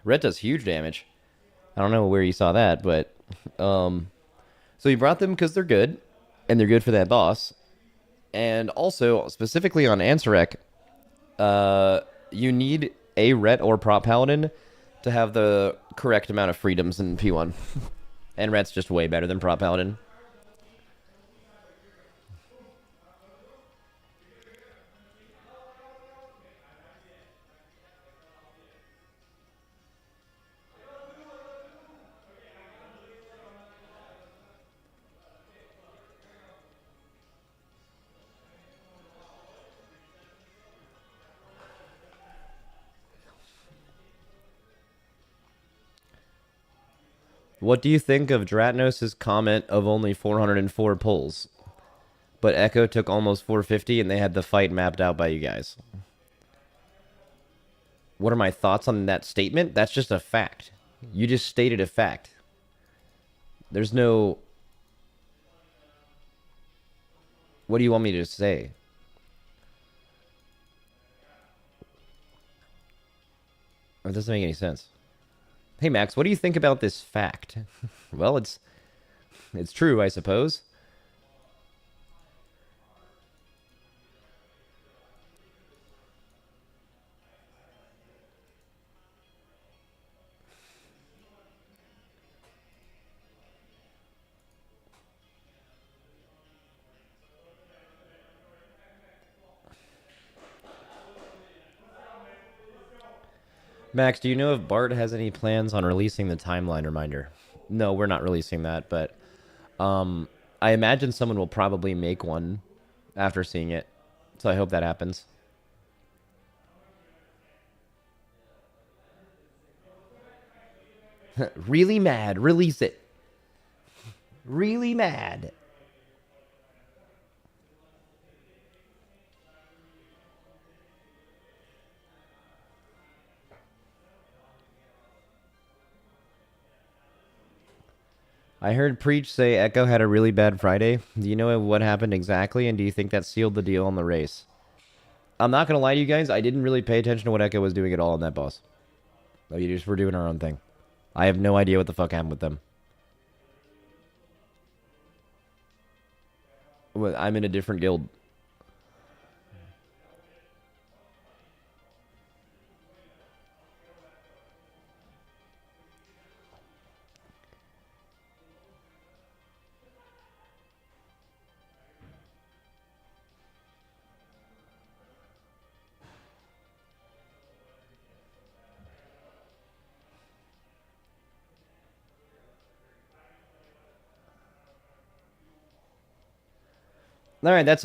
Rhett does huge damage. I don't know where you saw that, but so you brought them because they're good, and they're good for that boss, and also specifically on Ansarek, you need a Rhett or Prop Paladin to have the correct amount of freedoms in P1, and Rhett's just way better than Prop Paladin. What do you think of Dratnos' comment of only 404 pulls? But Echo took almost 450 and they had the fight mapped out by you guys. What are my thoughts on that statement? That's just a fact. You just stated a fact. There's no... What do you want me to say? It doesn't make any sense. Hey, Max, what do you think about this fact? Well, it's true, I suppose. Max, do you know if Bart has any plans on releasing the timeline reminder? No, we're not releasing that, but I imagine someone will probably make one after seeing it. So I hope that happens. Really mad. Release it. Really mad. I heard Preach say Echo had a really bad Friday. Do you know what happened exactly, and do you think that sealed the deal on the race? I'm not going to lie to you guys. I didn't really pay attention to what Echo was doing at all on that boss. You just were doing our own thing. I have no idea what the fuck happened with them. I'm in a different guild. All right, that's